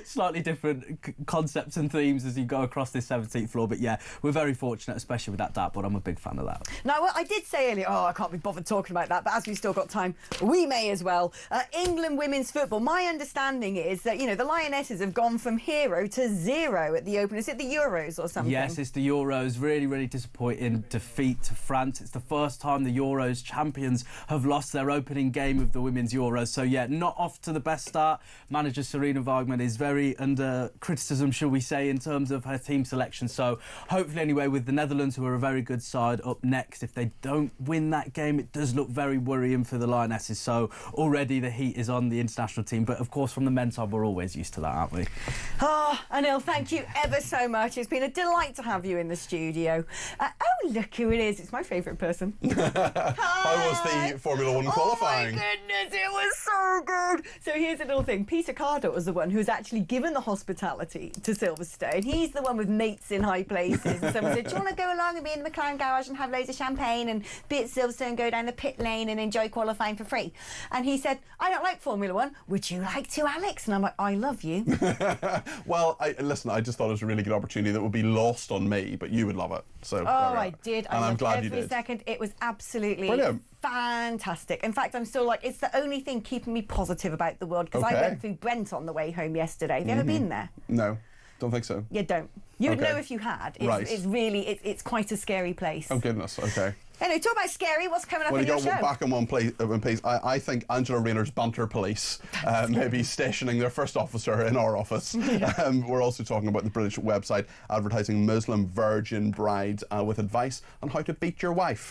Slightly different concepts and themes as you go across this 17th floor, but yeah, we're very fortunate, especially with that dartboard. I'm a big fan of that. Now, well, I did say earlier, I can't be bothered talking about that, but as we've still got time, we may as well. England women's football, my understanding is that, you know, the Lionesses have gone from hero to zero at the Open. Is it the Euros or something? Yes, it's the Euros. Really, really disappointing defeat to France. It's the first time the Euros champions have lost their opening game of the women's Euros. So yeah, not off to the best start. Manager Sarina Wagner is very under criticism, shall we say, in terms of her team selection. So hopefully anyway, with the Netherlands, who are a very good side, up next, if they don't win that game, it does look very worrying for the Lionesses. So already the heat is on the international team, but of course from the men's side we're always used to that, aren't we? Anil, thank you ever so much. It's been a delight to have you in the studio. Oh, look who it is. It's my favourite person. How was the Formula 1 qualifying? Oh my goodness, it was so good. So here's a little thing. Peter Carter was the one who was actually given the hospitality to Silverstone. He's the one with mates in high places. And someone said, do you want to go along and be in the McLaren garage and have loads of champagne and be at Silverstone, go down the pit lane and enjoy qualifying for free? And he said, I don't like Formula 1. Would you like to, Alex? And I'm like, I love you. Well, listen, I just thought it was a really good opportunity that would be lost on me, but you would love it. So I did. And I'm glad you did. Every second. It was absolutely brilliant. Fantastic. In fact, I'm still like, it's the only thing keeping me positive about the world, because I went through Brent on the way home yesterday. Have you ever been there? No, don't think so. You don't. You would know if you had. It's really, it's quite a scary place. Oh, goodness, okay. Anyway, talk about scary. What's coming up in your show? Well, back in one piece. I think Angela Rayner's banter police may be stationing their first officer in our office. We're also talking about the British website advertising Muslim virgin brides with advice on how to beat your wife.